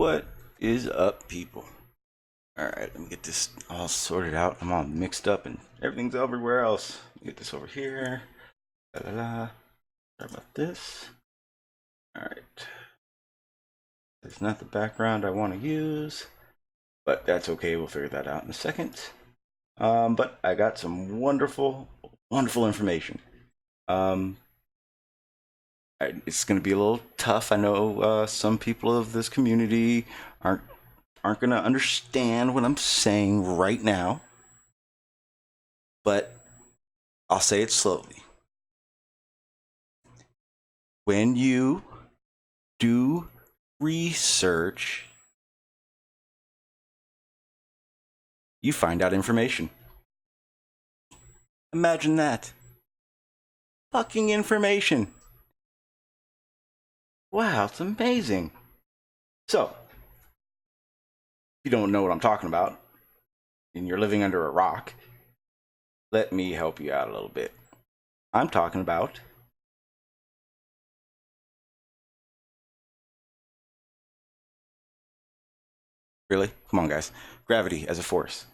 What is up, people? Alright, let me get this all sorted out. I'm all mixed up and everything's everywhere else. Let me get this over here. La la la. Sorry about this. Alright. It's not the background I want to use, but that's okay. We'll figure that out in a second. But I got some wonderful information. It's going to be a little tough. I know some people of this community aren't going to understand what I'm saying right now, but I'll say it slowly. When you do research, you find out information. Imagine that. Fucking information. Wow, it's amazing. So, if you don't know what I'm talking about, and you're living under a rock, let me help you out a little bit. I'm talking about really? Come on, guys. Gravity as a force.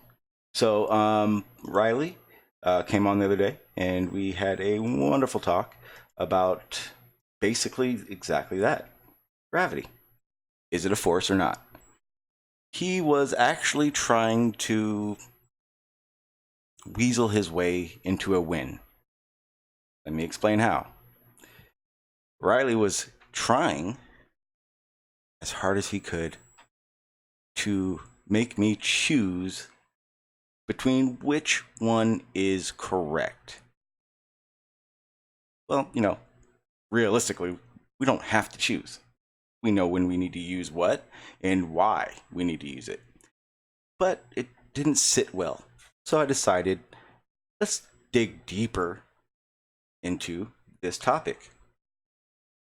So, Riley came on the other day, and we had a wonderful talk about basically exactly that. Gravity. Is it a force or not? He was actually trying to weasel his way into a win. Let me explain how. Riley was trying as hard as he could to make me choose between which one is correct. Well, you know, realistically, we don't have to choose. We know when we need to use what and why we need to use it. But it didn't sit well. So I decided, let's dig deeper into this topic.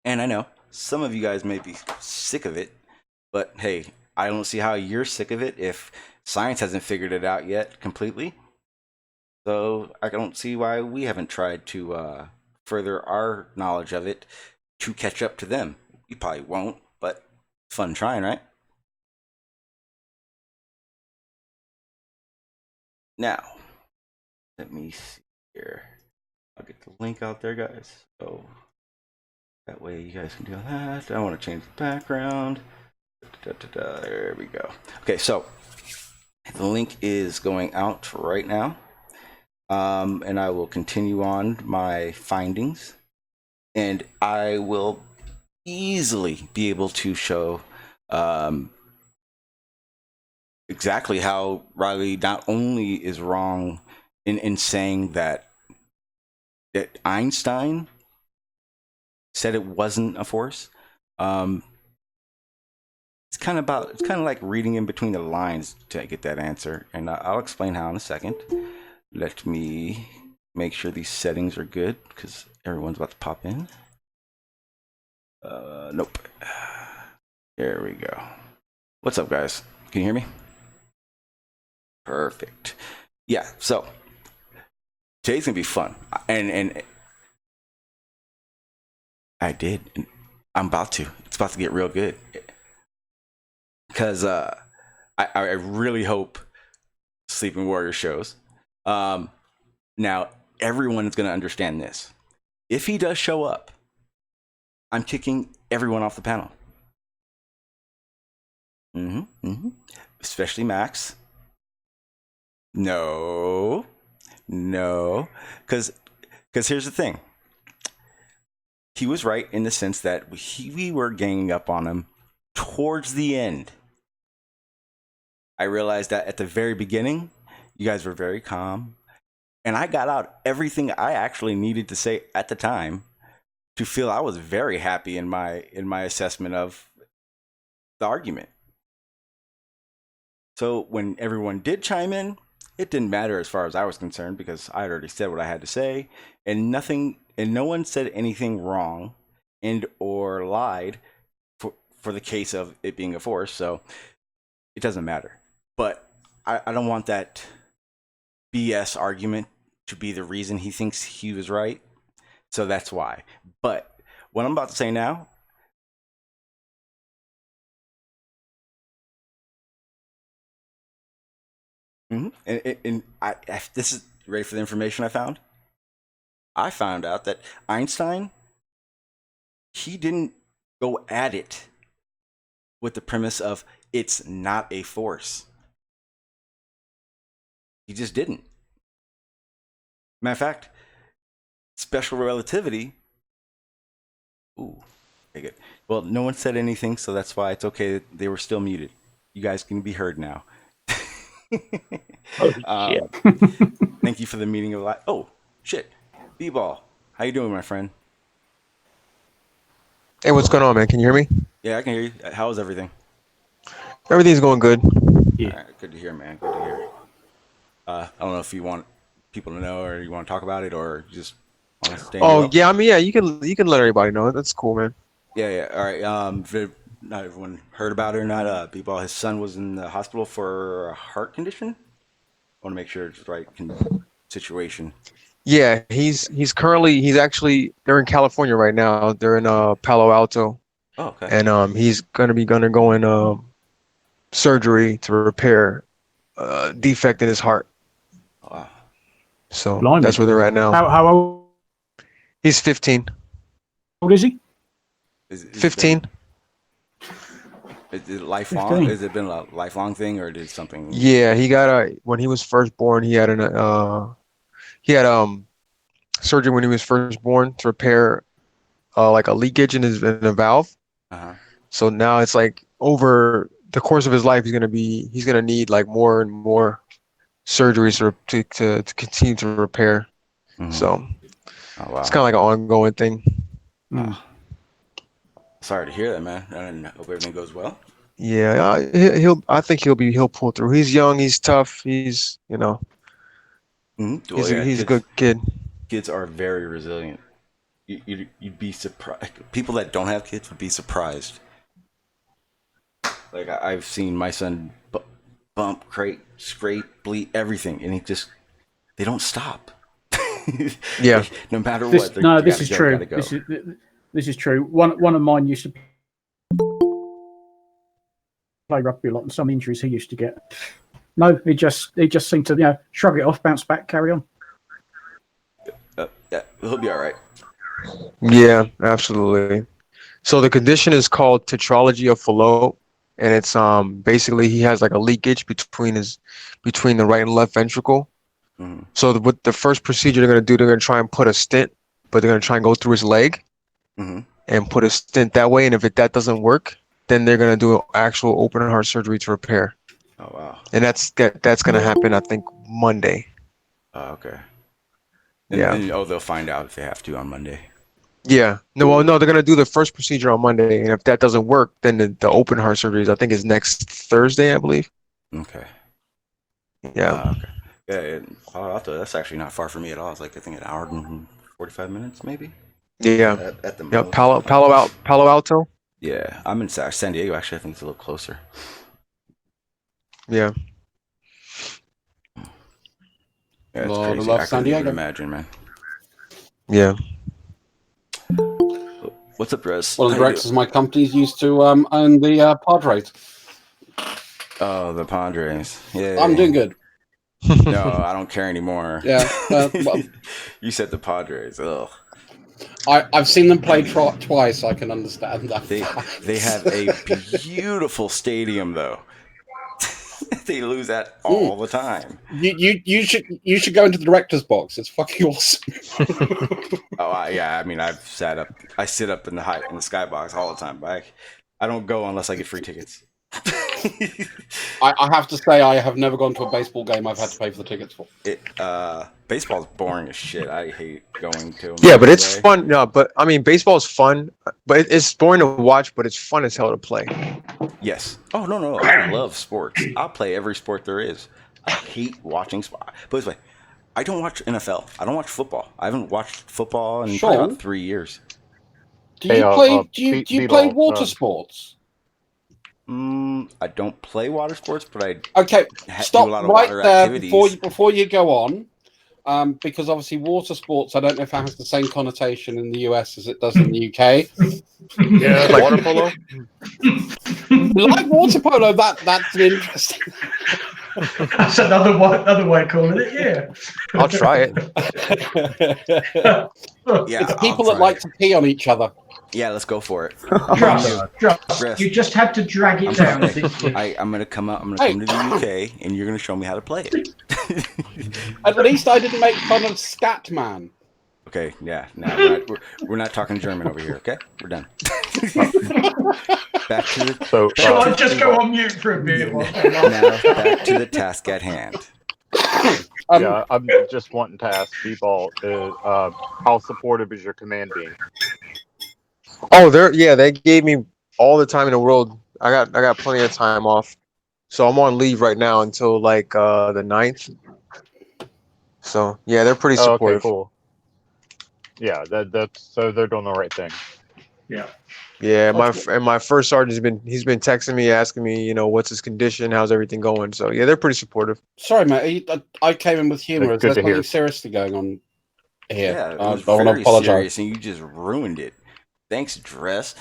And I know some of you guys may be sick of it, but hey, I don't see how you're sick of it if science hasn't figured it out yet completely. So I don't see why we haven't tried to further our knowledge of it to catch up to them. You probably won't, but fun trying, right? Now, let me see here. I'll get the link out there, guys. So that way you guys can do that. I want to change the background. There we go. Okay, so the link is going out right now. And I will continue on my findings. And I will easily be able to show exactly how Riley not only is wrong in saying that Einstein said it wasn't a force. It's kind of like reading in between the lines to get that answer, and I'll explain how in a second. Let me make sure these settings are good because everyone's about to pop in. Nope. There we go. What's up, guys? Can you hear me? Perfect. Yeah, so today's gonna be fun, and I did. I'm about to. It's about to get real good because I really hope Sleeping Warrior shows. Now everyone is gonna understand this. If he does show up, I'm kicking everyone off the panel. Especially Max. No, because here's the thing. He was right in the sense that we were ganging up on him towards the end. I realized that at the very beginning, you guys were very calm, and I got out everything I actually needed to say at the time to feel I was very happy in my assessment of the argument. So when everyone did chime in, it didn't matter as far as I was concerned because I had already said what I had to say, and no one said anything wrong and or lied for the case of it being a force. So it doesn't matter. But I don't want that BS argument to be the reason he thinks he was right. So that's why. But what I'm about to say now, And this is ready for the information I found. I found out that Einstein, he didn't go at it with the premise of it's not a force. He just didn't. Matter of fact, special relativity. Ooh, okay, good. Well, no one said anything, so that's why it's okay that they were still muted. You guys can be heard now. Shit. Thank you for the meeting of life. Oh, shit. B-Ball, how you doing, my friend? Hey, what's going on, man? Can you hear me? Yeah, I can hear you. How's everything? Everything's going good. Yeah. All right, good to hear, man. Good to hear. I don't know if you want people to know or you want to talk about it or just want to stay. Oh, yeah. I mean, yeah. You can let everybody know. That's cool, man. Yeah. All right. If not everyone heard about it or not, B-Ball, his son was in the hospital for a heart condition. I want to make sure it's the right situation. Yeah, he's actually they're in California right now. They're in Palo Alto. Oh, okay. And he's gonna go in surgery to repair a defect in his heart. Oh, wow. So Blimey. that's where they're at now. How old He's 15. is he? Is 15. Is it lifelong? 15. Has it been a lifelong thing or did something? Yeah, he got when he was first born, he had surgery when he was first born to repair like a leakage in a valve. Uh-huh. So now it's like over the course of his life, he's gonna need like more and more surgeries to continue to repair. Mhm. So Oh, wow. it's kind of like an ongoing thing. Sorry to hear that, man. And hope everything goes well. Yeah, I think he'll pull through. He's young, he's tough, he's Well, he's a good kid. Kids are very resilient. You'd be surprised. People that don't have kids would be surprised. Like I've seen my son bump, scrape, bleed, everything, and they don't stop. Yeah. No matter This, what. no, this is true. This is true. One of mine used to play rugby a lot, and some injuries he used to get. No, he just seemed to shrug it off, bounce back, carry on. Yeah, he'll be all right. Yeah, absolutely. So the condition is called tetralogy of Fallot, and it's basically he has like a leakage between the right and left ventricle. Mm-hmm. So what the first procedure they're gonna try and put a stent, but they're gonna try and go through his leg and put a stent that way. And if that doesn't work, then they're gonna do an actual open heart surgery to repair. Oh, wow. And that's gonna happen, I think, Monday. Oh, okay. Yeah. And they'll find out if they have to on Monday. Yeah. No, they're gonna do the first procedure on Monday, and if that doesn't work, then the open heart surgery I think is next Thursday, I believe. Okay. Yeah. Okay. Yeah, Palo Alto, that's actually not far from me at all. It's like I think an hour and 45 minutes, maybe. Yeah. At the Yeah. most. Palo Alto. Yeah, I'm in San Diego. Actually, I think it's a little closer. Yeah. Yeah, it's Lord, crazy. I love I San couldn't even Diego. imagine, man. Yeah. What's up, Russ? One of the directors of my companies used to own the Padres. Oh, the Padres. Yeah. I'm doing good. No, I don't care anymore. Yeah. Well, You said the Padres. Ugh. I've seen them play twice. I can understand that. They have a beautiful stadium, though. They lose that all the time. You should go into the director's box. It's fucking awesome. Oh, yeah. I mean, I sit up in the skybox all the time, but I don't go unless I get free tickets. I have to say, I have never gone to a baseball game I've had to pay for the tickets for. Baseball's boring as shit. I hate going to them. Yeah, but it's fun. No, but I mean, baseball is fun, but it's boring to watch, but it's fun as hell to play. Yes. Oh, no. I love sports. I'll play every sport there is. I hate watching sports. But it's like, I don't watch NFL. I don't watch football. I haven't watched football in probably about 3 years. Do you play water sports? I don't play water sports, but I stop do a lot of right water there activities. before you go on, because obviously water sports, I don't know if it has the same connotation in the US as it does in the UK. Yeah, like water polo. Like water polo, that's interesting. That's another way of calling it. Yeah. I'll try it. Yeah, It's I'll people that try like it. to pee on each other. Yeah, let's go for it. Trust. Chris, You just had to drag it I'm down. coming. didn't you? I'm gonna come out. I'm gonna come to the UK, and you're gonna show me how to play it. At least I didn't make fun of Scatman. Okay, yeah. Now we're not talking German over here. Okay, we're done. Back to the Shall I just go on mute for a bit? now back to the task at hand. Yeah, I'm just wanting to ask Ball, how supportive is your command being? Oh, they gave me all the time in the world. I got plenty of time off, so I'm on leave right now until like the 9th. So yeah, they're pretty supportive. Okay, cool. Yeah, that's so they're doing the right thing. Yeah. Yeah, my first sergeant's he's been texting me, asking me, what's his condition, how's everything going. So yeah, they're pretty supportive. Sorry, mate. I came in with humour. Is Good there to something hear. seriously going on here? Yeah, it I was want to very apologise. serious, and you just ruined it. Thanks, Dress.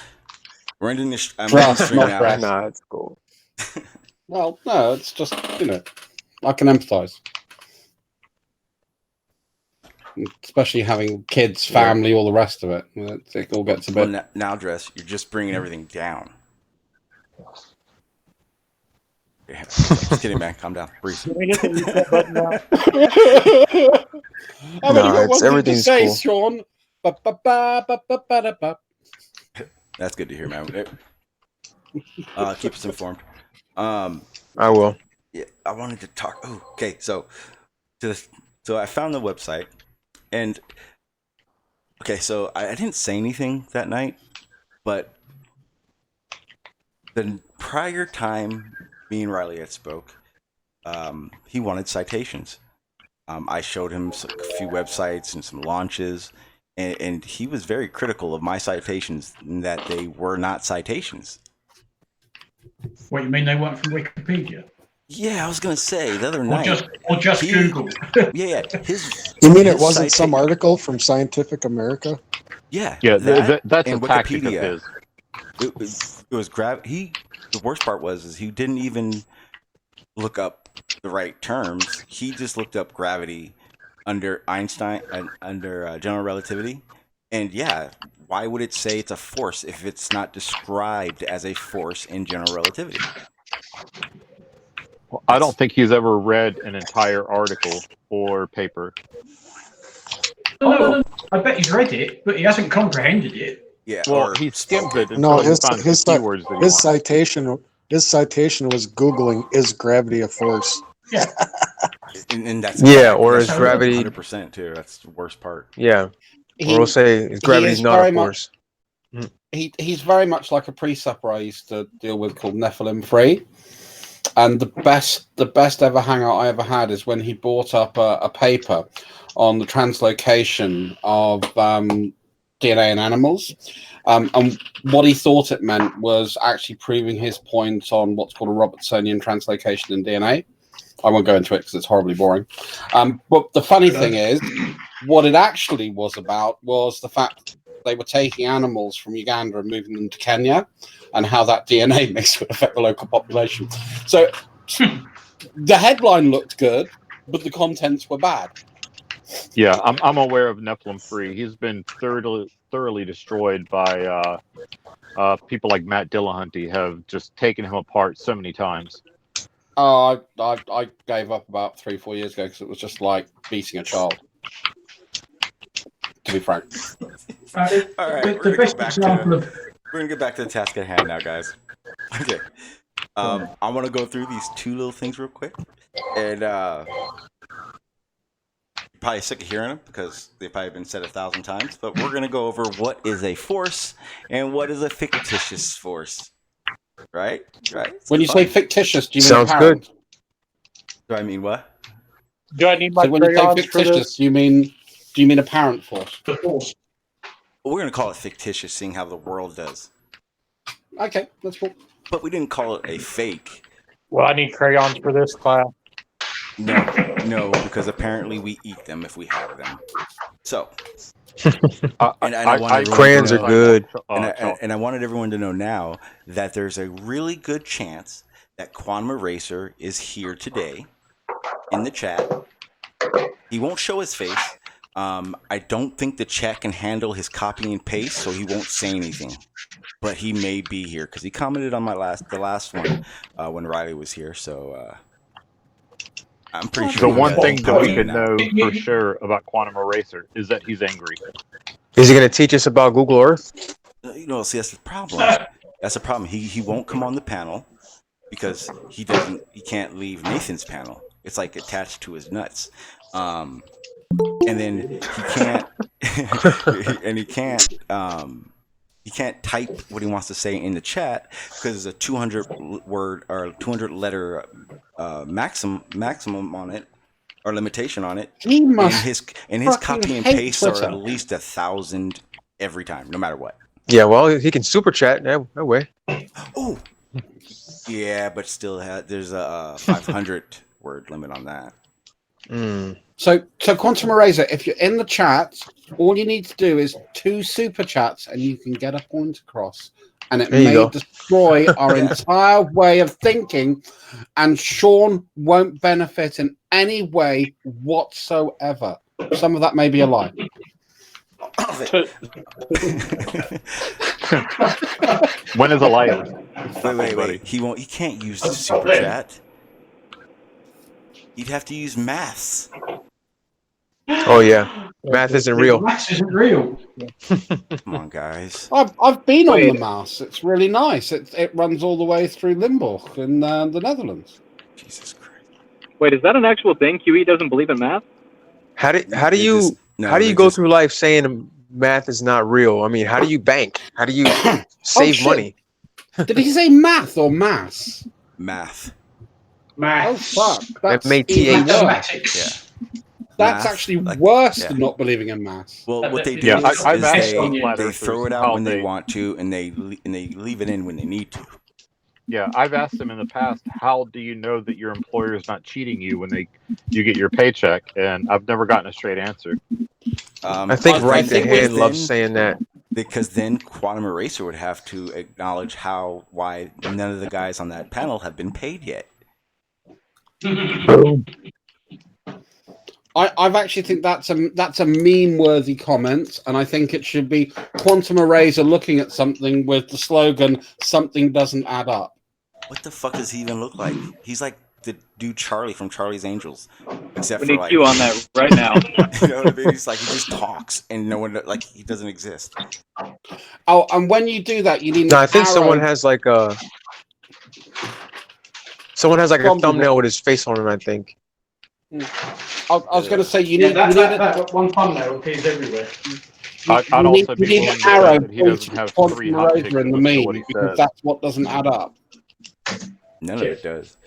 We're ending this. I'm Dress, ending not now. Dress. Nah, it's cool. Well, no, it's just, I can empathise. Especially having kids, family, all the rest of it. It all gets a bit... Well, now, Dress, you're just bringing everything down. Yeah, just kidding, man. Calm down. Breathe. I've only got one thing to everything's say, cool. Sean. Ba-ba-ba-ba-ba-ba-ba. That's good to hear, man. Keep us informed. I will. Yeah, I wanted to talk. Oh, okay. So I found the website, and okay, so I didn't say anything that night, but the prior time me and Riley had spoke, he wanted citations. I showed him a few websites and some launches, and he was very critical of my citations in that they were not citations. What, you mean they weren't from Wikipedia? Yeah, I was gonna say the other night. Or just Google. Yeah. You mean it wasn't some article from Scientific America? Yeah. Yeah, that's a and tactic of Wikipedia. his. It was the worst part was he didn't even look up the right terms. He just looked up gravity under Einstein and under general relativity. And yeah, why would it say it's a force if it's not described as a force in general relativity? Well, I don't think he's ever read an entire article or paper. No. I bet he's read it, but he hasn't comprehended it. Yeah. Well, he skimmed it No, until he found the keywords that he wanted. His citation was Googling, is gravity a force? Yeah. And that's Or is that's gravity 100% too. That's the worst part. Yeah. Or we'll say gravity's not a force. He's very much like a preceptor I used to deal with called Nephilim Free. And the best ever hangout I ever had is when he brought up a paper on the translocation of DNA in animals. And what he thought it meant was actually proving his point on what's called a Robertsonian translocation in DNA. I won't go into it because it's horribly boring. But the funny thing is, what it actually was about was the fact they were taking animals from Uganda and moving them to Kenya, and how that DNA mix would affect the local population. So the headline looked good, but the contents were bad. Yeah, I'm aware of Nephilim Free. He's been thoroughly destroyed by people like Matt Dillahunty have just taken him apart so many times. Oh, I gave up about 3-4 years ago because it was just like beating a child. To be frank. All right, The best example of we're gonna get back to the task at hand now, guys. Okay. I want to go through these two little things real quick, and you're probably sick of hearing them because they've probably been said 1,000 times. But we're gonna go over what is a force and what is a fictitious force. Right. When you say fictitious, do you mean Sounds apparent? good. Do I mean what? Do I need my So when you say crayons for fictitious, this? do you mean apparent force? the force. Well, we're gonna call it fictitious, seeing how the world does. Okay, that's cool. But we didn't call it a fake. Well, I need crayons for this class. No, because apparently we eat them if we have them. So, and I wanted everyone to Crayons are know- good. And I wanted everyone to know now that there's a really good chance that Quantum Eraser is here today in the chat. He won't show his face. I don't think the chat can handle his copy and paste, so he won't say anything. But he may be here because he commented on the last one when Riley was here. So I'm pretty sure The one thing that we can could know for sure about Quantum Eraser is that he's angry. Is he going to teach us about Google Earth? See, that's the problem. That's the problem. He won't come on the panel because he can't leave Nathan's panel. It's like attached to his nuts. And then he can't he can't type what he wants to say in the chat because there's a 200 word or 200 letter maximum on it or limitation on it. He must and his copy and hate paste are Twitter. at least 1,000 every time, no matter what. Yeah, well, he can super chat. No way. Oh, yeah, but still, there's a 500 word limit on that. So Quantum Eraser, if you're in the chat, all you need to do is 2 super chats and you can get a point across. And it may destroy our entire way of thinking, and Shawn won't benefit in any way whatsoever. Some of that may be a lie. When is a liar? Wait. He can't use the super chat. You'd have to use maths. Oh yeah, math isn't real. Maths isn't real. Come on, guys. I've been on the mouse. It's really nice. It runs all the way through Limburg in the Netherlands. Jesus Christ. Wait, is that an actual thing? QE doesn't believe in math? How do you go through life saying math is not real? I mean, how do you bank? How do you save money? Did he say math or mass? Math. Oh fuck! That's Mathematics. Yeah. That's Math, actually worse than not believing in maths. Well, what they do Yeah, is I've asked they throw it out when they want to, and they leave it in when they need to. Yeah, I've asked them in the past, how do you know that your employer is not cheating you when you get your paycheck? And I've never gotten a straight answer. I think Right the Hand loves saying that. Because then Quantum Eraser would have to acknowledge why none of the guys on that panel have been paid yet. I've actually think that's a meme-worthy comment, and I think it should be Quantum Eraser looking at something with the slogan "Something doesn't add up." What the fuck does he even look like? He's like the dude Charlie from Charlie's Angels, except We for need like Q on that right now. you know what I mean? He's like he just talks and no one he doesn't exist. Oh, and when you do that, you need. No, I think someone has like a thumbnail with his face on it. I think. I was going to say you need. That one thumbnail appears everywhere. I'd also be willing to say that he doesn't have 3 hot chicks in the to meme what he because said. that's what doesn't add up. None of it does.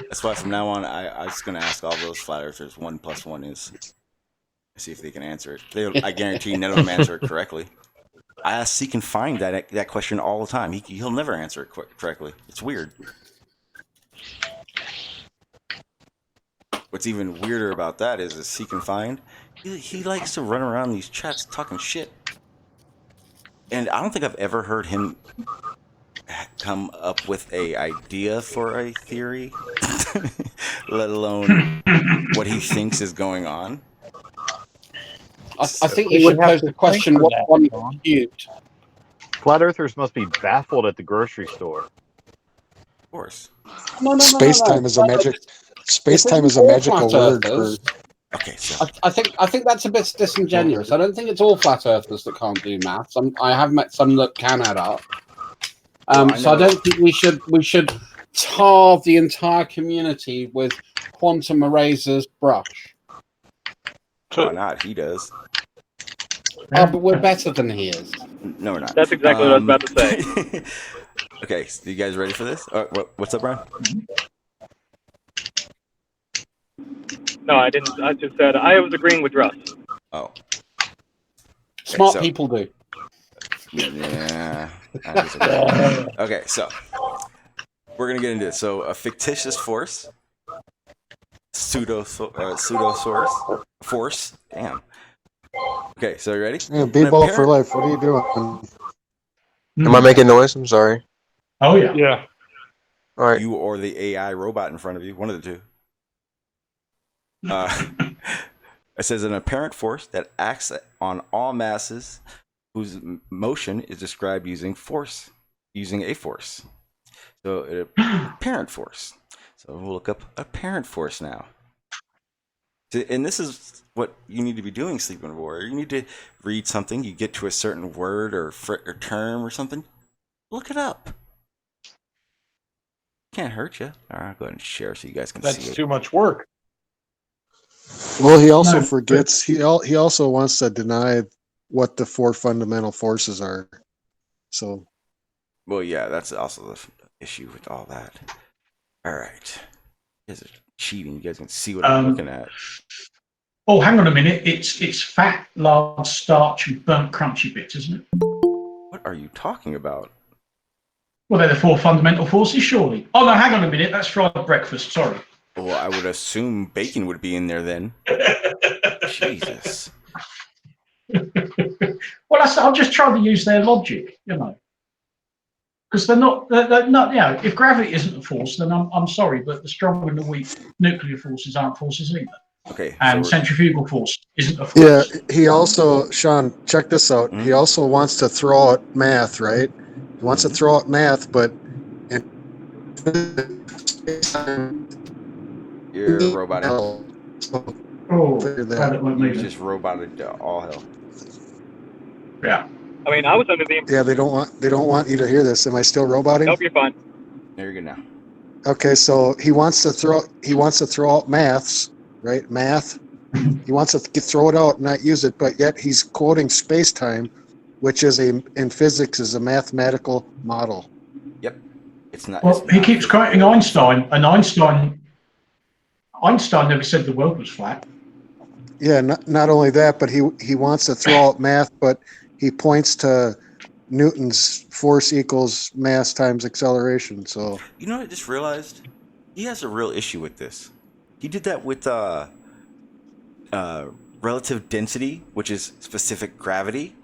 That's why from now on I was going to ask all those flat earthers 1 + 1 is. See if they can answer it. I guarantee none of them answer it correctly. I ask Seek and Find that question all the time. He'll never answer it correctly. It's weird. What's even weirder about that is Seek and Find. He likes to run around these chats talking shit. And I don't think I've ever heard him come up with a idea for a theory, let alone what he thinks is going on. I think you should pose the question: what one is cubed? Flat earthers must be baffled at the grocery store. Of course. No. Space-time is a magic. Space-time is a magical word for. Okay, so I think that's a bit disingenuous. I don't think it's all flat earthers that can't do maths. I have met some that can add up. So I don't think we should tar the entire community with Quantum Eraser's brush. why not? He does. Oh, but we're better than he is. No, we're not. That's exactly what I was about to say. Okay, so you guys ready for this? What's up, Brian? No, I didn't. I just said I was agreeing with Russ. Oh. Smart people do. Yeah. Okay, so we're gonna get into this. So a fictitious force, force. Damn. Okay, so you ready? Yeah, B-ball for life. What are you doing? Am I making noise? I'm sorry. Oh yeah. Yeah. All right. You or the AI robot in front of you, one of the two. It says an apparent force that acts on all masses whose motion is described using a force. So an apparent force. So we'll look up apparent force now. And this is what you need to be doing, Sleeping Warrior. You need to read something, you get to a certain word or term or something, look it up. Can't hurt you. All right, I'll go ahead and share so you guys can see That's it. too much work. Well, he also No, forgets. He also wants to deny what the 4 fundamental forces are. So Well, yeah, that's also the issue with all that. All right. You guys are cheating. You guys can see what I'm looking at. Oh, hang on a minute. It's fat, lard, starch, and burnt crunchy bits, isn't it? What are you talking about? Well, they're the 4 fundamental forces, surely. Oh no, hang on a minute. That's fried breakfast. Sorry. Well, I would assume bacon would be in there then. Jesus. Well, I'm just trying to use their logic, because they're not. If gravity isn't a force, then I'm sorry, but the strong and the weak nuclear forces aren't forces either. Okay. And So centrifugal force isn't a yeah, force. he also, Sean, check this out. He also wants to throw out math, right? He wants to throw out math, but you're roboting. Oh, You just roboted to all hell. Yeah. I mean, I was under the. Yeah, they don't want you to hear this. Am I still roboting? Nope, you're fine. There you go now. Okay, so he wants to throw out maths, right? Math. He wants to throw it out and not use it, but yet he's quoting spacetime, which is in physics is a mathematical model. Yep. It's not. Well, he keeps quoting Einstein, and Einstein never said the world was flat. Yeah, not only that, but he wants to throw out math, but he points to Newton's force equals mass times acceleration. So You know what I just realized? He has a real issue with this. He did that with relative density, which is specific gravity.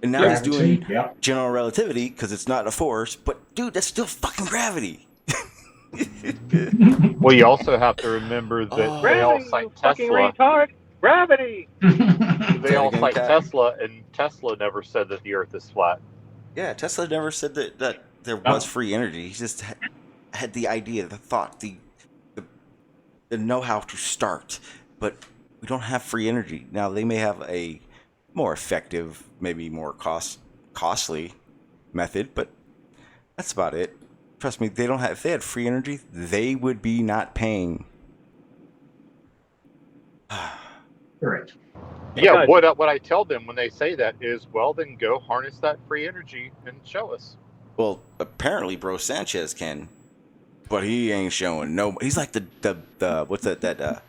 And now he's doing general relativity because it's not a force. But dude, that's still fucking gravity. Well, you also have to remember that they all Gravity, cite you fucking Tesla. retard. Gravity. They all again, cite Kat? Tesla, and Tesla never said that the Earth is flat. Yeah, Tesla never said that there was free energy. He just had the idea, the thought, the know-how to start. But we don't have free energy. Now, they may have a more effective, maybe more costly method, but that's about it. Trust me, they don't have. If they had free energy, they would be not paying. Correct. Yeah, what I tell them when they say that is, well, then go harness that free energy and show us. Well, apparently, Bro Sanchez can, but he ain't showing no. He's like the what's that the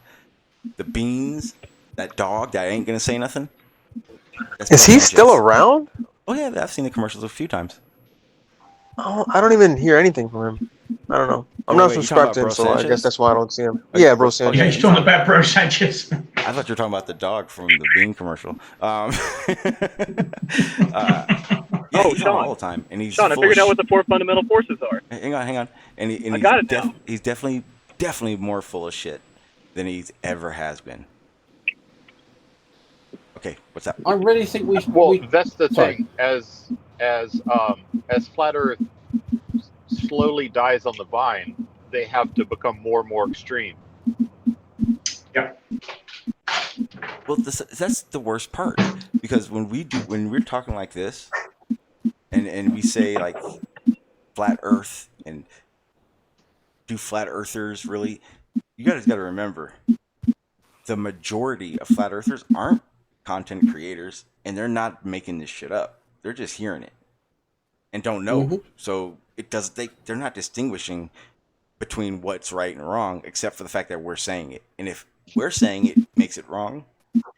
beans, that dog that ain't gonna say nothing. That's Is Bro he Sanchez. still around? Oh yeah, I've seen the commercials a few times. Oh, I don't even hear anything from him. I don't know. I'm not subscribed to him, so I guess that's why I don't see him. Yeah, Bro Sanchez. Yeah, he's talking about Bro Sanchez. I thought you were talking about the dog from the bean commercial. Yeah, he's Sean. on all the time, and he's Sean, I figured out what the 4 fundamental forces are. Hang on, and I got it now. He's definitely more full of shit than he's ever has been. Okay, what's up? I really think we. Well, that's the thing. As flat Earth slowly dies on the vine, they have to become more and more extreme. Yeah. Well, that's the worst part, because when we're talking like this, and we say like flat Earth, and do flat earthers really? You guys got to remember, the majority of flat earthers aren't content creators, and they're not making this shit up. They're just hearing it and don't know. So they're not distinguishing between what's right and wrong, except for the fact that we're saying it. And if we're saying it makes it wrong,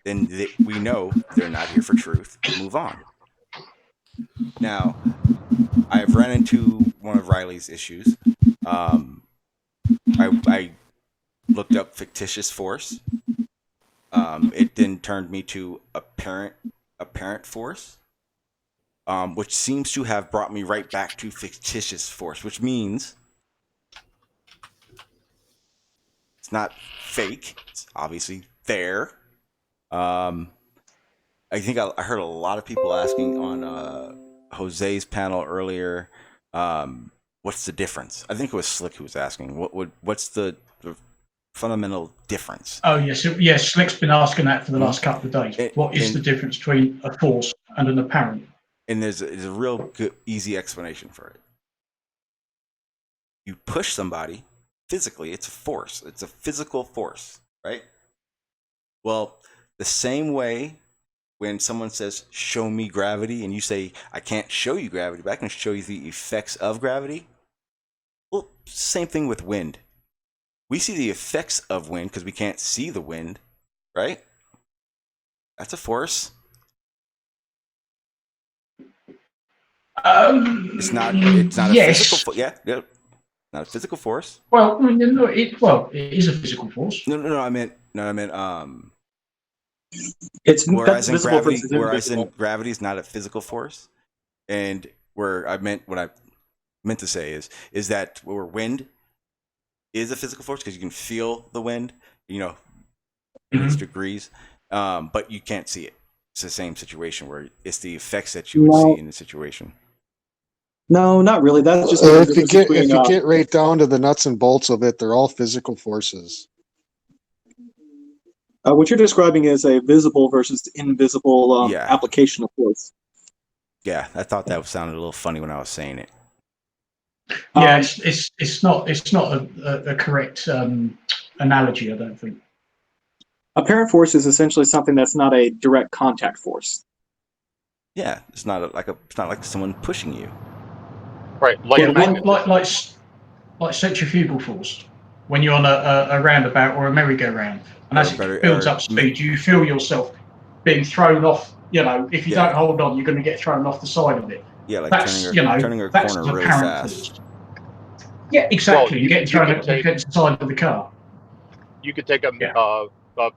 then we know they're not here for truth. Move on. Now, I've run into one of Riley's issues. I looked up fictitious force. It then turned me to apparent force, which seems to have brought me right back to fictitious force, which means It's not fake. It's obviously there. I think I heard a lot of people asking on Jose's panel earlier, what's the difference? I think it was Slick who was asking. What's the fundamental difference? Oh yes, yes. Slick's been asking that for the last couple of days. What is the difference between a force and an apparent? And there's a real good, easy explanation for it. You push somebody physically, it's a force. It's a physical force, right? Well, the same way when someone says, show me gravity, and you say, I can't show you gravity, but I can show you the effects of gravity. Well, same thing with wind. We see the effects of wind because we can't see the wind, right? That's a force. It's not yes. a physical yeah. Not a physical force. Well, no, it is a physical force. No, I meant It's whereas that's in visible gravity, versus whereas in invisible. gravity is not a physical force, and what I meant to say is that where wind is a physical force because you can feel the wind, in its degrees, but you can't see it. It's the same situation where it's the effects that you would see in the situation. No, not really. That's just if you get right down to the nuts and bolts of it, they're all physical forces. what you're describing is a visible versus invisible application of force. Yeah, I thought that sounded a little funny when I was saying it. Yeah, it's not a correct analogy, I don't think. Apparent force is essentially something that's not a direct contact force. Yeah, it's not like someone pushing you. Right, like Yeah, a magnet. like centrifugal force. When you're on a roundabout or a merry-go-round, and as it builds up speed, you feel yourself being thrown off. If you don't hold on, you're going to get thrown off the side of it. Yeah, like That's turning a that's corner an really apparent fast. force. Yeah, exactly. Well, You're getting thrown against the side of the car. You could take a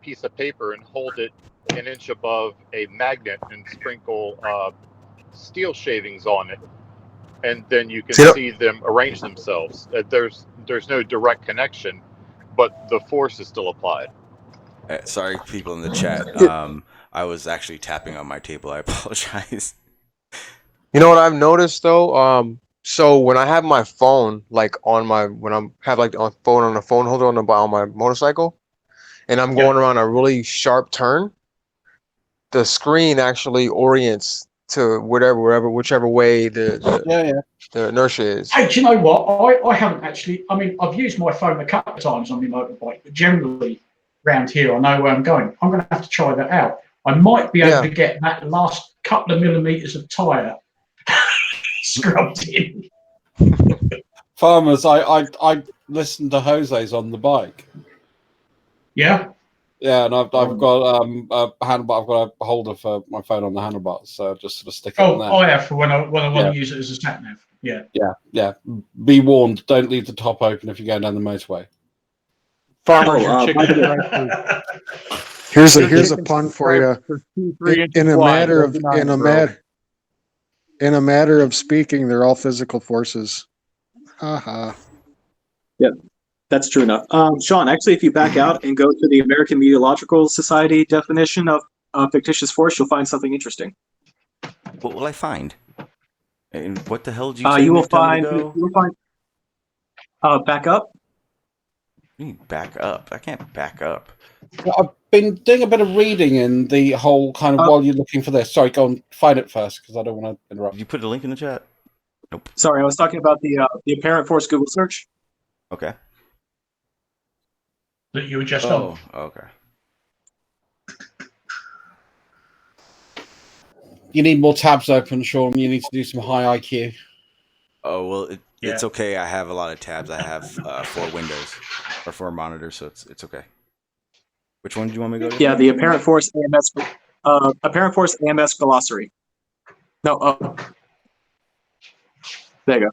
piece of paper and hold it an inch above a magnet and sprinkle steel shavings on it, and then you can see them arrange themselves. There's no direct connection, but the force is still applied. Sorry, people in the chat. I was actually tapping on my table. I apologize. You know what I've noticed though? So when I have my phone when I'm have like on the phone holder on my motorcycle, and I'm going around a really sharp turn, the screen actually orients to whichever way the inertia is. Hey, do you know what? I haven't actually. I mean, I've used my phone a couple of times on my motorbike, but generally around here, I know where I'm going. I'm going to have to try that out. I might be able to get that last couple of millimeters of tire scrubbed in. Farmers, I listened to Jose's on the bike. Yeah. Yeah, and I've got a handlebar. I've got a holder for my phone on the handlebars, so just sort of stick it on there. I have for when I want to use it as a sat nav. Yeah. Be warned: don't leave the top open if you're going down the motorway. Farmers, Here's a pun for you. In a matter of speaking, they're all physical forces. Haha. Yeah, that's true enough. Shawn, actually, if you back out and go to the American Meteorological Society definition of fictitious force, you'll find something interesting. What will I find? And what the hell did you say? You will find back up. You mean back up? I can't back up. I've been doing a bit of reading in the whole kind of while you're looking for this. Sorry, go and find it first because I don't want to interrupt. Did you put a link in the chat? Nope. Sorry, I was talking about the apparent force Google search. Okay. That you were just on. Okay. You need more tabs open, Shawn. You need to do some high IQ. Oh well, it's okay. I have a lot of tabs. I have 4 windows or 4 monitors, so it's okay. Which one do you want me to go to? Yeah, the apparent force AMS glossary. No, there you go.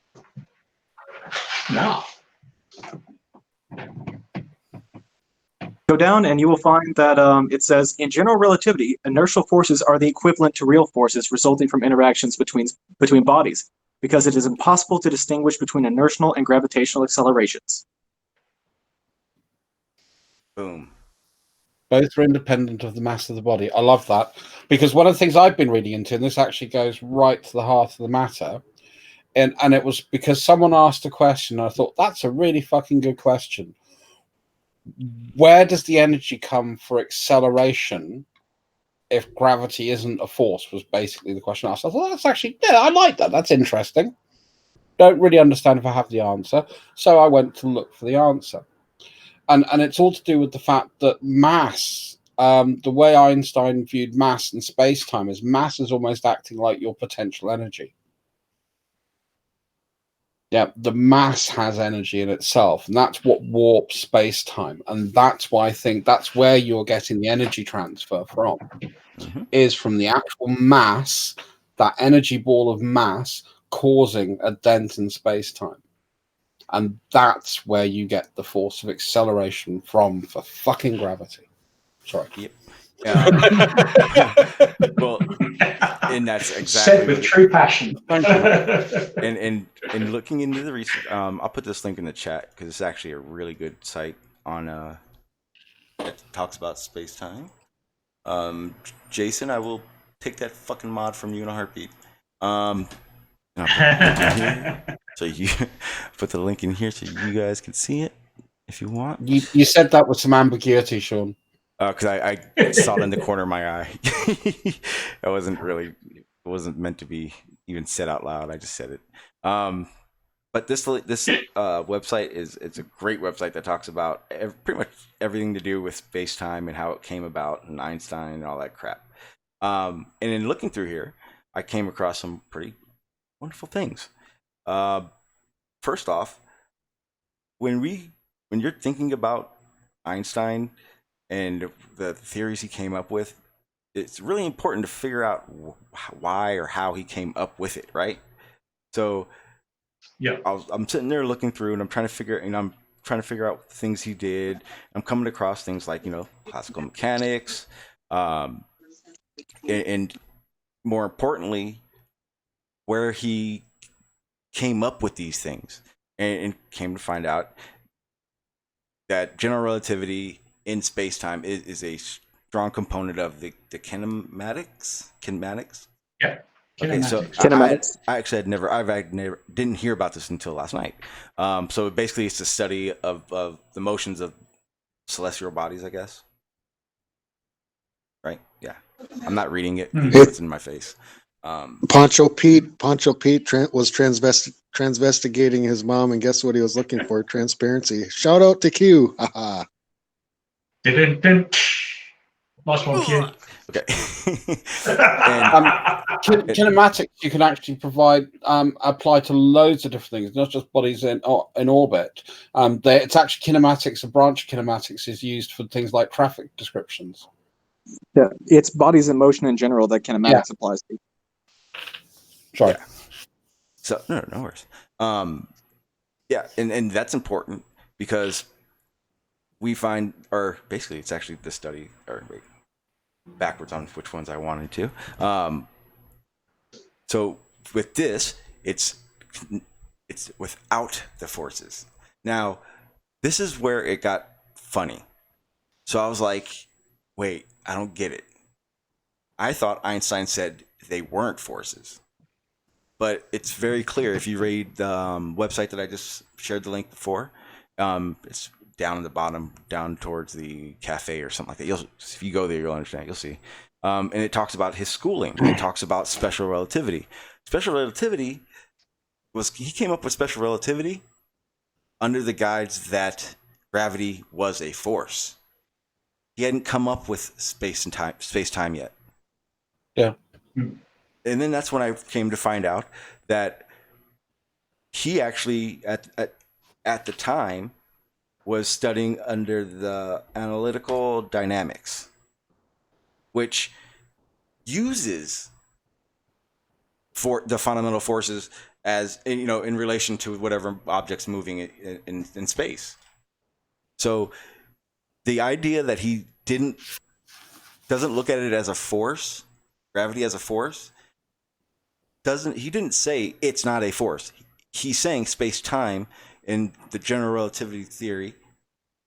No. Go down and you will find that it says, in general relativity, inertial forces are the equivalent to real forces resulting from interactions between bodies, because it is impossible to distinguish between inertial and gravitational accelerations. Boom. Both are independent of the mass of the body. I love that, because one of the things I've been reading into, and this actually goes right to the heart of the matter, and it was because someone asked a question, and I thought, that's a really fucking good question. Where does the energy come for acceleration if gravity isn't a force, was basically the question asked. I thought, that's actually, yeah, I like that. That's interesting. Don't really understand if I have the answer. So I went to look for the answer. And it's all to do with the fact that mass, the way Einstein viewed mass and space-time, is mass is almost acting like your potential energy. Yeah, the mass has energy in itself, and that's what warps space-time. And that's why I think that's where you're getting the energy transfer from, is from the actual mass, that energy ball of mass causing a dent in space-time. And that's where you get the force of acceleration from, for fucking gravity. Sorry. Yep. Well, and that's exactly said with true passion. and looking into the research, I'll put this link in the chat because it's actually a really good site on that talks about space time. Jason, I will take that fucking mod from you in a heartbeat. So you put the link in here so you guys can see it if you want. You said that with some ambiguity, Sean. Because I saw it in the corner of my eye. It wasn't meant to be even said out loud. I just said it. But this website it's a great website that talks about pretty much everything to do with space-time and how it came about, and Einstein and all that crap. And in looking through here, I came across some pretty wonderful things. First off, when you're thinking about Einstein and the theories he came up with, it's really important to figure out why or how he came up with it, right? So yeah, I'm sitting there looking through, and I'm trying to figure out things he did. I'm coming across things like, classical mechanics, and more importantly, where he came up with these things, and came to find out that general relativity in space-time is a strong component of the kinematics. Yeah. Okay, so Kinematics. I actually didn't hear about this until last night. So basically, it's the study of the motions of celestial bodies, I guess. Right? Yeah. I'm not reading it. It's in my face. Poncho Pete was transvestigating his mom, and guess what he was looking for? Transparency. Shout out to Q. Haha. Nice one, Q. Okay. Kinematics you can actually provide apply to loads of different things, not just bodies in orbit. It's actually kinematics. A branch of kinematics is used for things like traffic descriptions. Yeah, it's bodies in motion in general that kinematics applies to. Sorry. Yeah. So no worries. Yeah, and that's important because we find, or basically, it's actually the study, or wait, backwards on which ones I wanted to. So with this, it's without the forces. Now, this is where it got funny. So I was like, wait, I don't get it. I thought Einstein said they weren't forces. But it's very clear if you read the website that I just shared the link before. It's down in the bottom, down towards the cafe or something like that. If you go there, you'll understand. You'll see. And it talks about his schooling. It talks about special relativity. Special relativity he came up with special relativity under the guise that gravity was a force. He hadn't come up with space time yet. Yeah. And then that's when I came to find out that he actually at the time was studying under the analytical dynamics, which uses for the fundamental forces as in relation to whatever object's moving in space. So the idea that he doesn't look at it as a force, gravity as a force, he didn't say it's not a force. He's saying space-time in the general relativity theory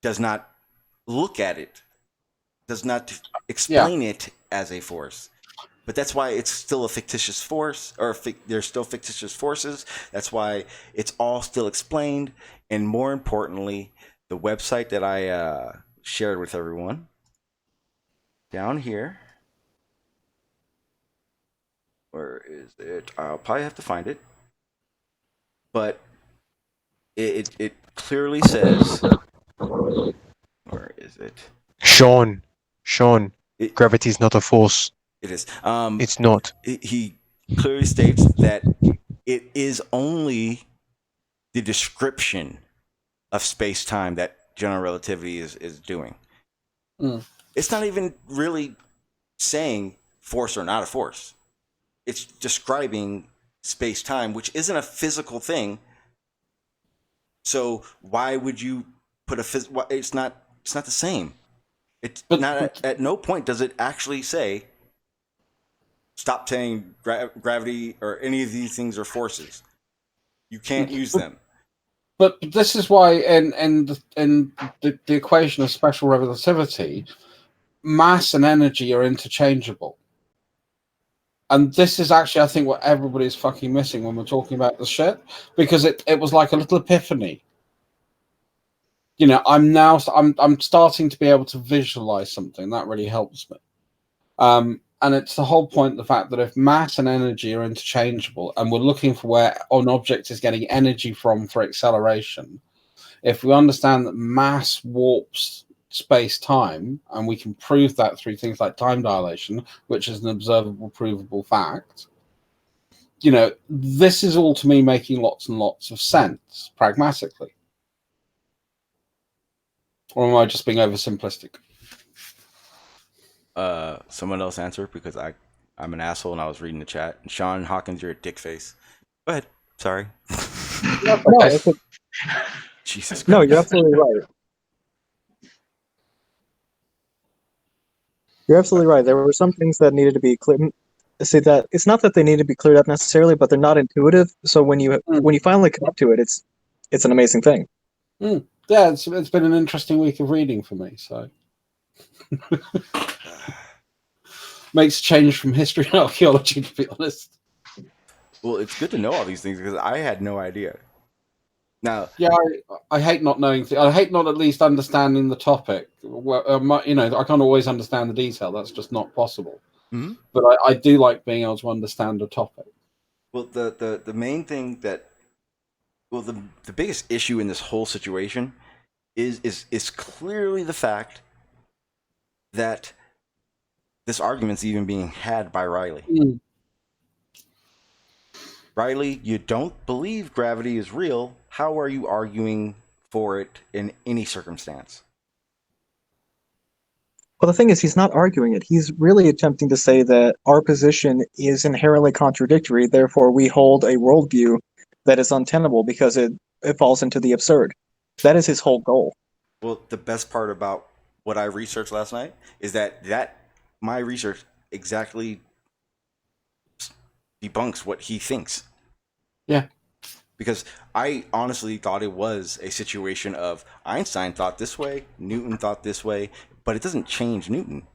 does not look at it, does not explain it as a force. But that's why it's still a fictitious force, or there's still fictitious forces. That's why it's all still explained. And more importantly, the website that I shared with everyone down here. Where is it? I'll probably have to find it. But it clearly says, where is it? Shawn, It, gravity is not a force. It is. It's not. He clearly states that it is only the description of space-time that general relativity is doing. It's not even really saying force or not a force. It's describing space-time, which isn't a physical thing. So why would you put it's not the same. It's not at no point does it actually say stop saying gravity or any of these things are forces. You can't use them. But this is why in the equation of special relativity, mass and energy are interchangeable. And this is actually, I think, what everybody's fucking missing when we're talking about the shit, because it was like a little epiphany. You know, I'm starting to be able to visualize something that really helps me. And it's the whole point, the fact that if mass and energy are interchangeable and we're looking for where an object is getting energy from for acceleration, if we understand that mass warps space-time, and we can prove that through things like time dilation, which is an observable, provable fact, you know, this is all to me making lots and lots of sense, pragmatically. Or am I just being oversimplistic? Someone else answer, because I'm an asshole and I was reading the chat. And Shawn Hawkins, you're a dick face. Go ahead. Sorry. No, Jesus Christ. no, you're absolutely right. You're absolutely right. There were some things that needed to be clear. See, that it's not that they need to be cleared up necessarily, but they're not intuitive. So when you finally come up to it, it's an amazing thing. Yeah, it's been an interesting week of reading for me. So makes a change from history and archaeology, to be honest. Well, it's good to know all these things because I had no idea. Now, yeah, I hate not knowing. I hate not at least understanding the topic. Well, you know, I can't always understand the detail. That's just not possible. mm-hmm. But I do like being able to understand a topic. Well, the main thing that, well, the biggest issue in this whole situation is clearly the fact that this argument's even being had by Riley. Riley, you don't believe gravity is real. How are you arguing for it in any circumstance? Well, the thing is, he's not arguing it. He's really attempting to say that our position is inherently contradictory. Therefore, we hold a worldview that is untenable because it falls into the absurd. That is his whole goal. Well, the best part about what I researched last night is that my research exactly debunks what he thinks. Yeah. Because I honestly thought it was a situation of Einstein thought this way, Newton thought this way, but it doesn't change Newton.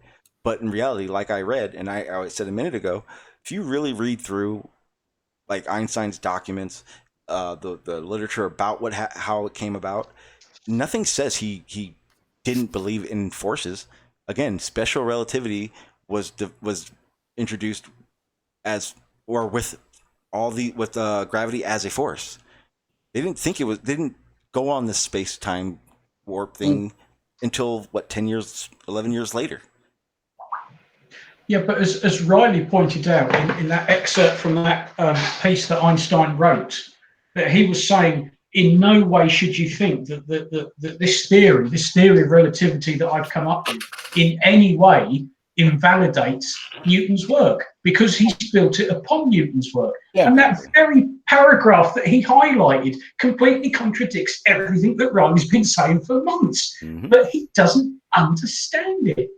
But in reality, like I read, and I said a minute ago, if you really read through like Einstein's documents, the literature about how it came about, nothing says he didn't believe in forces. Again, special relativity was introduced as, or with gravity as a force. They didn't go on this space-time warp thing until 10 years, 11 years later. Yeah, but as Riley pointed out in that excerpt from that piece that Einstein wrote, that he was saying, in no way should you think that this theory of relativity that I've come up with, in any way invalidates Newton's work, because he's built it upon Newton's work. Yeah. And that very paragraph that he highlighted completely contradicts everything that Riley's been saying for months. Mm-hmm. But he doesn't understand it.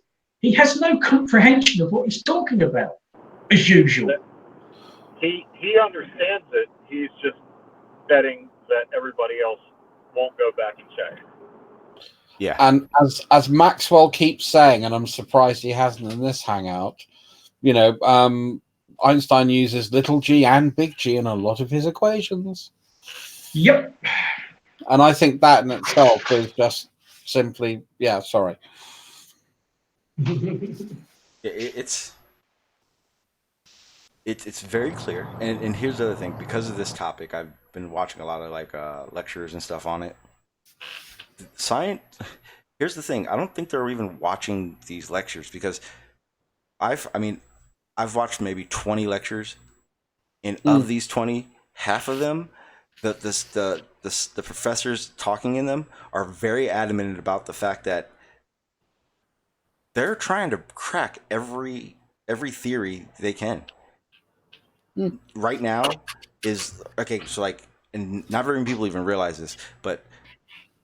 He has no comprehension of what he's talking about, as usual. He understands it. He's just betting that everybody else won't go back and check. Yeah. And as Maxwell keeps saying, and I'm surprised he hasn't in this hangout, Einstein uses little g and big G in a lot of his equations. Yep. And I think that in itself is just simply, sorry. It's very clear. And here's the other thing. Because of this topic, I've been watching a lot of like lectures and stuff on it. Science. Here's the thing. I don't think they're even watching these lectures because I've watched maybe 20 lectures, and of these 20, half of them, the professors talking in them are very adamant about the fact that they're trying to crack every theory they can. Right now is okay. So like, and not very many people even realize this, but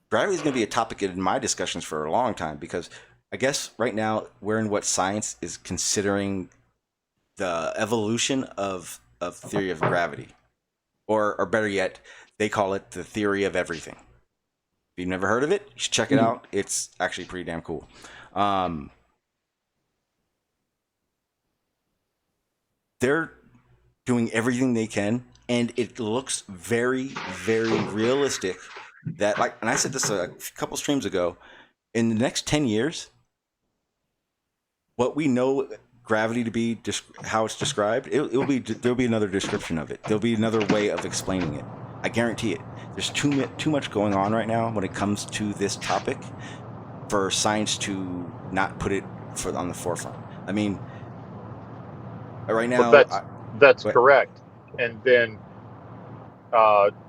gravity is going to be a topic in my discussions for a long time because I guess right now we're in what science is considering the evolution of theory of gravity, or better yet, they call it the theory of everything. If you've never heard of it, you should check it out. It's actually pretty damn cool. They're doing everything they can, and it looks very, very realistic. That, like, and I said this a couple streams ago, in the next 10 years, what we know gravity to be, how it's described, there'll be another description of it. There'll be another way of explaining it. I guarantee it. There's too much going on right now when it comes to this topic for science to not put it on the forefront. I mean, right now, that's correct. And then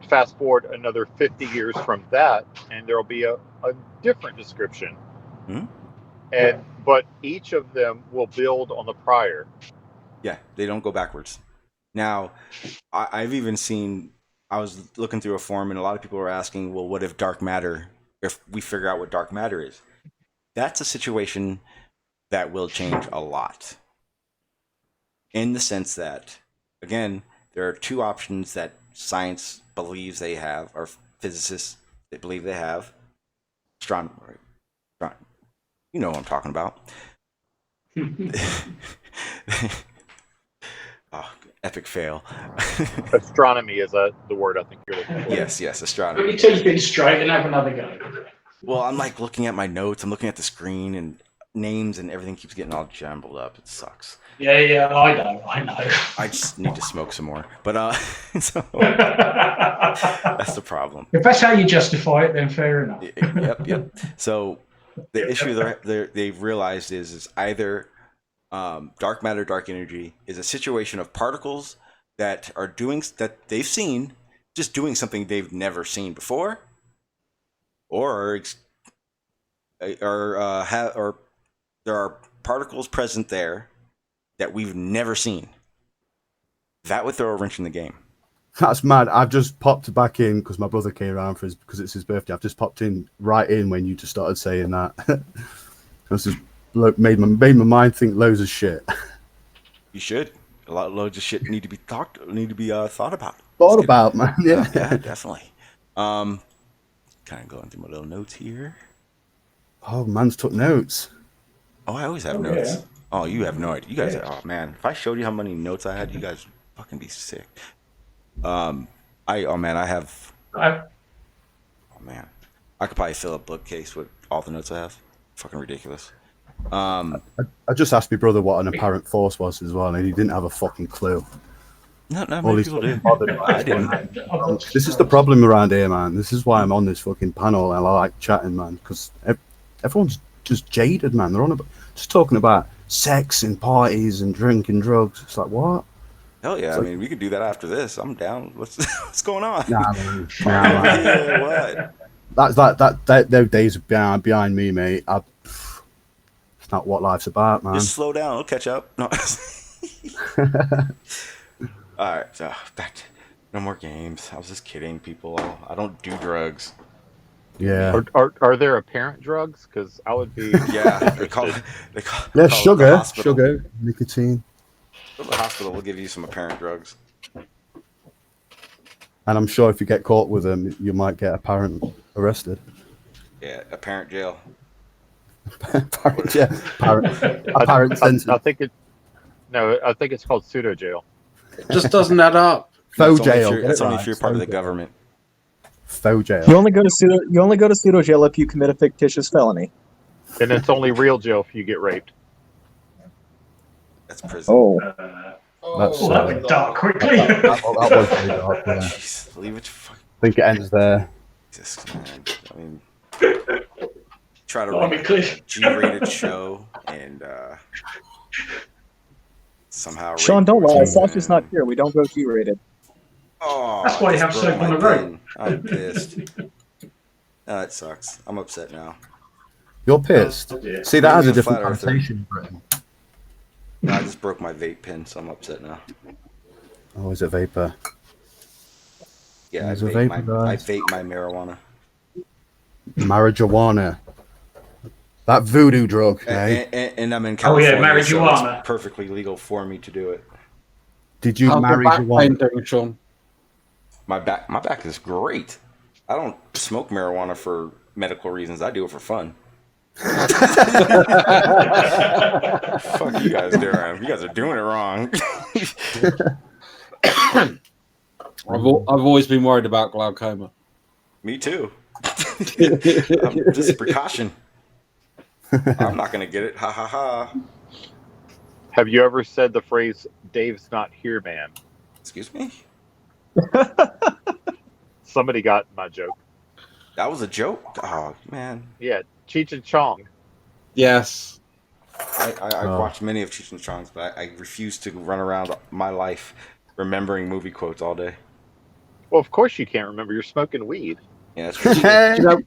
fast forward another 50 years from that, and there'll be a different description. But each of them will build on the prior. Yeah, they don't go backwards. Now, I've even seen, I was looking through a forum and a lot of people were asking, well, what if dark matter, if we figure out what dark matter is? That's a situation that will change a lot. In the sense that, again, there are two options that science believes they have, or physicists they believe they have. Astronomer. You know what I'm talking about. Oh, epic fail. Astronomy is the word I think you're looking for. Yes, astronomy. Put your teeth in straight and have another go. Well, I'm like looking at my notes, I'm looking at the screen, and names and everything keeps getting all jumbled up. It sucks. Yeah, I know. I just need to smoke some more. But so that's the problem. If that's how you justify it, then fair enough. Yep. So the issue they've realized is either dark matter, dark energy is a situation of particles that are doing that they've seen, just doing something they've never seen before, or there are particles present there that we've never seen. That would throw a wrench in the game. That's mad. I've just popped back in because my brother came around because it's his birthday. I've just popped in right in when you just started saying that. This has made my mind think loads of shit. You should. Loads of shit need to be thought about. Thought about, man. Yeah, definitely. Kind of going through my little notes here. Oh, man's took notes. Oh, I always have notes. Yeah. Oh, you have no idea. You guys, oh man, if I showed you how many notes I had, you guys would fucking be sick. I have. Oh man, I could probably fill a bookcase with all the notes I have. Fucking ridiculous. I just asked my brother what an apparent force was as well, and he didn't have a fucking clue. Not many people do. I didn't. This is the problem around here, man. This is why I'm on this fucking panel and I like chatting, man, because everyone's just jaded, man. They're on just talking about sex and parties and drinking drugs. It's like, what? Hell yeah! I mean, we could do that after this. I'm down. What's going on? Nah, man. Yeah, what? That's that. Those days are behind me, mate. It's not what life's about, man. Just slow down. I'll catch up. No. All right, so back to no more games. I was just kidding, people. I don't do drugs. Yeah. Are there apparent drugs? Because I would be. Yeah, they call sugar, nicotine. The hospital will give you some apparent drugs. And I'm sure if you get caught with them, you might get apparent arrested. Yeah, apparent jail. Apparent, yeah, apparent I sentence. think I think it's called pseudo jail. It just doesn't add up. Faux That's only if jail. you're, Get that's it only right. if you're part of the Faux jail. government. Faux jail. You only go to pseudo jail if you commit a fictitious felony. And it's only real jail if you get raped. That's prison. Oh, That's, Oh, that went dark quickly. that was very dark. Yeah. Jeez, leave it. Fuck, I think it ends there. Jesus, man. I mean, try to Oh, I mean, rate Cliff. a G-rated show and somehow. Sean, rape don't lie. orgies, Sasha's man. not here. We don't go G-rated. Oh, That's why I you just have broke soap on my the road. pen. I'm pissed. That sucks. I'm upset now. You're pissed. Yeah. See, that has a Being a different flat earther. connotation in Britain. No, I just broke my vape pen, so I'm upset now. Oh, is it vapor? Yeah, I There's a vape, vapor, I guys. vape my marijuana. Marijuana. That voodoo drug, eh? And I'm in Oh, yeah, California, so marijuana. it's perfectly legal for me to do it. Did you How's marry your back pain Juan? doing, Sean? My back is great. I don't smoke marijuana for medical reasons. I do it for fun. Fuck you guys doing? You guys are doing it wrong. I've always been worried about glaucoma. Me too. Just a precaution. I'm not gonna get it. Ha ha ha. Have you ever said the phrase "Dave's not here, man"? Excuse me? Somebody got my joke. That was a joke? Oh man. Yeah, Cheech and Chong. Yes. I watched many of Cheech and Chong's, but I refuse to run around my life remembering movie quotes all day. Well, of course you can't remember. You're smoking weed. Yeah, that's true. You know,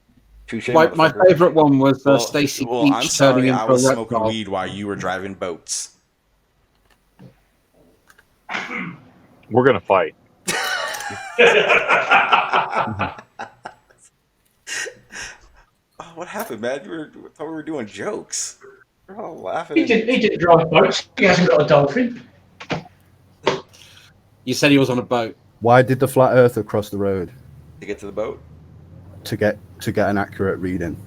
Touche, my motherfucker. favourite one was Well, Stacy well, Keach I'm turning sorry, into I was a smoking reptile. weed while you were driving boats. We're gonna fight. Oh, what happened, man? I thought we were doing jokes. We're all laughing. He didn't drive boats. He hasn't got a dolphin. You said he was on a boat. Why did the flat earther cross the road? To get to the boat? To get an accurate reading.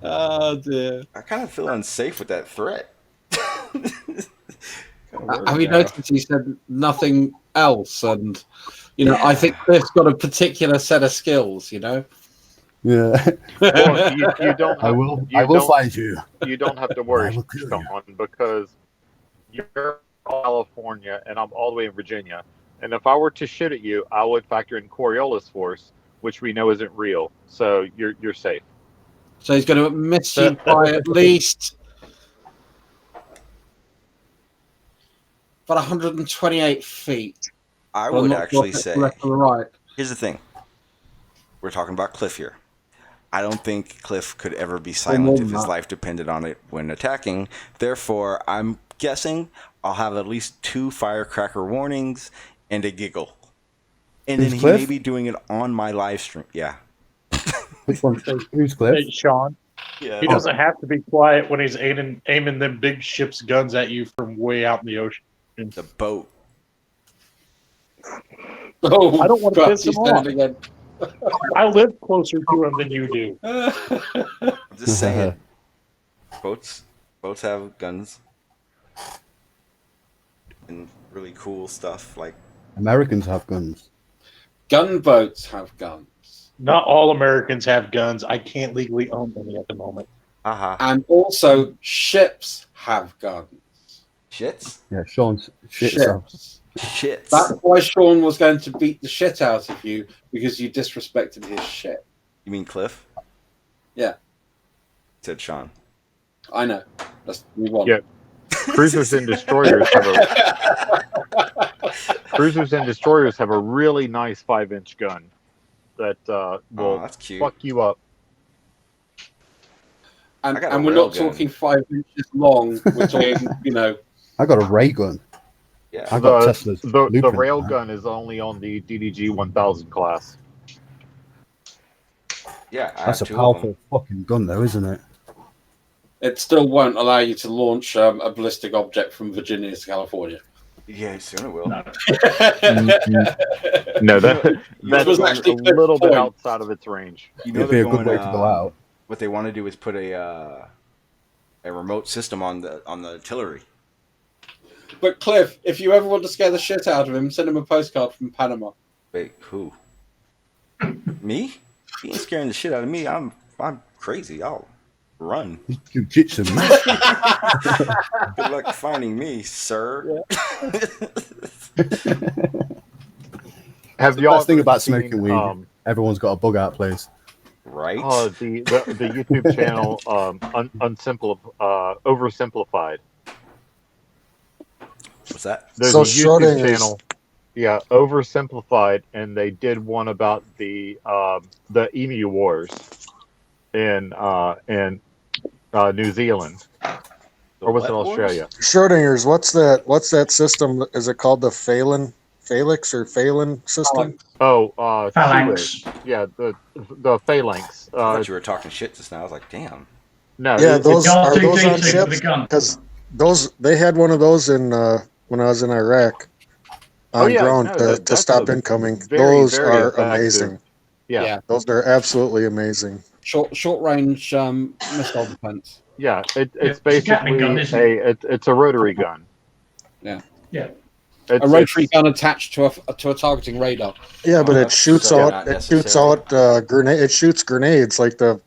Oh dear. I kind of feel unsafe with that threat. Have you noticed he said nothing else? And I think Cliff's got a particular set of skills. Yeah. Well, you don't. Have, I will don't- find you. You don't have to I worry, will kill you. Sean, because you're in California and I'm all the way in Virginia. And if I were to shoot at you, I would factor in Coriolis force, which we know isn't real. So you're safe. So he's going to miss you by at least about 128 feet. I Well, would not actually sure if say, it's left or right. here's the thing. We're talking about Cliff here. I don't think Cliff could ever be more silent than if his that. life depended on it when attacking. Therefore, I'm guessing I'll have at least 2 firecracker warnings and a giggle. And then Who's he Cliff? may be doing it on my live stream. Yeah. Which one? Who's Cliff? Hey, Sean, Yeah. he doesn't have to be quiet when he's aiming them big ship's guns at you from way out in the ocean. The boat. Oh, I don't want to God, piss him he's off. down again. I live closer to him than you do. I'm just saying. Boats have guns. And really cool stuff like Americans have guns. Gunboats have guns. Not all Americans have guns. I can't legally own any at the moment. haha. And also, ships have guns. Shits? Yeah, Sean's shit. So. Ships. Shits. That's why Sean was going to beat the shit out of you, because you disrespected his shit. You mean Cliff? Yeah. Said Sean. I know. Let's move on. Yeah. Cruisers and destroyers have a really nice 5-inch gun that will that's cute. fuck you up. And, I got a and we're rail not gun. talking 5 inches long. We're talking, I got a ray gun. Yeah. I got The Tesla's. the blueprint rail on that. gun is only on the DDG 1000 class. Yeah. I That's a have 2 of them. powerful fucking gun, though, isn't it? it still won't allow you to launch a ballistic object from Virginia to California. Yeah, soon it will. No. No, That was was actually a little bit outside of its range. You know It'd be they're a good going. way to go out. What they want to do is put a remote system on the artillery. But Cliff, if you ever want to scare the shit out of him, send him a postcard from Panama. Wait, who? Me? He ain't scaring the shit out of me. I'm crazy. I'll run. Jiu-jitsu, man. Good luck finding me, sir. Have The y'all best thing ever about seen, smoking weed, everyone's got a bug out place. Right? Oh, the YouTube channel Oversimplified. What's that? There's So a YouTube Schrodinger's- channel, yeah, Oversimplified, and they did one about the Emu Wars in New Zealand, or was it what wars? Australia? Schrodinger's, what's that system? Is it called the Phelan system? Oh, Phalanx. yeah, the phalanx. I thought you were talking shit just now. I was like, damn. No, Yeah, it- those got are those two on G2 ships? with a gun. Because they had one of those in when I was in Iraq on ground to that's stop a incoming. very, Those very are effective. amazing. Yeah, Those are absolutely amazing. Short range missile defense. yeah. It's It's a Gatling basically gun, isn't it? it's a rotary gun. Yeah. Yeah. It's, A rotary gun attached to a targeting radar. Yeah, but it that's shoots so out. not It shoots necessary. out grenade. It shoots grenades like the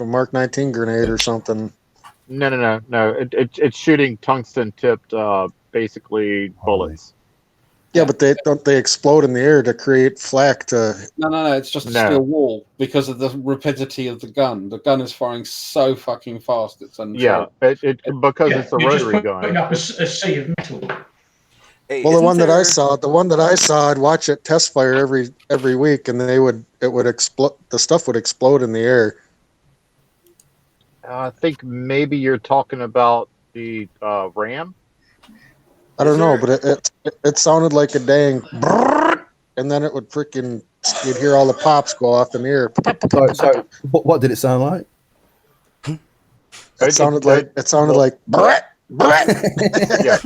Mark 19 grenade or something. No. It's shooting tungsten tipped, basically bullets. Yeah, but they explode in the air to create flak to. No. It's just a No. steel wall because of the rapidity of the gun. The gun is firing so fucking fast. It's Yeah, untrue. because Yeah, it's a you're just rotary putting gun. up a sea of metal. Hey, Well, the isn't one that I there- saw, I'd watch it test fire every week, and it would explode. The stuff would explode in the air. I think maybe you're talking about the RAM. I don't Is know, there- but it sounded like a dang, brrrr, and then it would freaking. You'd hear all the pops go off in the air. So what did it sound like? It sounded like brrrr, brrrr. Yeah.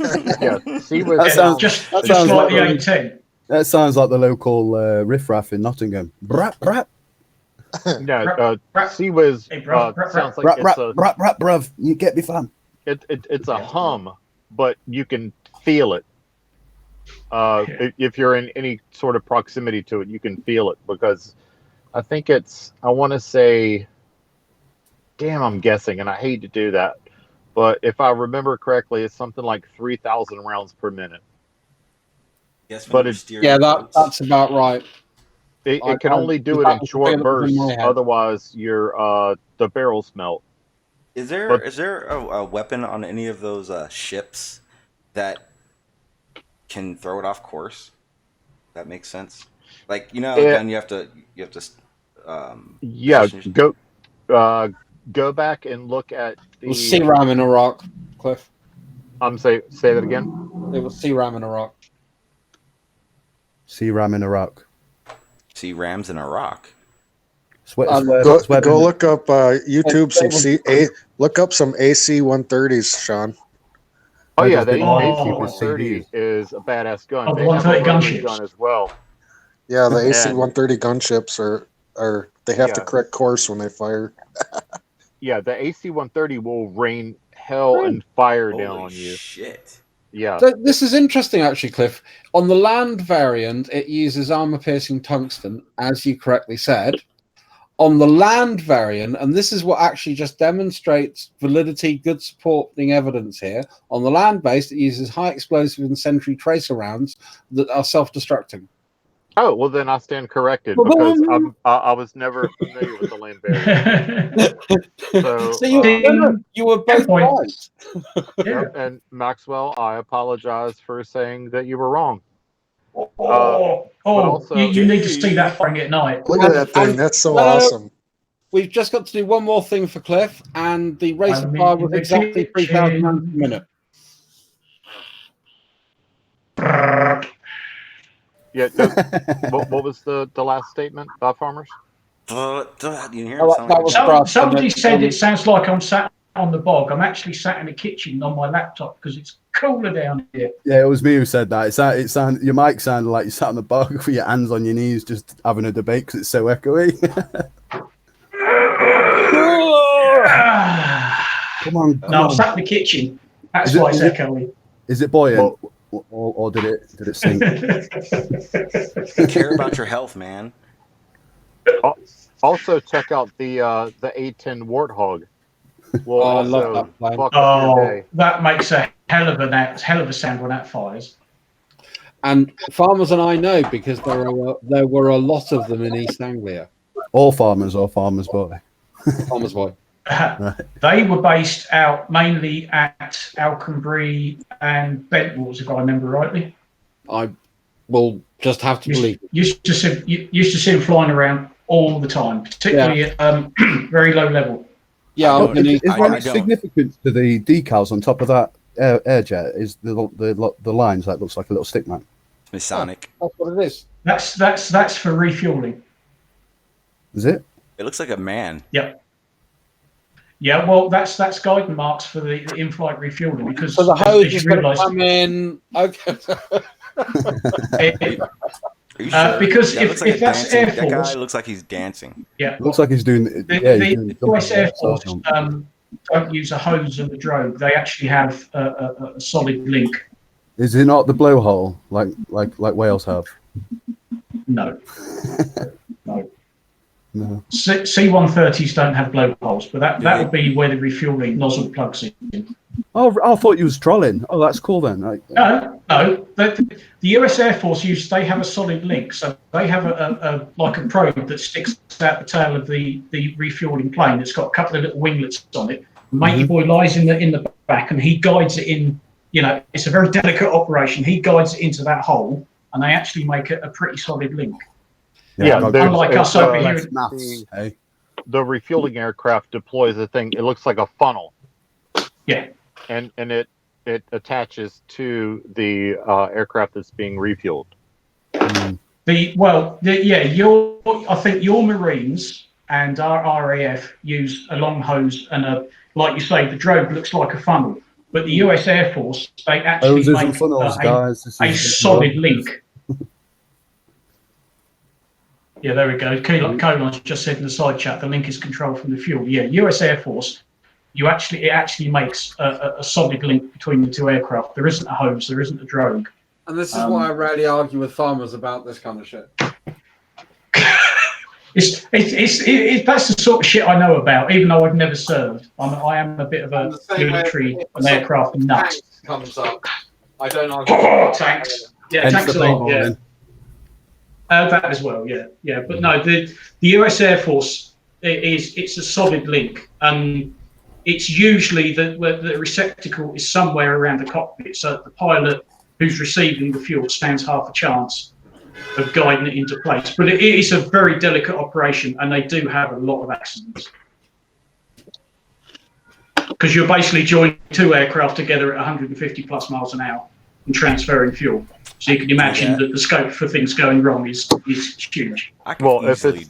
See what That sounds- Just that like sounds like the A10. That sounds like the local riffraff in Nottingham. Brap, brap, no. Brap. CWIS Hey, bro, sounds like brap, it's brap, a brap, brap, bruv. You get me, fam. it's a hum, but you can feel it. If you're in any sort of proximity to it, you can feel it because I think I want to say, damn, I'm guessing, and I hate to do that, but if I remember correctly, it's something like 3,000 rounds per minute. Yes, but when it's- you're Yeah, steering boats. that's about right. It I- can I- only do it that in was short available in bursts, my head. otherwise the barrels melt. Is there But- a weapon on any of those ships that can throw it off course? That makes sense. Like again, you have to. Yeah, position- go back and look at It was the. CRAM in Iraq, Cliff. Say that again. It was CRAM in Iraq. See ram in Iraq. See rams in Iraq. Go look up YouTube look up some AC-130s, Sean. Oh yeah, Where the does the AC-130 is a badass gun. Oh, the They have a 130 rotary gunships. gun as well. Yeah, the And- AC-130 gunships are they have to Yeah. correct course when they fire. Yeah, the AC-130 will rain hell and fire down Holy on you. shit! Yeah. So this is interesting, actually, Cliff. On the land variant, it uses armor-piercing tungsten, as you correctly said. On the land variant, and this is what actually just demonstrates validity, good supporting evidence here. On the land-based, it uses high explosive and sentry tracer rounds that are self-destructing. Oh well, then I stand corrected Well, because well, I was never familiar with the land barrier. So So you were both points. right. Yeah. and Maxwell, I apologize for saying that you were wrong. also- you need to see that thing at night. Look at that thing. That's so awesome. We've just got to do one more thing for Cliff, and the race of I'm fire in was the exactly 3,000 rounds per minute. Yeah. What was the last statement by farmers? You hear Oh, it? Sound that like was a- Ross. Somebody said it sounds like I'm sat on the bog. I'm actually sat in the kitchen on my laptop because it's cooler down here. Yeah, it was me who said that. It sounded your mic sounded like you sat on the bog with your hands on your knees, just having a debate because it's so echoey. Come on, come No, I'm on. sat in the kitchen. That's Is it- why it's is it- echoing. Is it buoyant, or did it sink? Care about your health, man. Also, check out the A10 Warthog. Will Oh, I love also that plane. fuck up your Oh, day. that makes a hell of a sound when that fires. And farmers and I know because there were a lot of them in East Anglia. All farmers or farmers boy. Farmers boy. They were based out mainly at Alconbury and Bentwaters, if I remember rightly. I will just have to believe. Used to see them flying around all the time, particularly at very low level. Yeah, Oh, I'm gonna, is there any don't. significance to the decals on top of that air jet? Is the lines that looks like a little stick man? Masonic. that's what it is. That's for refueling. Is it? It looks like a man. Yep. Yeah, well, that's guidance marks for the in-flight refueling because So the as hose you is going to realise- come in. Okay. Are you sure? Because That if looks like a that's dancing- Air that guy Force, looks like he's dancing. yeah, It looks like he's doing. the he's doing US Air Force jump. don't use a hose and a drogue. They actually have a solid link. Is it not the blowhole like whales have? No, no. No. C-130s don't have blowholes, but that Yeah. would be where the refueling nozzle plugs in. Oh, I thought you was trolling. Oh, that's cool then. No. The US Air Force they have a solid link, so they have a like a probe that sticks out the tail of the refueling plane. It's got a couple of little winglets on it. Matey boy lies in the back, and he guides it in. You know, it's a very delicate operation. He guides it into that hole, and they actually make it a pretty solid link. Yeah, there's- unlike it's, us over uh, here. Maths. Hey. The refueling aircraft deploys a thing. It looks like a funnel. Yeah. And it attaches to the aircraft that's being refueled. Mm. I think your Marines and our RAF use a long hose and like you say, the drogue looks like a funnel. But the US Air Force, they actually Hoses and make funnels, guys. This a is- solid link. Yeah, there we go. Colon's just said in the side chat, the link is controlled from the fuel. Yeah, US Air Force, it actually makes a solid link between the two aircraft. There isn't a hose, there isn't a drogue. And this is why I rarely argue with farmers about this kind of shit. That's the sort of shit I know about, even though I've never served. I am a bit of a military and aircraft nut. Comes up. I don't argue. Tanks. Yeah, Hence tanks the a lot. paintball Yeah. then. That as well, yeah. But no, the US Air Force it's a solid link, and it's usually the receptacle is somewhere around the cockpit, so the pilot who's receiving the fuel stands half a chance of guiding it into place. But it is a very delicate operation, and they do have a lot of accidents because you're basically joining two aircraft together at 150 plus miles an hour and transferring fuel. So you can imagine that the scope for things going wrong is huge. Well, if it's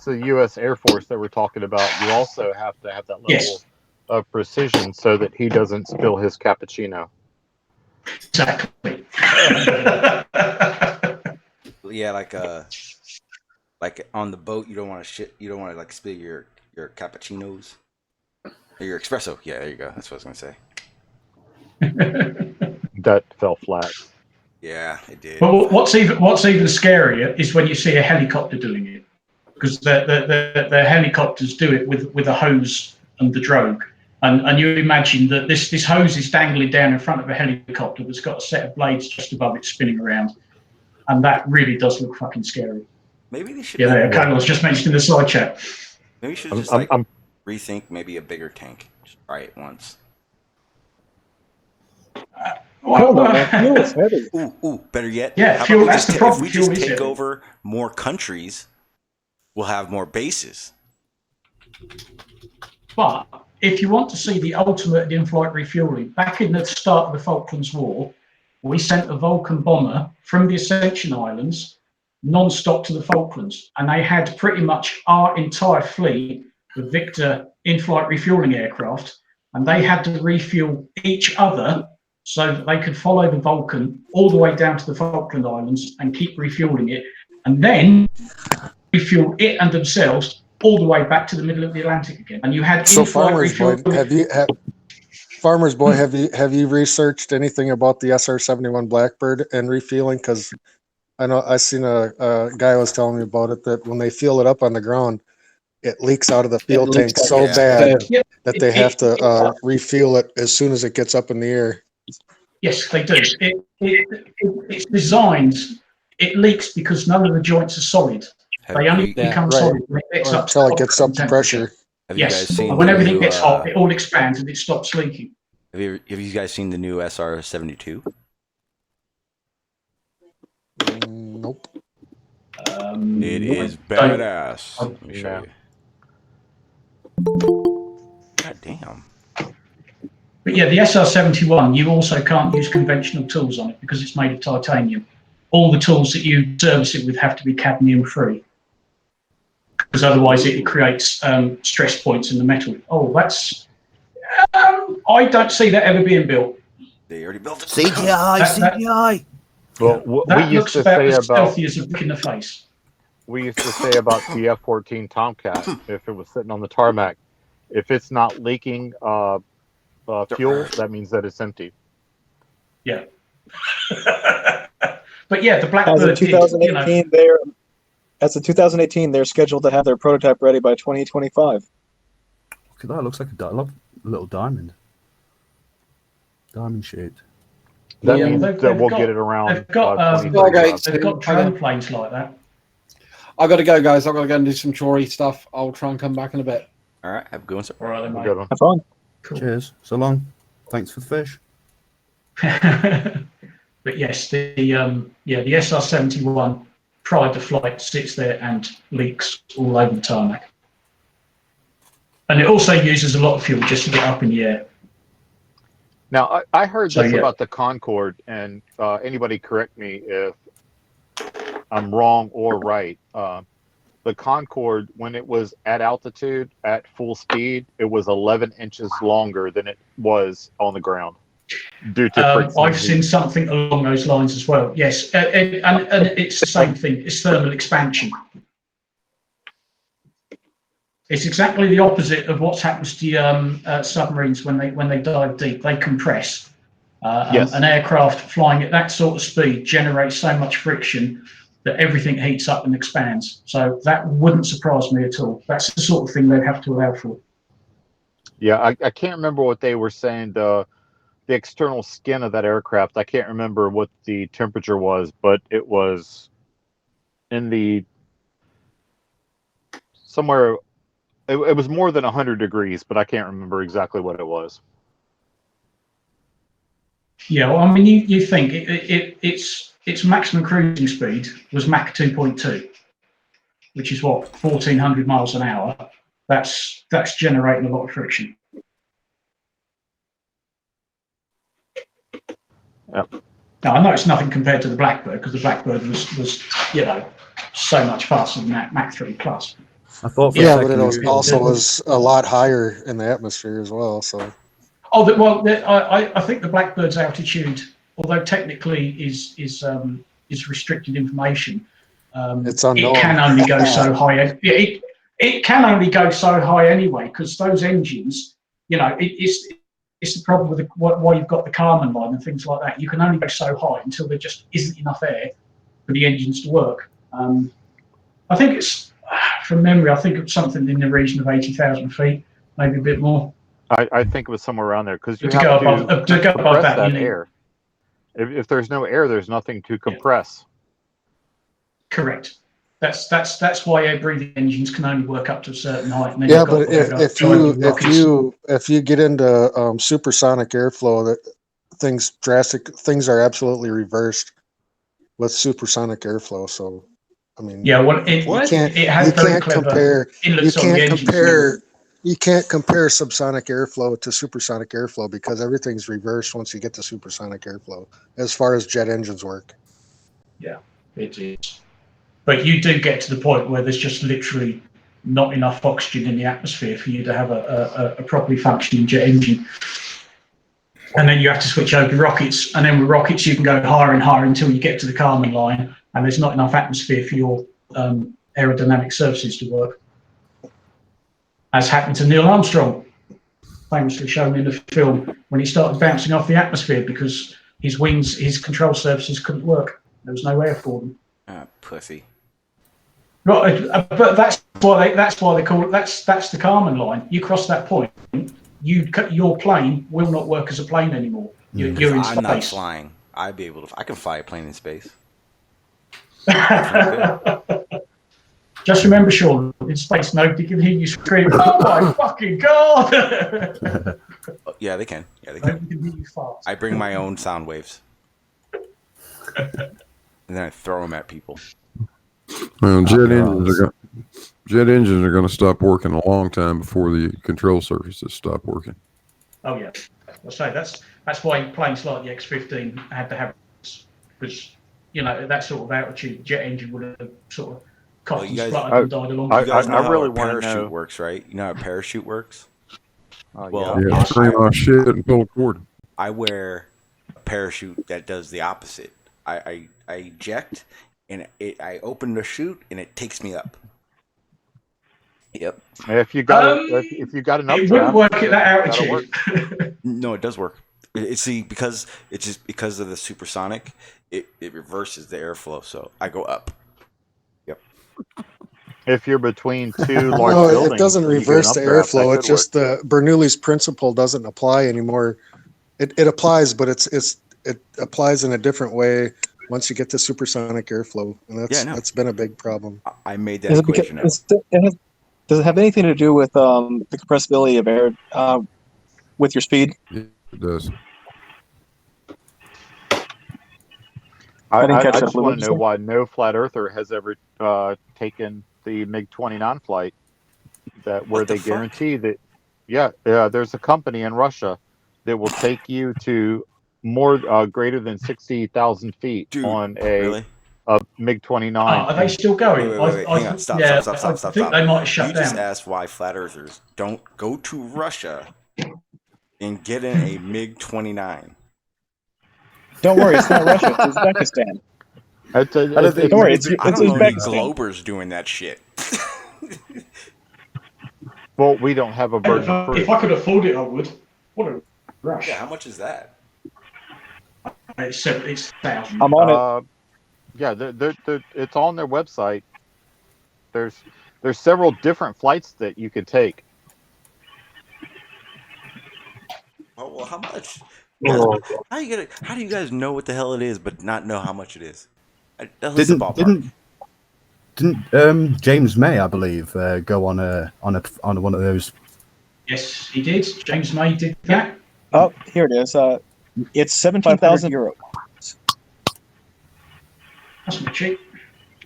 the U.S. Air Force that we're talking about, you also have to have that level of precision so that he doesn't spill his cappuccino. Exactly. Yeah, like on the boat, you don't want to like spill your cappuccinos or your espresso. Yeah, there you go. That's what I was gonna say. That fell flat. Yeah, it did. But what's even scarier is when you see a helicopter doing it, because the helicopters do it with a hose and the drogue, and you imagine that this hose is dangling down in front of a helicopter that's got a set of blades just above it spinning around, and that really does look fucking scary. Maybe they should. Yeah, Colin was just mentioned in the side chat. Maybe we should just rethink maybe a bigger tank. Just try it once. Ooh, better yet. Yeah, how fuel. about That's the problem. if we just take over more countries, we'll have more bases. But if you want to see the ultimate in-flight refueling, back in the start of the Falklands War, we sent a Vulcan bomber from the Ascension Islands non-stop to the Falklands, and they had pretty much our entire fleet of Victor in-flight refueling aircraft and they had to refuel each other so that they could follow the Vulcan all the way down to the Falkland Islands and keep refueling it, and then refuel it and themselves all the way back to the middle of the Atlantic again. And you had So in-flight Farmers Boy, refueling. Farmers Boy, have you researched anything about the SR-71 Blackbird and refueling? Because I know I seen a guy was telling me about it, that when they fuel it up on the ground, it leaks out of the fuel tank so bad that they have to refuel it as soon as it gets up in the air. Yes, they do. It's designed. It leaks because none of the joints are solid. They only become solid when it gets up until it gets up to pressure. Have you guys seen and when the everything new, gets hot, it all expands and it stops leaking. Have you guys seen the new SR-72? Nope. It is badass. Let me show you. God damn. But yeah, the SR-71, you also can't use conventional tools on it because it's made of titanium. All the tools that you service it with have to be cadmium-free, because otherwise it creates stress points in the metal. Oh, that's... I don't see that ever being built. They already built it. CGI, CGI. Well, That we used looks to about say as about stealthy as a brick in the face. we used to say about the F-14 Tomcat, if it was sitting on the tarmac, if it's not leaking fuel, that means that it's empty. Yeah. But yeah, the As Blackbird of 2018, as of 2018, they're scheduled to have their prototype ready by 2025. Look at that. It looks like a little diamond. Diamond shaped. That means that we'll get it around. They've got 2035. they've got drone planes like that. I got to go, guys. I've got to go and do some chory stuff. I'll try and come back in a bit. All right, have a good one, sir. All right, then, mate. Good one. Have fun. Cool. Cheers. So long. Thanks for the fish. But yes, the SR-71 prior to flight sits there and leaks all over the tarmac, and it also uses a lot of fuel just to get up in the air. Now, I heard this about the Concorde, and anybody correct me if I'm wrong or right. The Concorde, when it was at altitude, at full speed, it was 11 inches longer than it was on the ground. Due to I've seen something along those lines as well. Yes, and it's the same thing. It's thermal expansion. It's exactly the opposite of what's happened to submarines when they dive deep. They compress. An aircraft flying at that sort of speed generates so much friction that everything heats up and expands. So that wouldn't surprise me at all. That's the sort of thing they'd have to allow for. Yeah, I can't remember what they were saying. The external skin of that aircraft, I can't remember what the temperature was, but it was in the somewhere. It was more than 100 degrees, but I can't remember exactly what it was. Yeah, well, I mean, you think its maximum cruising speed was Mach 2.2, which is what, 1,400 miles an hour. That's generating a lot of friction. Yep. Now, I know it's nothing compared to the Blackbird, because the Blackbird was so much faster than that, Mach 3 plus. I thought, but it also was a lot higher in the atmosphere as well. So, I think the Blackbird's altitude, although technically is restricted information, it's unknown. It can only go so high. It can only go so high anyway, because those engines, it's the problem with why you've got the Kármán line and things like that. You can only go so high until there just isn't enough air for the engines to work. I think it's, from memory, I think it's something in the region of 80,000 feet, maybe a bit more. I think it was somewhere around there, because you To have go to above compress that, that you need- air. If there's no air, there's nothing to compress. Correct. That's why air-breathing engines can only work up to a certain height. And then yeah, but if you get into supersonic airflow, that things are absolutely reversed with supersonic airflow. So, I mean, you can't compare subsonic airflow to supersonic airflow, because everything's reversed once you get to supersonic airflow as far as jet engines work. Yeah, it is. But you do get to the point where there's just literally not enough oxygen in the atmosphere for you to have a properly functioning jet engine. And then you have to switch over to rockets, and then with rockets you can go higher and higher until you get to the Kármán line, and there's not enough atmosphere for your aerodynamic surfaces to work. As happened to Neil Armstrong, famously shown in the film, when he started bouncing off the atmosphere because his wings, his control surfaces couldn't work. There was no air for them. Ah, pussy. Right, but that's why they call it. That's the Kármán line. You cross that point, your plane will not work as a plane anymore. You're in space. I'm not flying. I can fly a plane in space. Just remember, Shawn, in space, nobody can hear you scream, "Oh my fucking god!" Yeah, they can. Yeah, they Nobody can. can hear you fart. I bring my own sound waves, and then I throw them at people. Well, jet engines are going to stop working a long time before the control surfaces stop working. Oh yeah, I say that's why planes like the X-15 had to have, because at that sort of altitude, the jet engine would have sort of coughed and spluttered and died along. You guys know I how really a wanna parachute know. works, right? You know how a parachute works? Well, Yeah, scream off shit and pull a cord. I wear a parachute that does the opposite. I eject, and I open the chute, and it takes me up. Yep. If you got an It wouldn't work at that that'll work. altitude. No, it does work. Because of the supersonic, it reverses the airflow, so I go up. Yep. If you're between two large No, buildings, it doesn't you get an reverse the updraft, that airflow. could It's just the Bernoulli's principle doesn't apply anymore. It applies, but it applies in a different way once you get to supersonic airflow, and that's been a big problem. I made that equation up. Does it have anything to do with the compressibility of air with your speed? It does. I didn't catch that. just What want did to you know say? why no flat earther has ever taken the MiG-29 flight where What the they fuck? guarantee that. Yeah, there's a company in Russia that will take you to more greater than 60,000 feet Dude, on a really? MiG-29. Are they still going? Wait, hang on. Stop. I think they might have shut You down. just asked why flat earthers don't go to Russia and get in a MiG-29. Don't worry, it's not Russia. It's Uzbekistan. Don't worry, it's I don't know any Uzbekistan. Globers doing that shit. Well, we don't have a burden of proof. If I could afford it, I would. What a rush! Yeah, how much is that? It's 1,000. I'm on it. Yeah, it's on their website. There's several different flights that you could take. Oh well, how much? Oh. How do you guys know what the hell it is, but not know how much it is? That's the ballpark. Didn't James May, I believe, go on one of those? Yes, he did. James May did that. Oh, here it is. It's 17,000 euro. That's not cheap.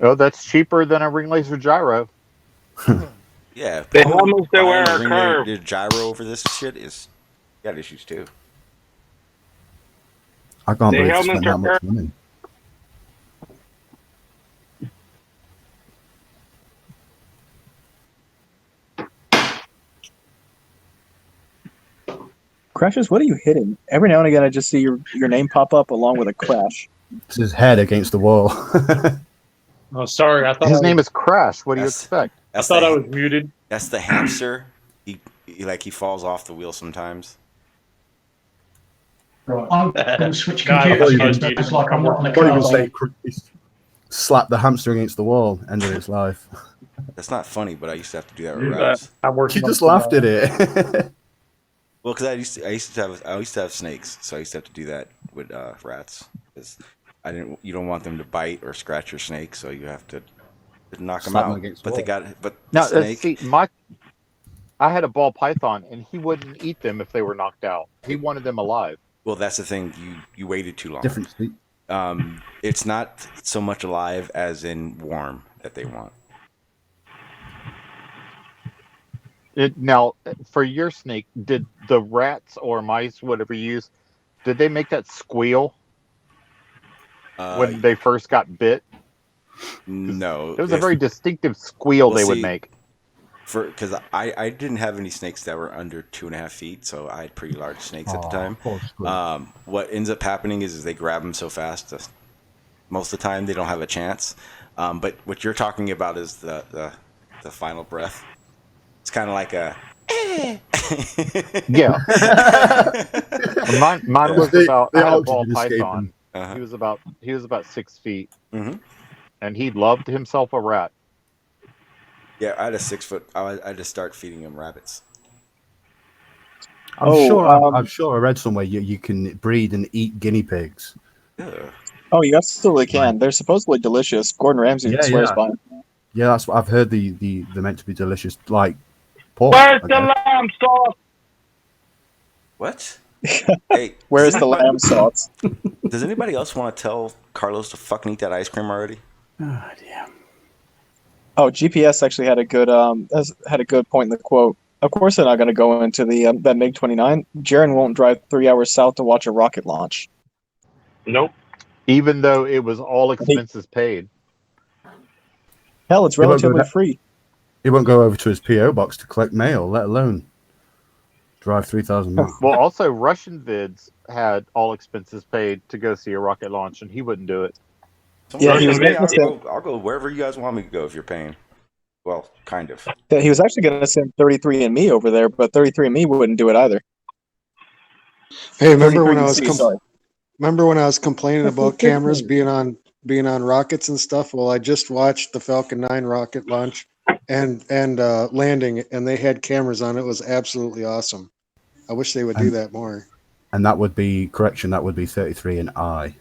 Oh, that's cheaper than a ring laser gyro. Yeah, The helmets they wear are ring curved. the gyro over this shit is got issues too. I can't The believe they helmets spent are that much money. Crashes, what are you hitting? Every now and again, I just see your name pop up along with a crash. It's his head against the wall. Oh, sorry. I thought His name is Crash. What do you expect? I thought I was muted. That's the hamster. He falls off the wheel sometimes. Right, I'm going to switch No, I computers thought you because was it's like I'm not on a Can't even car. say slap the hamster against the wall, end of its life. That's not funny, but I used to have to do that with Dude, rats. I'm working. You just laughed at it. Well, because I used to have snakes, so I used to have to do that with rats. Because you don't want them to bite or scratch your snake, so you have to knock them Slap them out. against But the the wall. snake. See, I had a ball python, and he wouldn't eat them if they were knocked out. He wanted them alive. Well, that's the thing. You waited too long. Different speed. It's not so much alive as in warm that they want. Now, for your snake, did the rats or mice, whatever you use, did they make that squeal when they first got bit? No, It was a very distinctive squeal they would make. because I didn't have any snakes that were under 2.5 feet, so I had pretty large snakes at the time. What ends up happening is they grab them so fast. Most of the time, they don't have a chance. But what you're talking about is the final breath. It's kind of like a. Yeah. Mine was about. I had a ball python. He was about 6 feet, and he loved himself a rat. Yeah, I had a 6 foot. I had to start feeding him rabbits. I'm sure I read somewhere you can breed and eat guinea pigs. Yeah. Oh, you absolutely can. They're supposedly delicious. Gordon Ramsay swears by them. Yeah, that's what I've heard. They're meant to be delicious, like pork. Where's the lamb sauce? What? Hey, where's the lamb sauce? Does anybody else want to tell Carlos to fucking eat that ice cream already? Oh, damn. Oh, GPS actually had a good point in the quote. Of course, they're not going to go into the that MiG-29. Jaron won't drive 3 hours south to watch a rocket launch. Nope. Even though it was all expenses paid. Hell, it's relatively free. He won't go over to his PO box to collect mail, let alone drive 3,000 miles. Well, also Russian vids had all expenses paid to go see a rocket launch, and he wouldn't do it. Yeah, he was. I'll go wherever you guys want me to go if you're paying. Well, kind of. Yeah, he was actually going to send 33andMe over there, but 33andMe wouldn't do it either. Hey, remember when I was complaining about cameras being on rockets and stuff? Well, I just watched the Falcon 9 rocket launch and landing, and they had cameras on it. It was absolutely awesome. I wish they would do that more. And that would be 33 and I.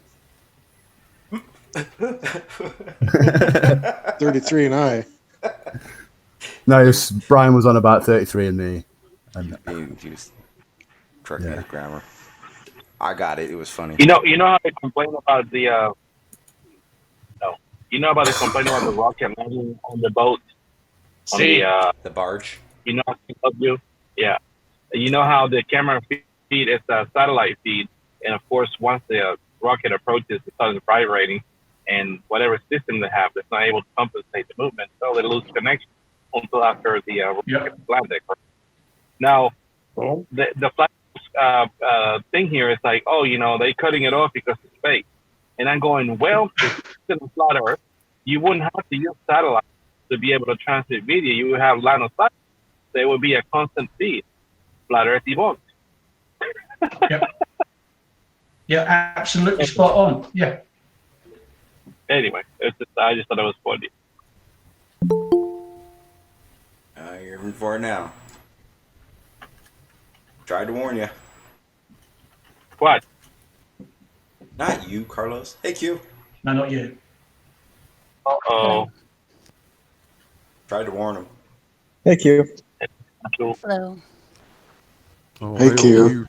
33 and I. No, Brian was on about 33 and me. And he was correcting his grammar. I got it. It was funny. You know how they complain about the you know about the complaint about the rocket landing on the boat on the barge. You know how they help you? Yeah. You know how the camera feed is a satellite feed, and of course once the rocket approaches, it starts vibrating, and whatever system they have, it's not able to compensate the movement, so they lose connection until after the rocket landed. Now, the flight thing here is like, they're cutting it off because it's fake. And I'm going, well, if it's in flat Earth, you wouldn't have to use satellite to be able to transmit video. You would have line of sight. There would be a constant feed. Flat Earth, you won't. Yeah, absolutely spot on. Yeah. Anyway, I just thought it was funny. You're in for it now. Tried to warn you. What? Not you, Carlos. Hey, Q. No, not you. Uh-oh. Tried to warn him. Hey, Q. Hello. Oh, hey, Q.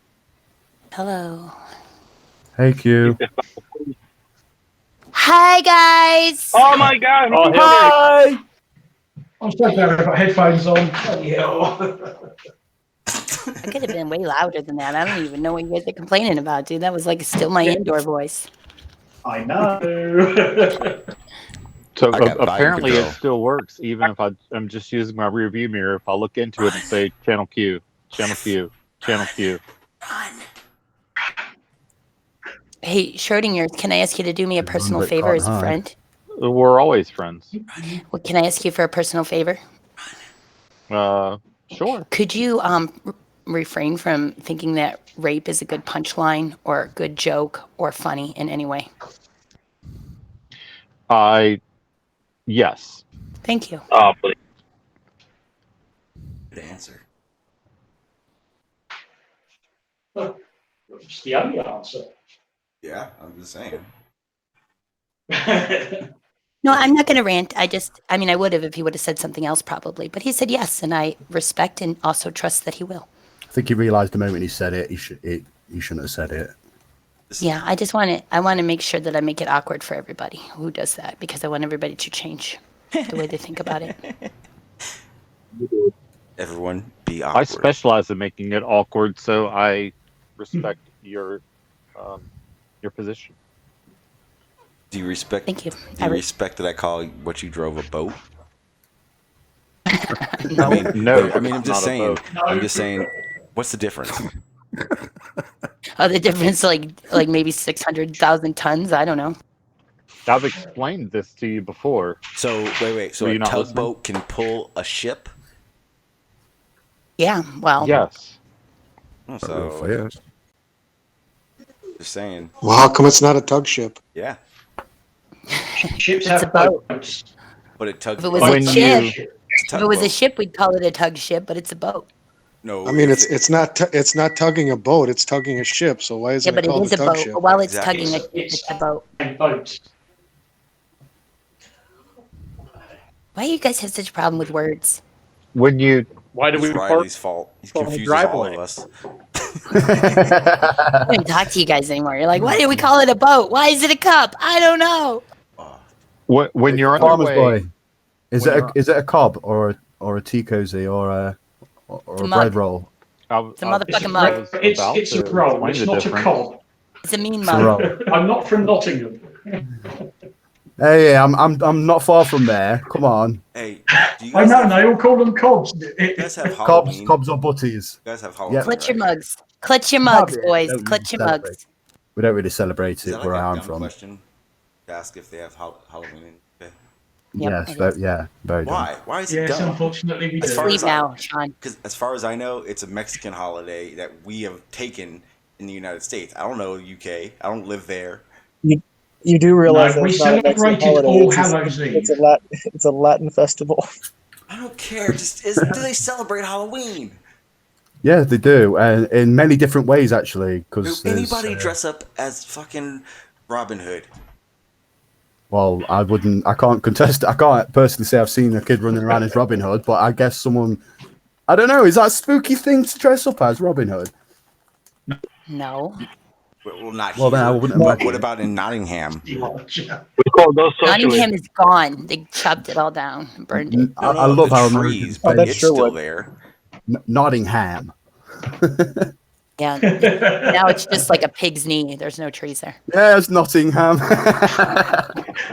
Hello. Hey, Q. Hi, guys. Oh, my God. Hi. I'm so glad I've got headphones on. I could have been way louder than that. I don't even know what you guys are complaining about, dude. That was like still my indoor voice. I know. So apparently it still works, even if I'm just using my rear view mirror. If I look into it and say channel Q, channel Q, channel Q. Run. Hey, Schrodinger, can I ask you to do me a personal favor as a friend? We're always friends. Well, can I ask you for a personal favor? Sure. Could you refrain from thinking that rape is a good punchline or a good joke or funny in any way? Yes. Thank you. Oh, please. Good answer. It's the only answer. Yeah, I'm just saying. No, I'm not going to rant. I would have if he would have said something else probably. But he said yes, and I respect and also trust that he will. I think he realized the moment he said it, he shouldn't have said it. Yeah, I want to make sure that I make it awkward for everybody who does that, because I want everybody to change the way they think about it. Everyone be awkward. I specialize in making it awkward, so I respect your position. Do you respect? Thank you. Do you respect that I call what you drove a boat? No. I'm just saying. I'm just saying. What's the difference? Oh, the difference, like maybe 600,000 tons. I don't know. I've explained this to you before. So wait. So a tugboat can pull a ship? Yeah. Well. Yes. Oh, so just saying. Well, how come it's not a tug ship? Yeah. Ships It's have a boat. boats. But it tugs. If it was a ship, if it was a ship, we'd call it a tug ship. But it's a boat. No. I mean, it's not tugging a boat. It's tugging a ship. So why isn't Yeah, but it it called is a a tug boat. ship? While it's tugging a ship, it's a boat. Boats. Why do you guys have such a problem with words? When you Why do It's we Riley's fault. He confuses all of us. I don't even talk to you guys anymore. You're like, why do we call it a boat? Why is it a cup? I don't know. when you're on your Farmer's way, boy. Is it a cob or a tea cozy or a bread mug. roll? It's a motherfucking mug. It's a roll. It's not a cob. It's a mean It's a mug. roll. I'm not from Nottingham. Hey, I'm not far from there. Come on. Hey, do you I guys know, have, they all call them cobs. you guys have Cobs, Halloween? cobs or butties. You guys have Halloween, Clutch your right? mugs. Clutch your mugs, No, boys. we don't Clutch your celebrate. mugs. We don't really celebrate Is it that where like a I'm dumb from. question to ask if they have Halloween? Okay. Yep, Yes, it very, yeah, very dumb. Why? Why is it Yes, dumb? unfortunately we As do. far Sleep as now, Sean. Because as far as I know, it's a Mexican holiday that we have taken in the United States. I don't know UK. I don't live there. You do realize No, we that's not a Mexican celebrated holiday. All It's just- Hallows It's Eve. it's a Latin festival. I don't care. Do they celebrate Halloween? Yeah, they do, and in many different ways actually. Do Because anybody dress up as fucking Robin Hood? well, I can't contest. I can't personally say I've seen a kid running around as Robin Hood, but I guess someone. I don't know. Is that a spooky thing to dress up as Robin Hood? No. Well, not Well, here. then I wouldn't But imagine what it. about in Nottingham? We call those Nottingham socialists. is gone. They chopped it all down and burned it. I love the how trees, Americans but that's it's true, still what- there. Nottingham. Yeah. Now it's just like a pig's knee. There's no trees there. Yes, Nottingham.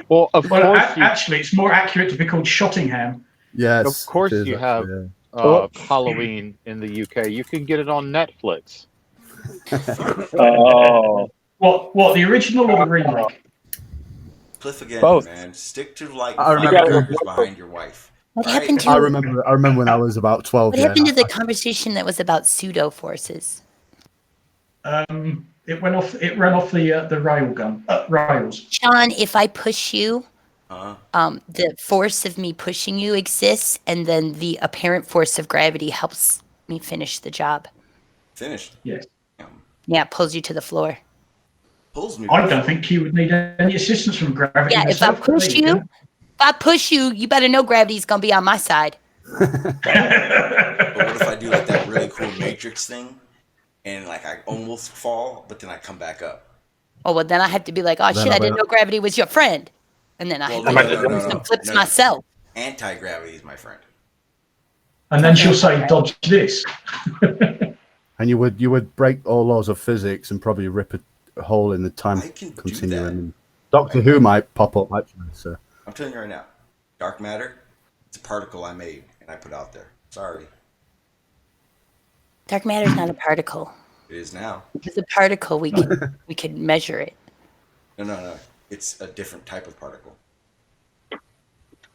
well, of Well, course, actually, it's more accurate to be called Shottingham. Yes, of course it is, you have actually, yeah. Halloween in the UK. You can get it on Netflix. Oh, What, the original or the remake? Cliff again, Both. man. Stick to like I remember- firecrackers behind your wife. What All happened right? to I remember when I was about 12. what happened to the conversation that was about pseudo forces? It ran off the rails. Sean, if I push you, Uh-huh. the force of me pushing you exists, and then the apparent force of gravity helps me finish the job. Finished. Yes. Yeah, it pulls you to the floor. Pulls me. I don't think you would need any assistance from gravity. Yeah, if I yourself, but push there you you, go. if I push you, you better know gravity's gonna be on my side. But what if I do like that really cool Matrix thing, and like I almost fall, but then I come back up? Oh well, then I have to be like, oh Then shit, I I didn't will. know gravity was your friend, and then I Well, have to do some flips no. myself. Anti-gravity is my friend. And then she'll say, dodge this. And you would break all laws of physics and probably rip a hole in the time I can do continuum. that. And Doctor Who might pop up actually. So I'm telling you right now, dark matter, it's a particle I made and I put out there. Sorry, Dark matter is not a particle. it is now. If it's a particle, we could measure it. No. It's a different type of particle.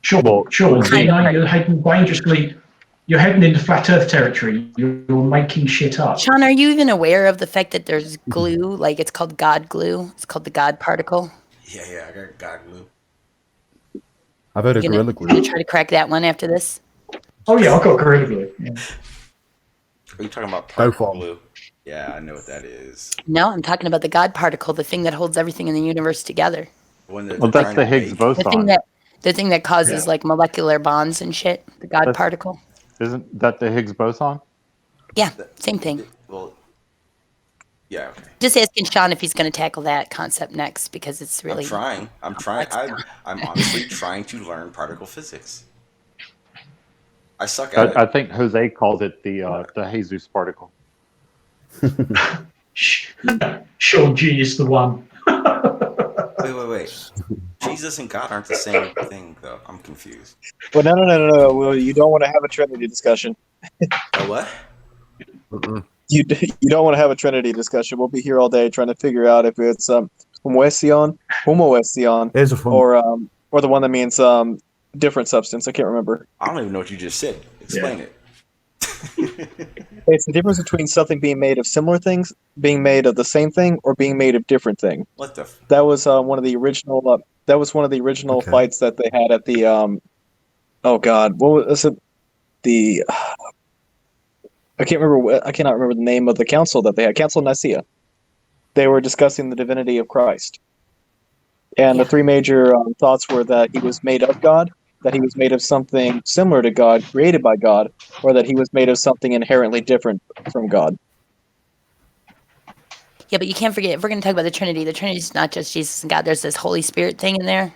Sure. You're heading dangerously. You're heading into flat Earth territory. You're making shit up. Sean, are you even aware of the fact that there's glue? Like it's called God glue. It's called the God particle. Yeah, I got God glue. I've heard of You Gorilla gonna Glue. try to crack that one after this? Oh yeah, I've got Gorilla Glue. Yeah. Are you talking about Go particle for 'em. glue? Yeah, I know what that is. No, I'm talking about the God particle, the thing that holds everything in the universe together. The one that Well, they're that's trying the to Higgs make. boson. The thing that causes like molecular bonds and shit. The God That's- particle. Isn't that the Higgs boson? Yeah, same thing. Well, yeah, okay. Just asking Sean if he's going to tackle that concept next because it's really. I'm trying. I'm honestly trying to learn particle physics. I suck at I it. think Jose called it the Jesus particle. Sean G is the one. Wait. Jesus and God aren't the same thing, though. I'm confused. Well, no. Well, you don't want to have a Trinity discussion. A what? You don't want to have a Trinity discussion. We'll be here all day trying to figure out if it's homoousion, Here's a fun. or the one that means different substance. I can't remember. I don't even know what you just said. Explain it. It's the difference between something being made of similar things, being made of the same thing, or being made of different thing. What the? That was one of the original. That was one of the original fights that they had at the. Oh God, what was it? The. I cannot remember the name of the council that they had. Council of Nicaea. They were discussing the divinity of Christ, and the three major thoughts were that he was made of God, that he was made of something similar to God, created by God, or that he was made of something inherently different from God. Yeah, but you can't forget, if we're going to talk about the Trinity is not just Jesus and God. There's this Holy Spirit thing in there.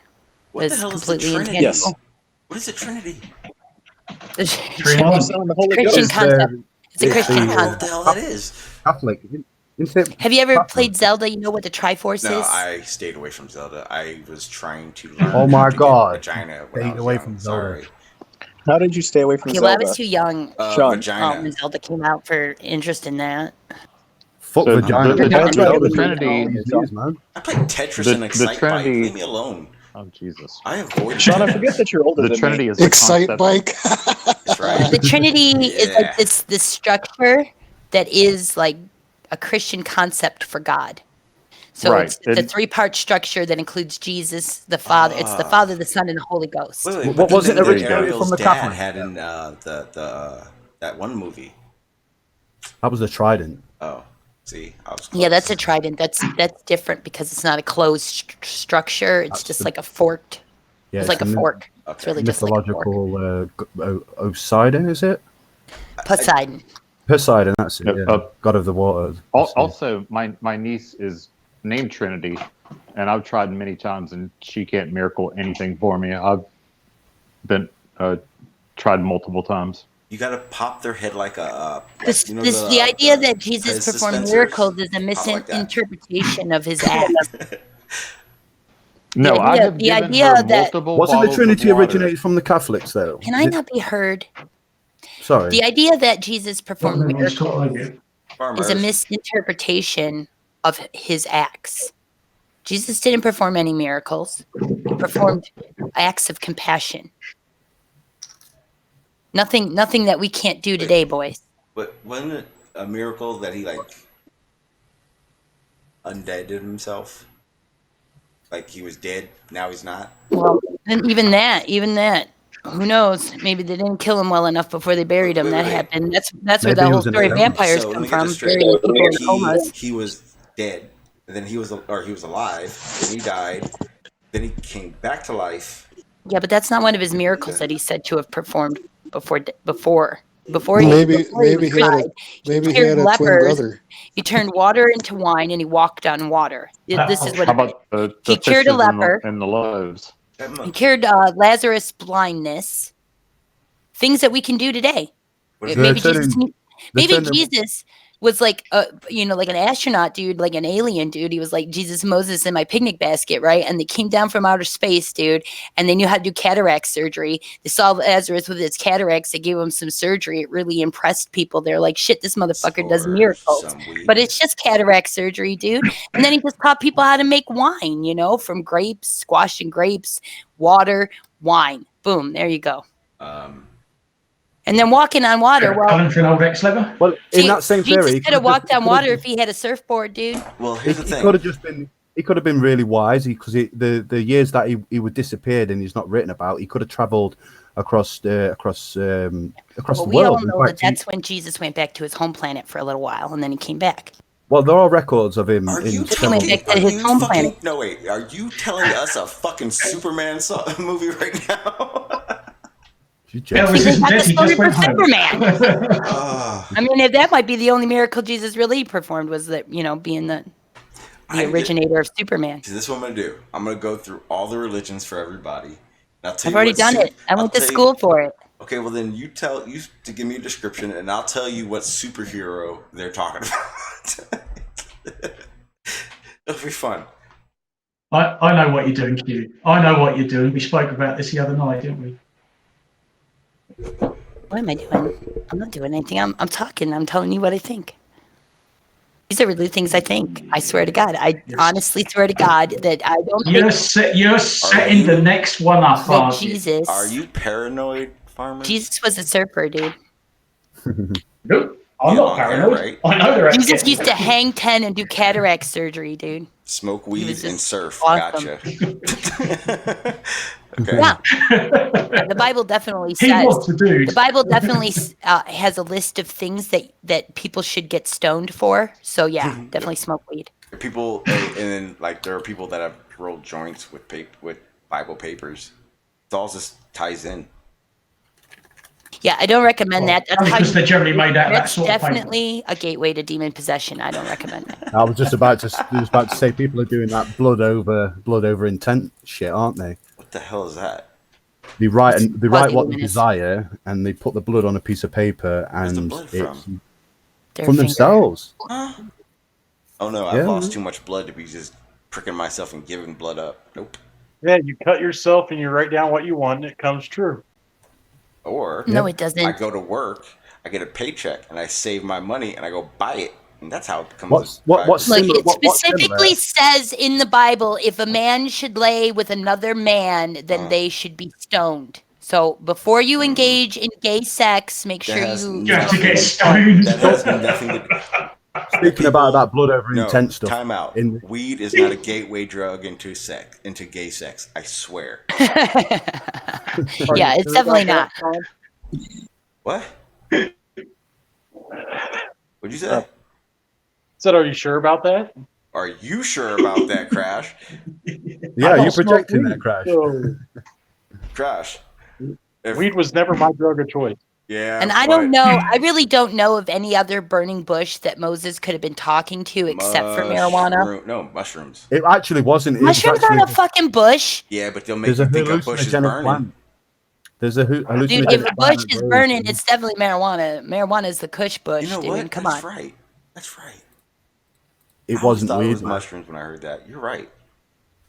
What the hell is the Trinity? Yes. What is the Trinity? The Holy Christian Ghost. concept. It's a Christian What concept. the hell that is? Catholic. Have you ever played Zelda? You know what the Triforce No, is? I stayed away from Zelda. I was trying to learn. Oh my how to God. get vagina when Stay I was away young. from Zelda. Sorry. How did you stay away from Okay, well, I Zelda? was too young Shawn. Vagina. when Zelda came out for interest in that. Fuck So vagina. the That's right. Trinity, Jeez, man. I played Tetris and the Excite Bike. Trinity. Leave me alone. Oh Jesus! I avoided Shawn, I that. forget that you're older The than Trinity me. is the Excite concept. bike. That's right. The Trinity is Yeah. like this structure that is like a Christian concept for God. So Right. it's a And- three-part structure that includes Jesus, the Father. It's the Father, the Son, and the Holy Ghost. Wait, What but was then it that originated Ariel's from the dad Catholic? had in that one movie. That was the Trident. Oh, see, I was Yeah, that's close. a trident. That's different because it's not a closed structure. It's just like a forked. Yeah, It's like a fork. It's Okay. really just like a fork. mythological Poseidon, is it? Poseidon. Poseidon, that's it. Yep, Yeah. God of the water. Also, my niece is named Trinity, and I've tried many times, and she can't miracle anything for me. I've been tried multiple times. You gotta pop their head like a. The idea that Jesus Pez performed dispensers? miracles is a Pop like that. misinterpretation of his acts. No, I have the given idea her that- multiple Wasn't the bottles Trinity of water. originated from the Catholics, though? Can I not be heard? Sorry. The idea that Jesus performed Not let's talk miracles over you. is a Farmers. misinterpretation of his acts. Jesus didn't perform any miracles. He performed acts of compassion. Nothing that we can't do today, boys. But wasn't it a miracle that he undeaded himself? Like he was dead, now he's not. Well, and even that, who knows? Maybe they didn't kill him well enough before they buried him. That happened. That's where Maybe the he whole was in story of a- vampires So let come me get from. this straight. Burying people in comas. He was dead, and then he was alive, then he died, then he came back to life. Yeah, but that's not one of his miracles that he's said to have performed before he Maybe he had died. a twin cured lepers. brother. He turned water into wine and he walked on water. This is what How he did. about the He cured a fishes leper. and the loaves? He cured Lazarus' blindness. Things that we can do today. Maybe Jesus was like like an astronaut dude, like an alien dude. He was like Jesus Moses in my picnic basket, right? And they came down from outer space, dude, and they knew how to do cataract surgery. They saw Lazarus with his cataracts. They gave him some surgery. It really impressed people. They're like, shit, this motherfucker does miracles. But it's just cataract surgery, dude. And then he just taught people how to make wine, from grapes, squash and grapes, water, wine. Boom, there you go. And then walking on water. Well, Calling for an old ex-lever? Well, in that same theory, Jesus could have walked on water if he had a surfboard, dude. Well, here's the He thing. could have just been. He could have been really wise because the years that he would disappeared and he's not written about, he could have travelled across the We world. all In know fact, that's when Jesus went back to his home planet for a little while, and then he came back. well, there are records of him. Are you He went back to his home planet. No, wait. Are you telling us a fucking Superman movie right now? Elvis isn't dead, he just went home. Superman. I mean, if that might be the only miracle Jesus really performed was that, being the originator of Superman. So this is what I'm gonna do. I'm gonna go through all the religions for everybody. And I'll tell I've you already what done it. I went to tell you- school for it. Okay, well then you to give me a description, and I'll tell you what superhero they're talking about. It'll be fun. I know what you're doing, Q. I know what you're doing. We spoke about this the other night, didn't we? What am I doing? I'm not doing anything. I'm talking. I'm telling you what I think. These are really things I think. I swear to God. I honestly swear to God that I don't think You're setting the next one up, that aren't you? Jesus. Are you paranoid, farmer? Jesus was a surfer, dude. Nope. I'm not paranoid. Right? I know they're Jesus used to hang 10 and do cataract surgery, dude. Smoke He was weed and just surf. awesome. Gotcha. Okay. Yeah. The Bible definitely He says was the dude. the Bible definitely has a list of things that people should get stoned for. So yeah, definitely smoke weed. People, and then like there are people that have rolled joints with Bible papers. It all just ties in. Yeah, I don't recommend that. That's how because they're generally made out of that that's sort of paper. definitely a gateway to demon possession. I don't recommend that. I was just about to say people are doing that blood over intent shit, aren't they? What the hell is that? They write what they Quasi-luminous. desire, and they put the blood on a piece of paper, Where's the and blood it's from? Their from finger. themselves. Huh? Oh no, I've Yeah. lost too much blood to be just pricking myself and giving blood up. Nope. Yeah, you cut yourself and you write down what you want, and it comes true. Or No, it doesn't. I go to work, I get a paycheck, and I save my money, and I go buy it, and that's how it becomes. Look, it similar- specifically says in the Bible, if a man should lay with another man, then they should be stoned. So before you engage in gay sex, make sure you have to get stoned. That has nothing to do. Speaking about that blood over No, intent stuff. time out. In Weed is not a gateway drug into gay sex. I swear. Yeah, it's definitely not. What? What'd you say? Said, are you sure about that? Are you sure about that, Crash? Yeah, you're projecting that, Crash. Crash. Weed was never my drug of choice. Yeah. And I don't know. I really don't know of any other burning bush that Moses could have been talking to except for marijuana. No, mushrooms. It actually wasn't. It Mushrooms was actually, aren't a fucking bush. Yeah, but they'll make there's you a think a bush is hallucinogenic burning. plant. There's a hallucinogenic Dude, if a plant bush that is grows burning, in- it's definitely marijuana. Marijuana is the Kush bush, You know dude. what? Come That's on. right. That's right. It I wasn't thought it weed. was man. mushrooms when I heard that. You're right.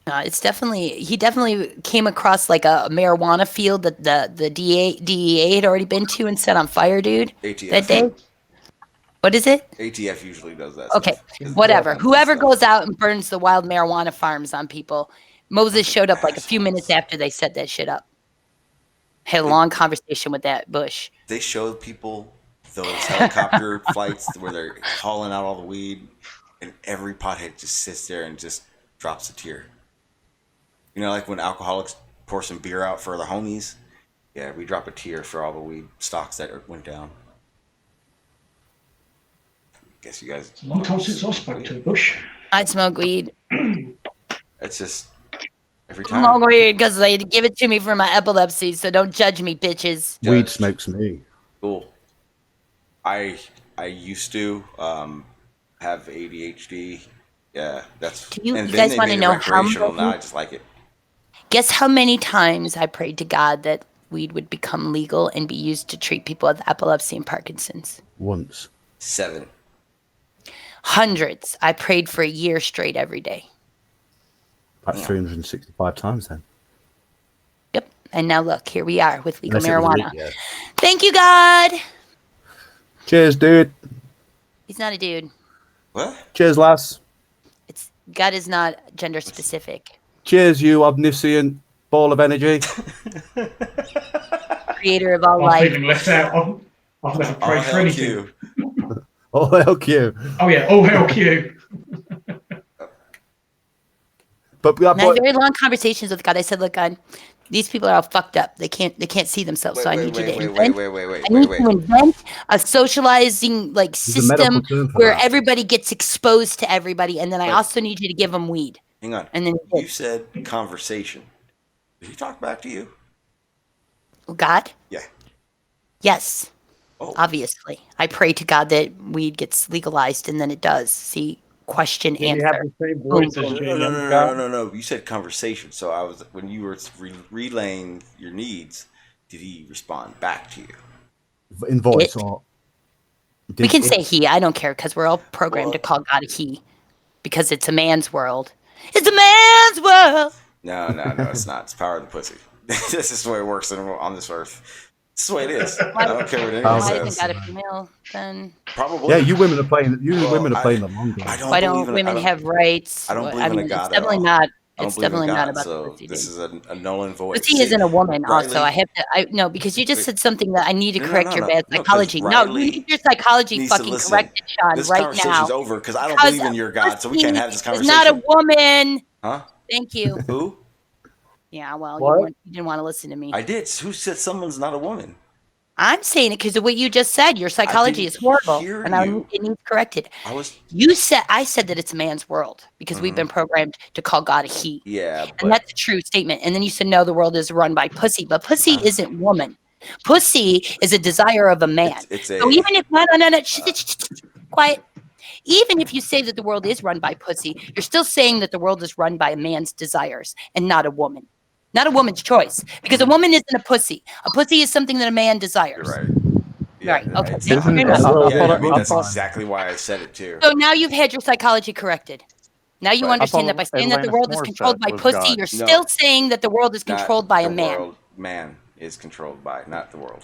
It's definitely he definitely came across like a marijuana field that the DEA had already been to and set on fire, dude. ATF. That day. What is it? ATF usually does that. Okay, stuff. whatever. Whoever goes out and burns the wild marijuana farms on people. Moses showed up like a few minutes after they set that shit up. Had a long conversation with that bush. They showed people those helicopter flights where they're hauling out all the weed, and every pothead just sits there and just drops a tear. You know, like when alcoholics pour some beer out for the homies. Yeah, we drop a tear for all the weed stocks that went down. Guess you guys. It's a long time since I spoke to a bush. I smoke weed. It's just every I time. smoke weed because they give it to me for my epilepsy, so don't judge me, bitches. Weed smokes me. Cool. I used to have ADHD. Yeah, that's. Do you and guys then they wanna made it know how recreational. Now many- I just like it. Guess how many times I prayed to God that weed would become legal and be used to treat people with epilepsy and Parkinson's? Once. 7. Hundreds. I prayed for a year straight every day. That's 365 times then. Yep. And now look, here we are with legal Unless it was marijuana. weed, yeah. Thank you, God. Cheers, dude. He's not a dude. What? Cheers, lass. God is not gender specific. Cheers, you omniscient ball of energy. Creator of all I'm life. feeling left out. I've never All prayed for hell anything. Q. Oh, hell Q. Oh yeah, all hell Q. But And I had very long conversations with God. I said, "Look, God, these people are all fucked up. They can't see themselves. So I need you to invent. I need to invent a socializing like There's a medical system term for where that. everybody gets exposed to everybody, and then I also need you to give them weed." Hang on. And then You said conversation. Did he talk back to you? God, Yeah. yes, Oh. obviously, I pray to God that weed gets legalized, and then it does. See, question, Did you have answer. the same voice as No, JM? God? no. You said conversation. So I was when you were relaying your needs. Did he respond back to you? In voice It. or. We did can it- say he. I don't care because we're all programmed to call God a he because it's a man's world. It's a man's world. No, it's not. It's power of the pussy. This is the way it works on this earth. This is the way it is. I don't care what anyone Why hasn't says. got a female then? Probably. Yeah, you women are playing. Women are playing the long game. Why don't women have rights? I don't believe in a god it's at definitely all. not. I don't It's believe in definitely not God, about so pussy. this is a null and void. Pussy isn't a woman. Riley, Also, I have to. No, because you just said something that I need to No, correct your bad 'cause psychology. No, Riley you need your psychology needs to fucking listen. corrected, Sean, This right conversation's now. over because I don't believe in your God, so we can't have this It's conversation. not a woman. Huh? Thank you. Who? Yeah, well, What? you didn't want to listen to me. I did. Who said someone's not a woman? I'm saying it because of what you just said. Your psychology is horrible, and it needs corrected. I said that it's a man's world because we've been programmed to call God a he. Yeah, and that's a true statement. And then you said no, the world is run by pussy, but pussy isn't woman. Pussy is a desire of a man. So even if no, quiet. Even if you say that the world is run by pussy, you're still saying that the world is run by a man's desires and not a woman. Not a woman's choice, because a woman isn't a pussy. A pussy is something that a man desires. You're right. Right. Okay. That's exactly why I said it too. So now you've had your psychology corrected. Now you understand that by saying that the world is controlled by pussy, you're still saying that the world is controlled by a man. Man is controlled by, not the world.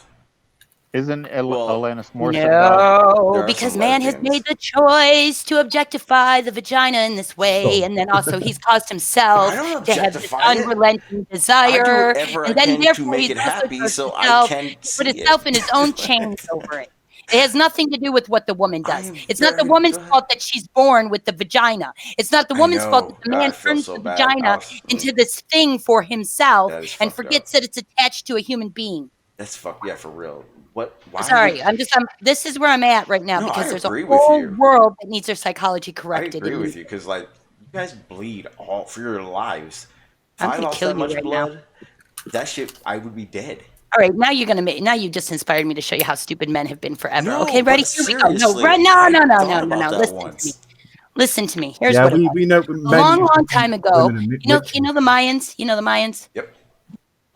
Isn't Alanis Morissette No, because man has made the choice to objectify the vagina in this way, and then also he's caused himself to have this unrelenting desire, and then therefore he's also so I can put himself in his own chains over it. It has nothing to do with what the woman does. It's not the woman's fault that she's born with the vagina. It's not the woman's fault that the man turns the vagina into this thing for himself and forgets that it's attached to a human being. That's for real. What? Why Sorry, this is where I'm at right now because there's a agree with whole you. world that needs their psychology corrected. I agree with you because, like, you guys bleed all for your lives. If I'm I gonna lost kill that you much right blood, that shit, I would be dead. All right, now you just inspired me to show you how stupid men have been forever. No, okay, ready? but Here we go. seriously, No. Listen to me. Here's what it was. we know. A long time ago. You know the Mayans. You know the Mayans. Yep.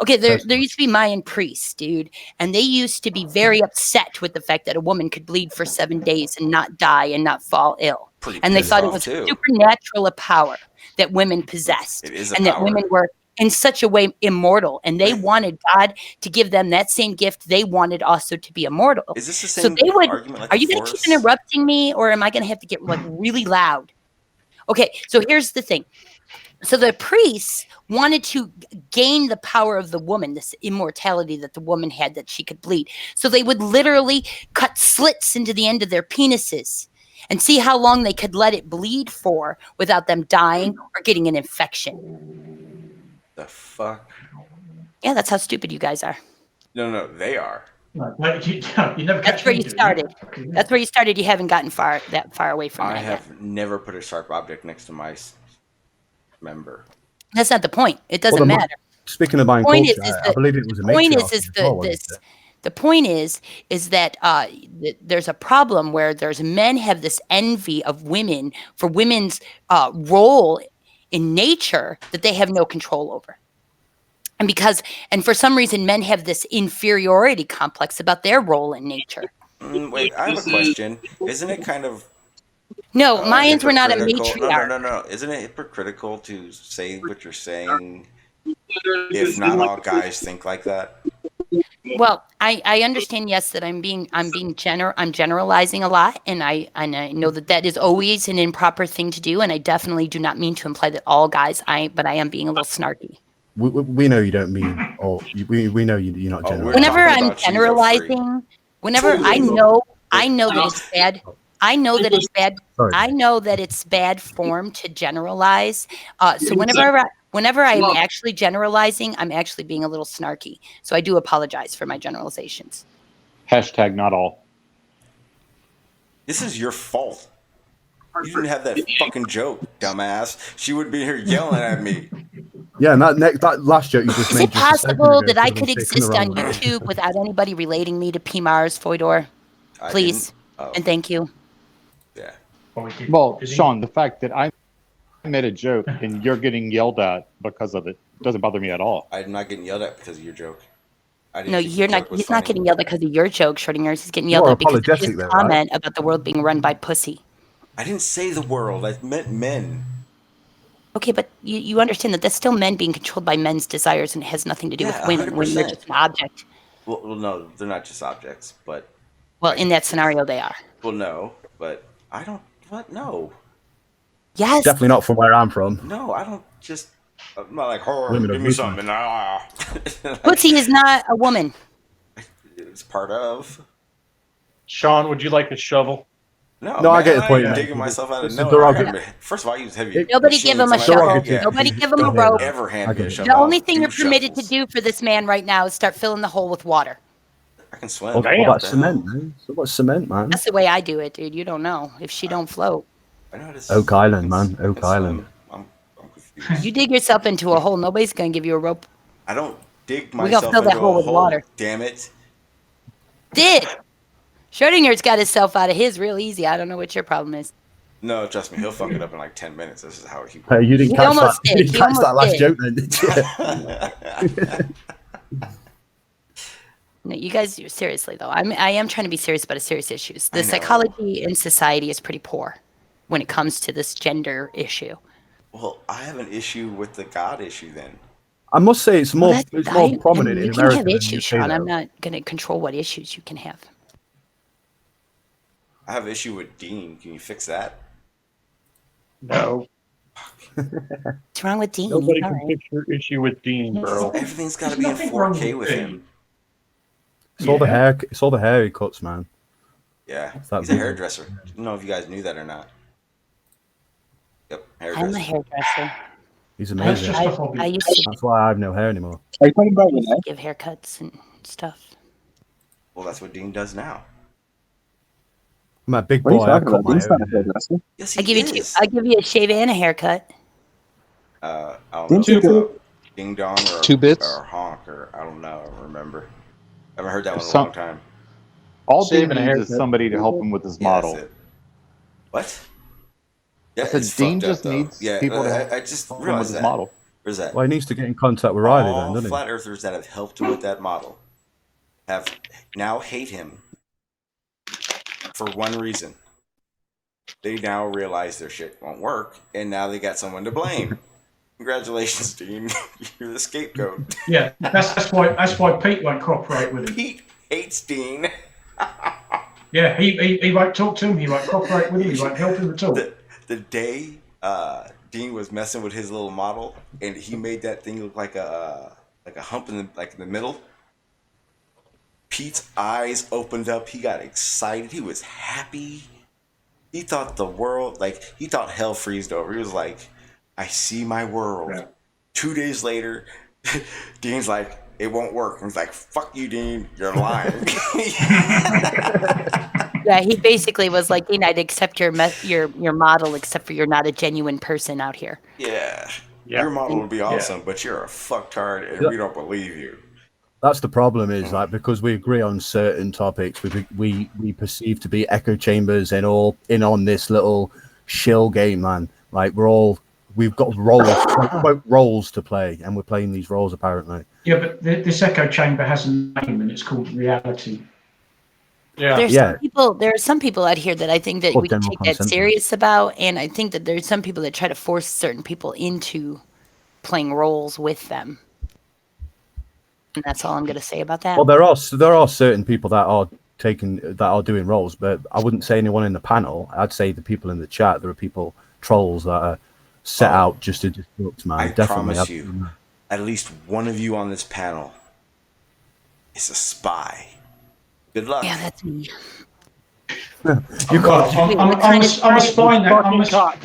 Okay, there used to be Mayan priests, dude, and they used to be very upset with the fact that a woman could bleed for 7 days and not die and not fall ill. And they thought it was supernatural a power that women possessed, and that women were in such a way immortal, and they wanted God to give them that same gift. They wanted also to be immortal. Is this the same argument? Like are you going to keep interrupting me, or am I going to have to get like really loud? Okay, so here's the thing. So the priests wanted to gain the power of the woman, this immortality that the woman had, that she could bleed. So they would literally cut slits into the end of their penises and see how long they could let it bleed for without them dying or getting an infection. The fuck? Yeah, that's how stupid you guys are. No, they are. No, you never That's where you started. That's where you started. You haven't gotten that far away from I that have yet. never put a sharp object next to my member. That's not the point. It doesn't matter. Speaking of buying Point culture, I believe it was a The point is that there's a problem where there's men have this envy of women for women's role in nature that they have no control over. And for some reason, men have this inferiority complex about their role in nature. Wait, I have a question. Isn't it kind of No, Mayans were not a hypocritical? matriarch. No. Isn't it hypocritical to say what you're saying if not all guys think like that? Well, I understand, yes, that I'm generalizing a lot, and I know that is always an improper thing to do, and I definitely do not mean to imply that all guys. But I am being a little snarky. We know you don't mean, or we know you're not generalizing. Whenever I'm generalizing, whenever I know that it's bad. I know that it's bad. Sorry. I know that it's bad form to generalize. So whenever I'm actually generalizing, I'm actually being a little snarky. So I do apologize for my generalizations. Hashtag not all. This is your fault. You didn't have that fucking joke, dumbass. She would be here yelling at me. Yeah, and that last joke you just Is made. it possible that I could exist on YouTube without anybody relating me to P. Mars Foydor? Please and thank you. Yeah. Well, Sean, the fact that I made a joke and you're getting yelled at because of it doesn't bother me at all. I'm not getting yelled at because of your joke. No, you're not. He's not getting yelled at because of your joke, Schrodinger's. He's getting yelled at because of his comment about the world being run by pussy. I didn't say the world. I meant men. Okay, but you understand that that's still men being controlled by men's desires and it has nothing to do with Yeah, women. Women are 100%. just an object. Well, no, they're not just objects, but Well, in that scenario, they are. well, no, but I don't. What? No, Yes. Definitely not from where I'm from. no, I don't just. I'm not like, oh, Women are give me weak, something. Pussy is not a woman. It's part of. Sean, would you like a shovel? No, No, man, I get the point, ain't man. digging myself out of It's a nowhere. derogatory. First of all, I use heavy. Nobody give him a machines. shovel. derogatory. Nobody give him a Don't rope. ever hand I me get a it. shovel. The only I'll thing do you're permitted shovels. to do for this man right now is start filling the hole with water. I can swim. Well, Damn. that's cement, man. So what's cement, man? That's the way I do it, dude. You don't know if she don't float. I know how to Oak I Island, can- man. I can Oak Island. swim. I'm confused. You dig yourself into a hole. Nobody's gonna give you a rope. I don't dig We gonna myself fill that into hole a with hole. water. Damn it! Did Schrodinger's got himself out of his real easy. I don't know what your problem is. No, trust me, he'll fuck it up in like 10 minutes. This is how he. Hey, you didn't He catch almost that. did. You didn't He catch that almost last did. joke, then, did you? No, you guys, seriously though, I am trying to be serious about serious issues. I The know. psychology in society is pretty poor when it comes to this gender issue. Well, I have an issue with the God issue then. I must say it's more Well, prominent you in can America have than issues, the UK, Sean. I'm though. not going to control what issues you can have. I have an issue with Dean. Can you fix that? No. What's wrong with Dean? Nobody He's all can right. fix your issue with Dean, bro. Everything's got to There's be in nothing wrong 4K with with Dean. him. It's all the hair. It's all the hair he cuts, man. Yeah, that he's a big? hairdresser. I don't know if you guys knew that or not. Yep, hairdresser. I'm a hairdresser. He's That's amazing. just a hobby. I used to That's why I have no hair anymore. Are you talking about Renee? give haircuts and stuff. Well, that's what Dean does now. I'm a big What are you boy. I talking cut about? my Dean's not a hair. hairdresser. Yes, I give you two. I give you a shave and a haircut. I don't Didn't know. you do Ding dong or 2 bits? or honk or I don't know. I don't remember. I haven't heard that one in a Some- long time. All Shave Dean and a needs is haircut. somebody to help him with his Yeah, model. that's it. What? Yeah, I said it's Dean fucked up, just though. needs Yeah, people to I just help him with realized his that. model. Where's that? Well, he needs to get in contact with Riley then, All doesn't he? flat earthers that have helped him with that model have now hate him for one reason. They now realize their shit won't work, and now they got someone to blame. Congratulations, Dean. You're the scapegoat. Yeah, that's why Pete won't cooperate with him. Pete hates Dean. Yeah, he won't talk to him. He won't cooperate with him. He won't help him at all. The day Dean was messing with his little model, and he made that thing look like a hump in the middle. Pete's eyes opened up. He got excited. He was happy. He thought the world, he thought hell freezed over. He was like, I see my world. Yeah. 2 days later, Dean's like, it won't work. And he's like, fuck you, Dean. You're lying. Yeah, he basically was like, Dean, I'd accept your model, except for you're not a genuine person out here. Yeah. Yeah. Your model would be awesome, but you're a fucktard, and we don't believe you. That's the problem. Is like because we agree on certain topics, we perceive to be echo chambers and all in on this little shill game, man. Like we've got roles to play, and we're playing these roles apparently. Yeah, but this echo chamber has a name, and it's called reality. Yeah. There are some people out here that I think that Or we can general take that consensus. serious about, and I think that there's some people that try to force certain people into playing roles with them. And that's all I'm going to say about that. Well, there are certain people that are doing roles, but I wouldn't say anyone in the panel. I'd say the people in the chat. There are people, trolls that are set out just to disrupt, man. I Definitely. promise you, at least one of you on this panel is a spy. Good luck. Yeah, that's me. You got. I'm a spy now. I'm a spy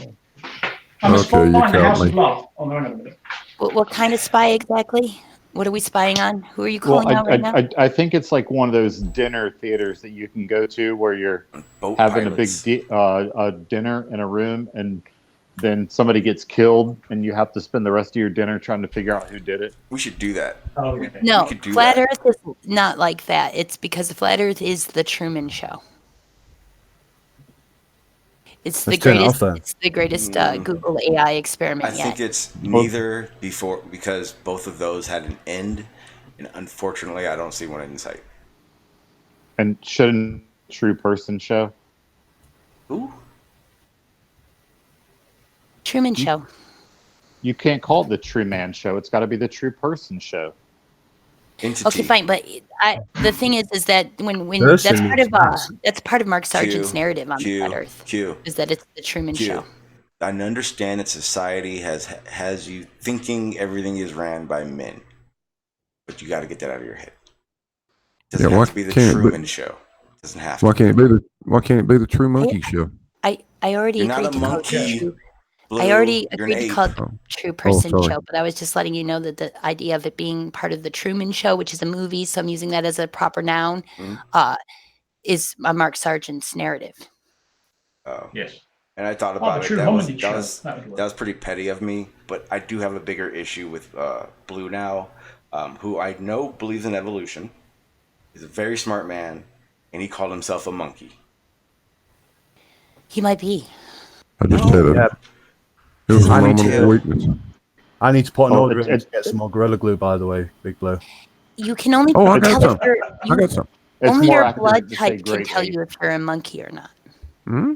Okay, you in the caught House me. of Love. Oh, no. What kind of spy exactly? What are we spying on? Who are you calling out right now? I think it's like one of those dinner theaters that you can go to where you're Boat having pilots. a dinner in a room, and then somebody gets killed, and you have to spend the rest of your dinner trying to figure out who did it. We should do that. Oh, yeah. No, we could do Flat that. Earth is not like that. It's because the Flat Earth is the Truman Show. It's the Let's turn it greatest. off then. It's the greatest Google AI experiment I yet. think it's neither because both of those had an end, and unfortunately, I don't see one in sight. And shouldn't True Person show? Who? Truman Show. You can't call it the true man show. It's got to be the true person show. Entity. Okay, fine, but the thing is that when Person that's part of Mark Sargent's narrative on Flat Earth Q. is that it's the Truman Show. I understand that society has you thinking everything is ran by men, but you got to get that out of your head. It doesn't have to be the Truman Show. It doesn't have to. Why can't it be the True Monkey Show? I already You're agreed not a to call it monkey. true. Blue, I already you're an agreed to ape. call it True Person sorry. Show, but I was just letting you know that the idea of it being part of the Truman Show, which is a movie, so I'm using that as a proper noun, is a Mark Sargent's narrative. Oh. Yes. And I thought the about it. true That hominy show. that was pretty petty of me, but I do have a bigger issue with Blue now, who I know believes in evolution. He's a very smart man, and he called himself a monkey. He might be. I just had a. It was a moment of weakness. I need to put an order in to get some more Gorilla Glue, by the way, Big Blue. You can only I got tell some. if I got some. only your accurate blood to say type can great tell ape. you if you're a monkey or not.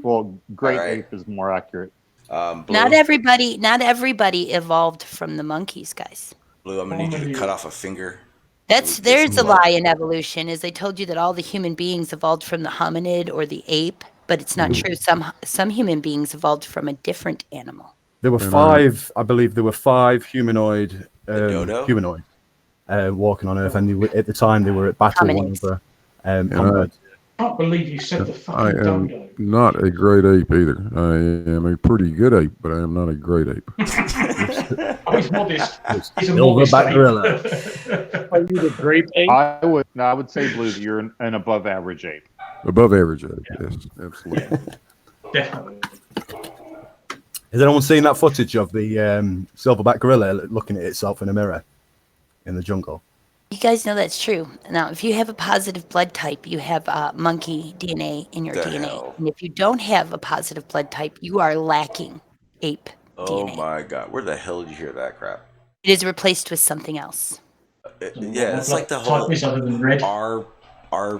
Well, great ape is more accurate. Blue, Not everybody evolved from the monkeys, guys. Blue, I'm gonna need you to cut off a finger. There's a lie in evolution, is they told you that all the human beings evolved from the hominid or the ape, but it's not true. Some human beings evolved from a different animal. There were five, I believe, humanoid walking on Earth, and they were, at the time they were at battle one over. I can't believe you said the fucking I am dodo. not a great ape either. I am a pretty good ape, but I am not a great ape. Oh, he's modest. He's a Silverback modest ape. gorilla. Are you the grape ape? I would say, Blue, that you're an above average ape. Above average ape, yes, absolutely. Definitely. Has anyone seen that footage of the silverback gorilla looking at itself in a mirror in the jungle? You guys know that's true. Now, if you have a positive blood type, you have monkey DNA in your DNA. And if you don't have a positive blood type, you are lacking ape Oh DNA. my god, where the hell did you hear that crap? It is replaced with something else. Yeah, it's like the whole Type is other than red. R.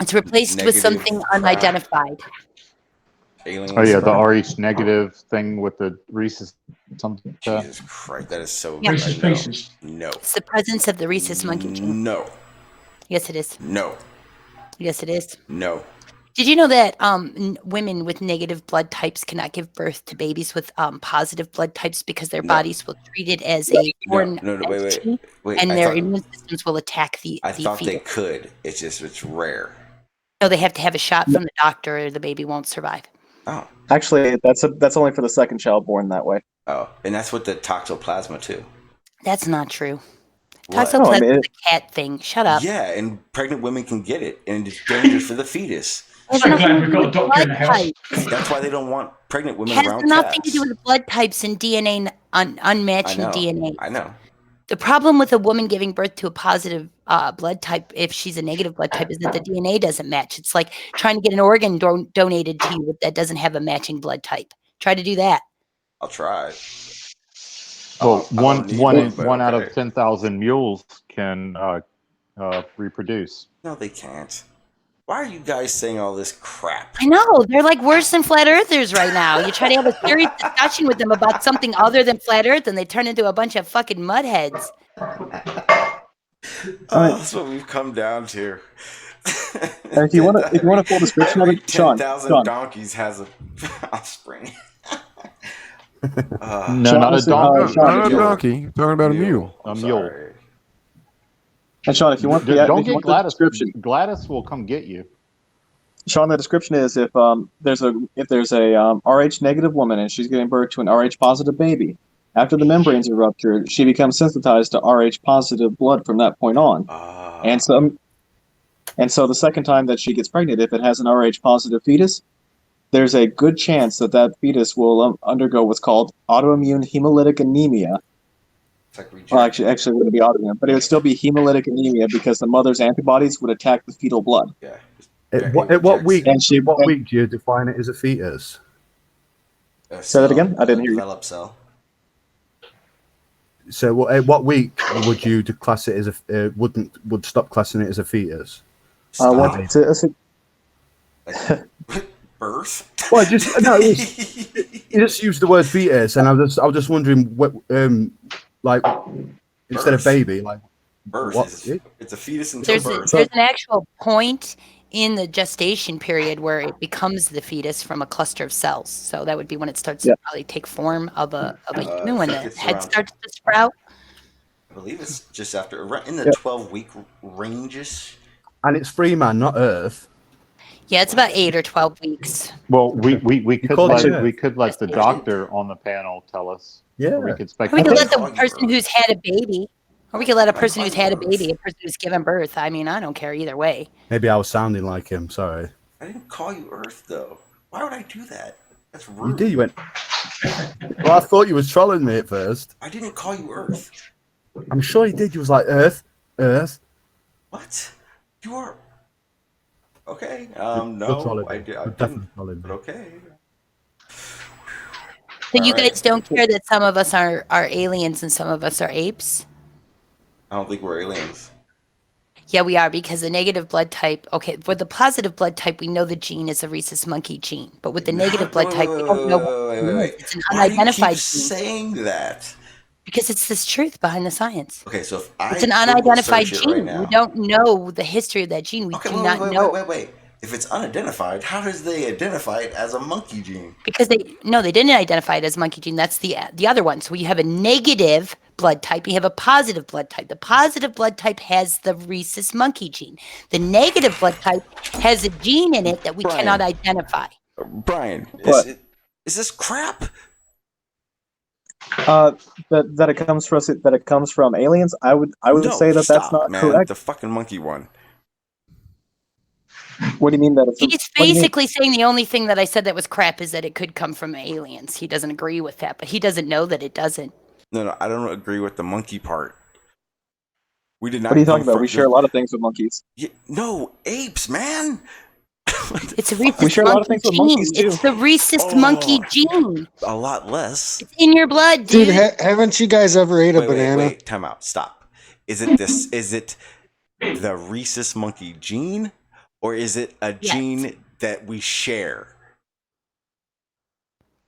It's replaced with something unidentified. Aliens. Oh yeah, the Rh negative thing with the rhesus something. Jesus Christ, that is so. Yeah. Rhesus pieces. No. It's the presence of the rhesus monkey gene. No. Yes, it is. No. Yes, it is. No. Did you know that women with negative blood types cannot give birth to babies with positive blood types because their bodies will treat it as a foreign entity, wait. and their immune systems will attack the I thought fetus. they could. It's rare. No, they have to have a shot from the doctor, or the baby won't survive. Oh. Actually, that's only for the second child born that way. Oh, and that's with the toxoplasma too. That's not true. What? Toxoplasma is a cat thing. Shut up. Yeah, and pregnant women can get it, and it's dangerous for the fetus. I'm so glad we've got a doctor in the house. That's why they don't want pregnant women It has around nothing cats. to do with blood types and DNA, unmatching I know, DNA. I know. The problem with a woman giving birth to a positive blood type, if she's a negative blood type, is that the DNA doesn't match. It's like trying to get an organ donated to you that doesn't have a matching blood type. Try to do that. I'll try. Well, one out okay. of 10,000 mules can reproduce. No, they can't. Why are you guys saying all this crap? I know. They're like worse than flat earthers right now. You try to have a serious discussion with them about something other than flat earth, and they turn into a bunch of fucking mudheads. That's what we've come down to. And if you want a full description of it, Sean, 10,000 donkeys has a offspring. No, not a donkey. Not a donkey. You're talking about a mule. A mule. And Sean, if you want, Don't get Gladys. Gladys will come get you. Sean, the description is if there's a Rh negative woman and she's giving birth to an Rh positive baby, after the membranes are ruptured, she becomes sensitized to Rh positive blood from that point on. And so the second time that she gets pregnant, if it has an Rh positive fetus, there's a good chance that fetus will undergo what's called autoimmune hemolytic anemia. Well, actually, it wouldn't be autoimmune, but it would still be hemolytic anemia because the mother's antibodies would attack the fetal blood. Yeah. At what week? What week do you define it as a fetus? Say that again. I didn't hear you. Develop cell. So, at what week would you class it as would stop classing it as a fetus? Right birth. Well, just no. You just used the word fetus, and I was just wondering what, like, instead of baby, like, birth what? It's a fetus until birth. There's an actual point in the gestation period where it becomes the fetus from a cluster of cells. So that would be when it starts to probably take form of a human, when the head starts to sprout. I believe it's just after, in the 12-week ranges. And it's free, man, not Earth. Yeah, it's about 8 or 12 weeks. Well, we could let the Just doctor on the panel tell us. Yeah. We could Or we could let the person who's had a baby, or we could let a person who's had a baby, a person who's given birth. I mean, I don't care either way. Maybe I was sounding like him. Sorry. I didn't call you Earth, though. Why would I do that? That's rude. You did. You went. Well, I thought you was trolling me at first. I didn't call you Earth. I'm sure you did. You was like Earth. What? You are. Okay. You're No, trolling I me. didn't. You're definitely trolling me. But okay. So you guys don't care that some of us are aliens and some of us are apes? I don't think we're aliens. Yeah, we are, because the negative blood type, okay, with the positive blood type, we know the gene is a rhesus monkey gene. But with the negative blood type, we don't know what it is. It's an unidentified gene. Saying that? Because it's this truth behind the science. Okay, so if it's an unidentified gene. We don't know the history of that gene. We do not know. Wait. If it's unidentified, how does they identify it as a monkey gene? Because they didn't identify it as monkey gene. That's the other one. So you have a negative blood type. You have a positive blood type. The positive blood type has the rhesus monkey gene. The negative blood type has a gene in it that we cannot identify. Brian, is this crap? That it comes from aliens. I would say that that's not correct. The fucking monkey one. What do you mean that it's? He's basically saying the only thing that I said that was crap is that it could come from aliens. He doesn't agree with that, but he doesn't know that it doesn't. No, I don't agree with the monkey part. We did not. What are you talking about? We share a lot of things with monkeys. No, apes, man. It's a rhesus we share a lot of things with monkeys too. It's the rhesus monkey gene. A lot less. It's in your blood, dude. Haven't you guys ever ate a banana? Wait, time out. Stop. Is it this? Is it the rhesus monkey gene, or is it a gene that we share?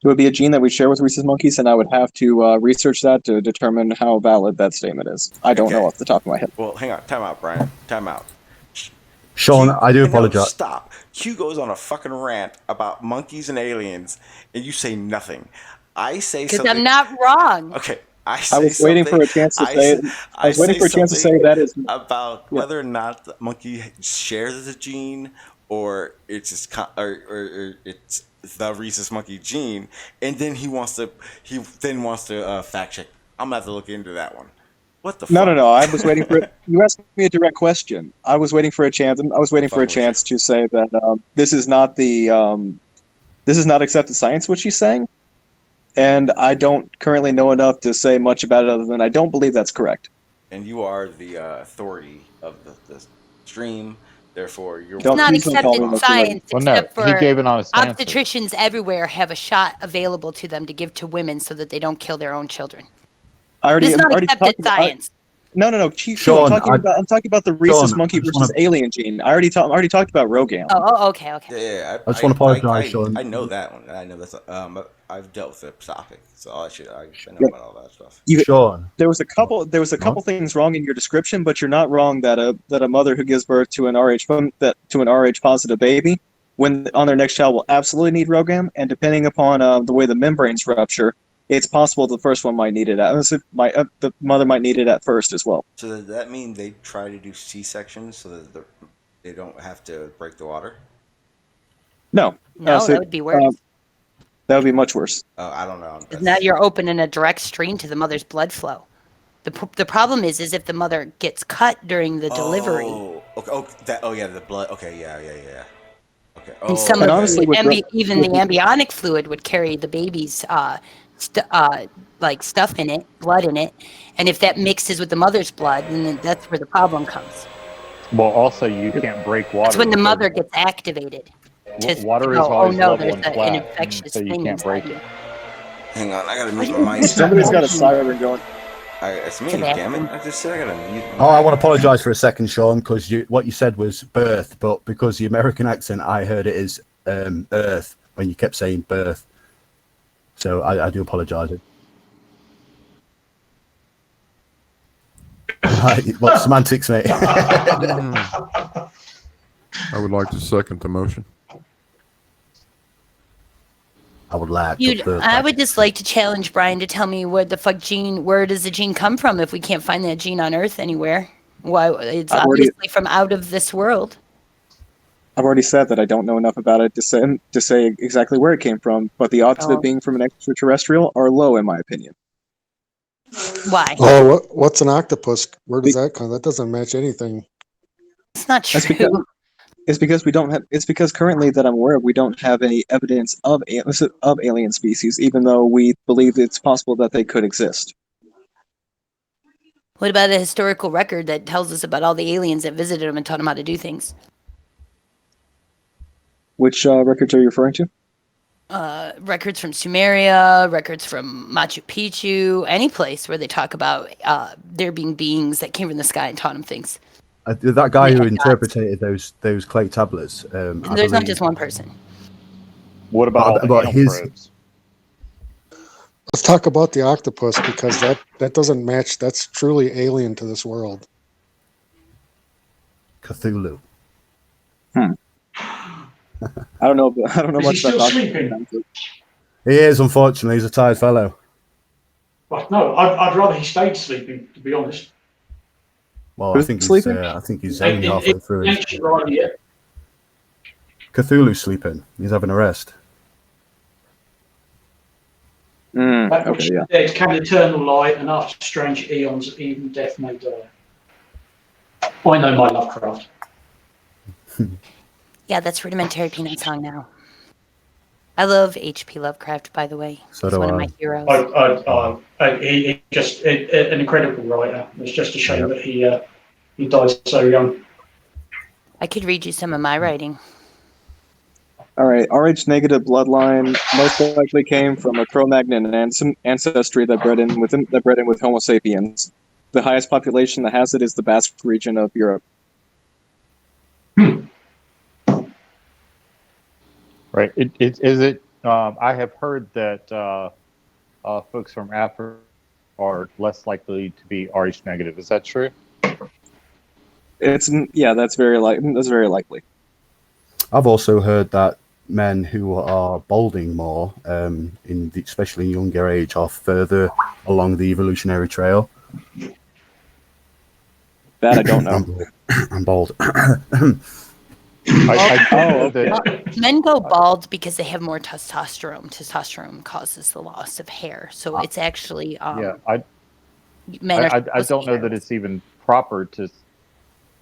It would be a gene that we share with rhesus monkeys, and I would have to research that to determine how valid that statement is. I don't know off the top of my head. Well, hang on. Time out, Brian. Time out. Sean, I do apologize. Stop. Q goes on a fucking rant about monkeys and aliens, and you say nothing. I say something. Because I'm not wrong. Okay. I was waiting for a chance to say it. I was waiting for a chance to say that is about whether or not the monkey shares the gene, or it's just or it's the rhesus monkey gene, and then he wants to fact check. I'm gonna have to look into that one. What the? No. I was waiting for it. You asked me a direct question. I was waiting for a chance. I was waiting for a chance to say that this is not accepted science, what she's saying. And I don't currently know enough to say much about it other than I don't believe that's correct. And you are the authority of the stream, therefore you're... It's not accepted science, except for he gave an honest obstetricians everywhere have a shot available to them to give to women so that they don't kill their own children. It's not accepted science. No. Sean, I'm talking about the rhesus monkey versus alien gene. I already talked about Rogam. Oh, okay. Yeah, I just want to apologize, Sean. I know that one. I know that's. I've dealt with the topic, so I know about all that stuff. Sean, there was a couple things wrong in your description, but you're not wrong that a mother who gives birth to an Rh positive baby, when on their next child, will absolutely need Rogam, and depending upon the way the membranes rupture, it's possible the first one might need it. The mother might need it at first as well. So does that mean they try to do C-sections so that they don't have to break the water? No. That would be worse. That would be much worse. I don't know. Now you're opening a direct stream to the mother's blood flow. The problem is if the mother gets cut during the delivery. The blood. Okay, yeah. Okay. And some of even the embryonic fluid would carry the baby's like stuff in it, blood in it, and if that mixes with the mother's blood, then that's where the problem comes. Well, also you can't break water. That's when the mother gets activated. Water is always level and flat, an infectious so you thing can't break it. Hang on, I gotta mute my mic. Somebody's got a siren going. It's me, damn it! I just said I gotta mute. I want to apologise for a second, Sean, because what you said was birth, but because the American accent, I heard it as Earth when you kept saying birth. So I do apologise. Right, what semantics, mate? I would like to second the motion. I would like Dude, I would just like to challenge Brian to tell me where does the gene come from if we can't find that gene on Earth anywhere? Why it's obviously from out of this world. I've already said that I don't know enough about it to say exactly where it came from, but the odds of it being from an extraterrestrial are low, in my opinion. Why? Oh, what's an octopus? Where does that come? That doesn't match anything. It's not true. It's because we don't have. It's because currently that I'm aware of, we don't have any evidence of alien species, even though we believe it's possible that they could exist. What about a historical record that tells us about all the aliens that visited them and taught them how to do things? Which records are you referring to? Records from Sumeria, records from Machu Picchu, any place where they talk about there being beings that came from the sky and taught them things. That guy who interpreted those clay tablets. There's not just one person. What about his? probes? Let's talk about the octopus, because that doesn't match. That's truly alien to this world. Cthulhu. I don't know much still about sleeping? He is, unfortunately. He's a tired fellow. Well, no, I'd rather he stayed sleeping, to be honest. Well, I think he's only halfway through. Cthulhu's sleeping. He's having a rest. That which there's can eternal light, and after strange eons, even death may die. I know my Lovecraft. Yeah, that's rudimentary peanut song now. I love H.P. Lovecraft, by the way. So He's do one I. of my heroes. He just an incredible writer. It's just a shame that he died so young. I could read you some of my writing. All right, Rh negative bloodline most likely came from a Cro-Magnon ancestry that bred in with Homo sapiens. The highest population that has it is the Basque region of Europe. Right. I have heard that folks from Africa are less likely to be Rh negative. Is that true? That's very likely. I've also heard that men who are balding more, especially in younger age, are further along the evolutionary trail. That I don't know. I'm bald. Men go bald because they have more testosterone. Testosterone causes the loss of hair, so it's actually I don't know that it's even proper to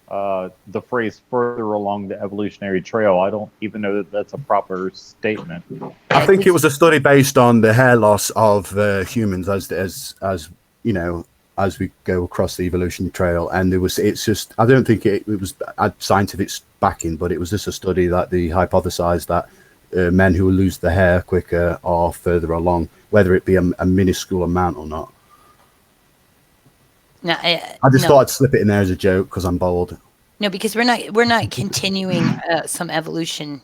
the phrase "further along the evolutionary trail." I don't even know that that's a proper statement. I think it was a study based on the hair loss of humans as you know, as we go across the evolutionary trail, and it's just, I don't think it was scientific backing, but it was just a study that they hypothesized that men who lose their hair quicker are further along, whether it be a minuscule amount or not. No, I just thought I'd slip it in there as a joke because I'm bald. No, because we're not continuing some evolution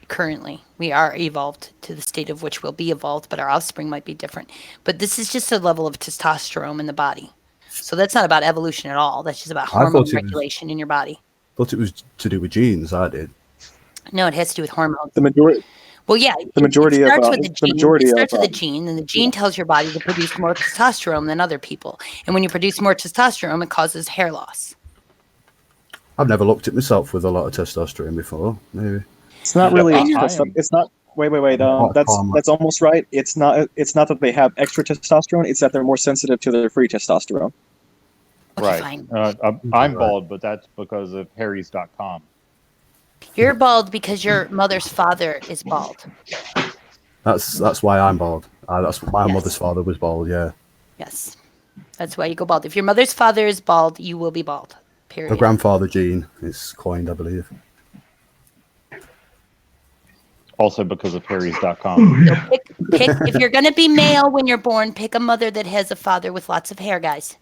currently. We are evolved to the state of which we'll be evolved, but our offspring might be different. But this is just a level of testosterone in the body. So that's not about evolution at all. That's just about hormone regulation in your body. Thought it was to do with genes. I did. No, it has to do with hormones. The majority. Well, yeah, the majority it starts of with the gene. It starts with a gene, and the gene tells your body to produce more testosterone than other people. And when you produce more testosterone, it causes hair loss. I've never looked at myself with a lot of testosterone before. Maybe it's not really. It's not. Wait. That's almost right. It's not that they have extra testosterone. It's that they're more sensitive to their free testosterone. Okay, right. I'm bald, but that's because of Harry's.com. You're bald because your mother's father is bald. That's why I'm bald. That's my mother's father was bald. Yeah. Yes, that's why you go bald. If your mother's father is bald, you will be bald. Period. The grandfather gene is coined, I believe. Also because of Harry's.com. So pick if you're going to be male when you're born, pick a mother that has a father with lots of hair, guys.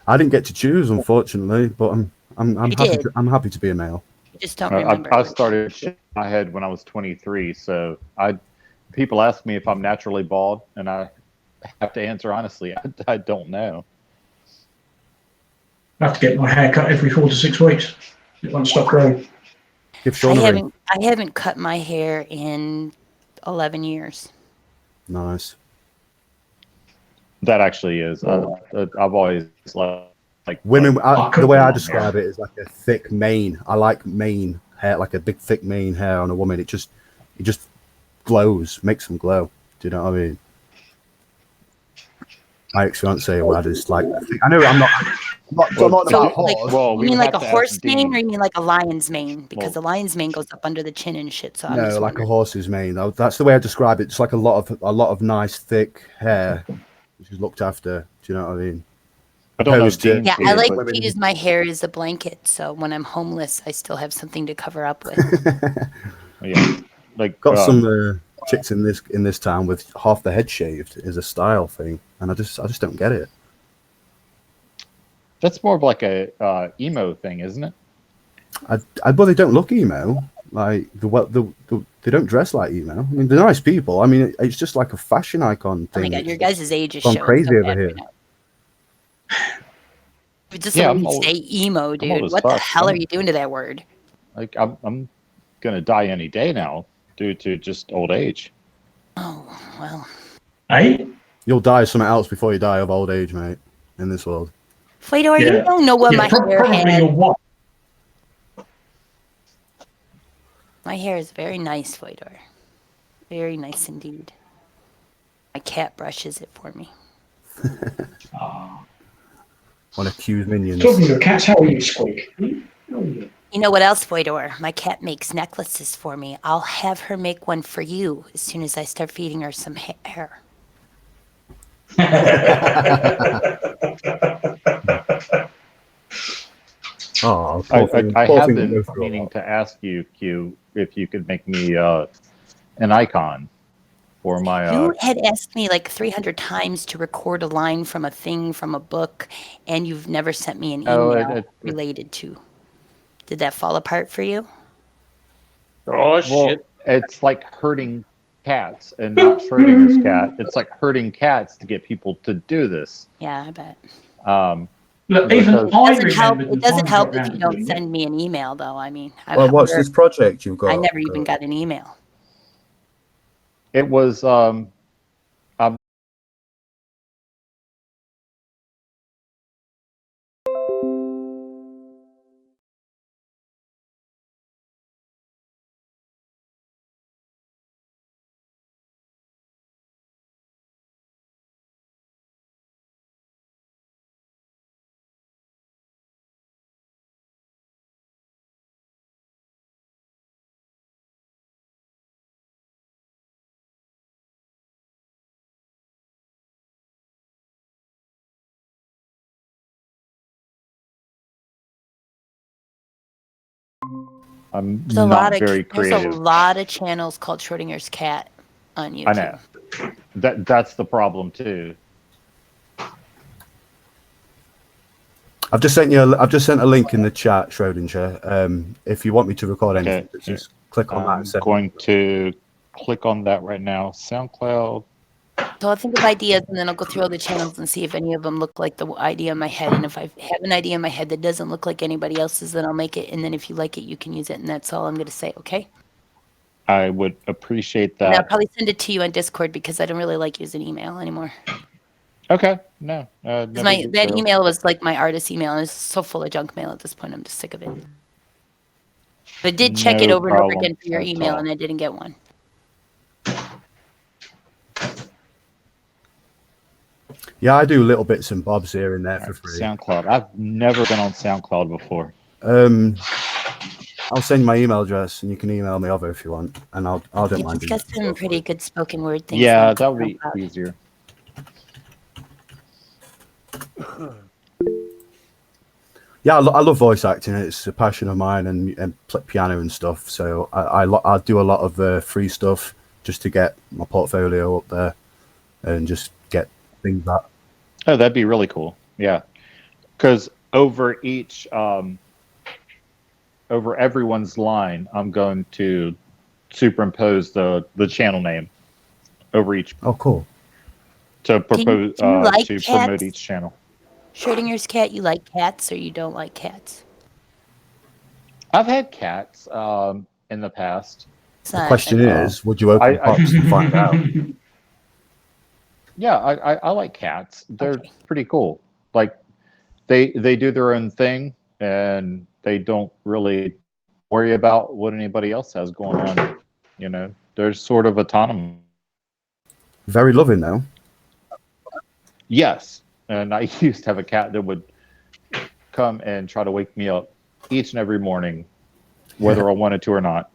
I didn't get to choose, unfortunately, but I'm happy to be a male. Just don't remember. I started shaving my head when I was 23, so people ask me if I'm naturally bald, and I have to answer honestly, I don't know. I have to get my hair cut every 4 to 6 weeks. It won't stop growing. I haven't cut my hair in 11 years. Nice. That actually is. I've always like women. The way I describe hair. it is like a thick mane. I like mane hair, like a big thick mane hair on a woman. It just glows, makes them glow. Do you know what I mean? My ex-fiance had this like. I know I'm not about horse. You mean like a horse mane, or you mean like a lion's mane? Because the lion's mane goes up under the chin and shit. So I'm No, just like wondering. a horse's mane. That's the way I describe it. It's like a lot of nice thick hair, which is looked after. Do you know what I mean? I don't know. Yeah, I like to use my hair as a blanket, so when I'm homeless, I still have something to cover up with. Yeah, like got some chicks in this town with half the head shaved is a style thing, and I just don't get it. That's more of like a emo thing, isn't it? Well, they don't look emo. Like they don't dress like emo. I mean, they're nice people. I mean, it's just like a fashion icon thing. Oh my god, your guys' age is gone showing crazy so over bad here. right now. But just Yeah, when I'm you old- say emo, I'm dude, old as what the fuck. hell are you doing to that word? Like I'm gonna die any day now due to just old age. Oh well. Hey, You'll die of something else before you die of old age, mate. In this world. Fedor, you don't know what my hair probably has. your what? My hair is very nice, Fedor. Very nice indeed. My cat brushes it for me. Want to accuse minions? Talking to your cats, how are you, Squeak? How are you? You know what else, Fedor? My cat makes necklaces for me. I'll have her make one for you as soon as I start feeding her some hair. Oh, I have been meaning to ask you, Q, if you could make me an icon for my. You had asked me like 300 times to record a line from a thing from a book, and you've never sent me an email related to. Did that fall apart for you? Oh, shit. It's like herding cats and not Schrodinger's cat. It's like herding cats to get people to do this. Yeah, I bet. Look, even It doesn't help if you don't send me an email, though. I mean, Well, what's this project you've got? I never even got an email. It was I'm There's a not very creative. There's a lot of channels called Schrodinger's cat on YouTube. I know. That's the problem too. I've just sent a link in the chat, Schrodinger. If you want me to record anything, just click on that. I'm going to click on that right now. SoundCloud. So I'll think of ideas, and then I'll go through all the channels and see if any of them look like the idea in my head. And if I have an idea in my head that doesn't look like anybody else's, then I'll make it. And then if you like it, you can use it. And that's all I'm going to say, okay? I would appreciate that. And I'll probably send it to you on Discord because I don't really like using email anymore. Okay, no. That email was like my artist email, and it's so full of junk mail at this point. I'm just sick of it. But I did check it over and over again for your email, and I didn't get one. Yeah, I do little bits and bobs here and there for free. SoundCloud. I've never been on SoundCloud before. I'll send you my email address, and you can email me over if you want, and I'll don't mind. It's got some pretty good spoken word things. Yeah, that would be easier. Yeah, I love voice acting. It's a passion of mine, and play piano and stuff. So I do a lot of free stuff just to get my portfolio up there, and just get things that. Oh, that'd be really cool. Yeah, because over each over everyone's line, I'm going to superimpose the channel name over each. Oh, cool. To propose do you like to cats? promote each channel. Schrodinger's cat, you like cats or you don't like cats? I've had cats in the past. The question is, would you open the box and find out? Yeah, I like cats. They're pretty cool. Like they do their own thing and they don't really worry about what anybody else has going on. You know, they're sort of autonomous. Very loving, though. Yes, and I used to have a cat that would come and try to wake me up each and every morning, whether I wanted to or not.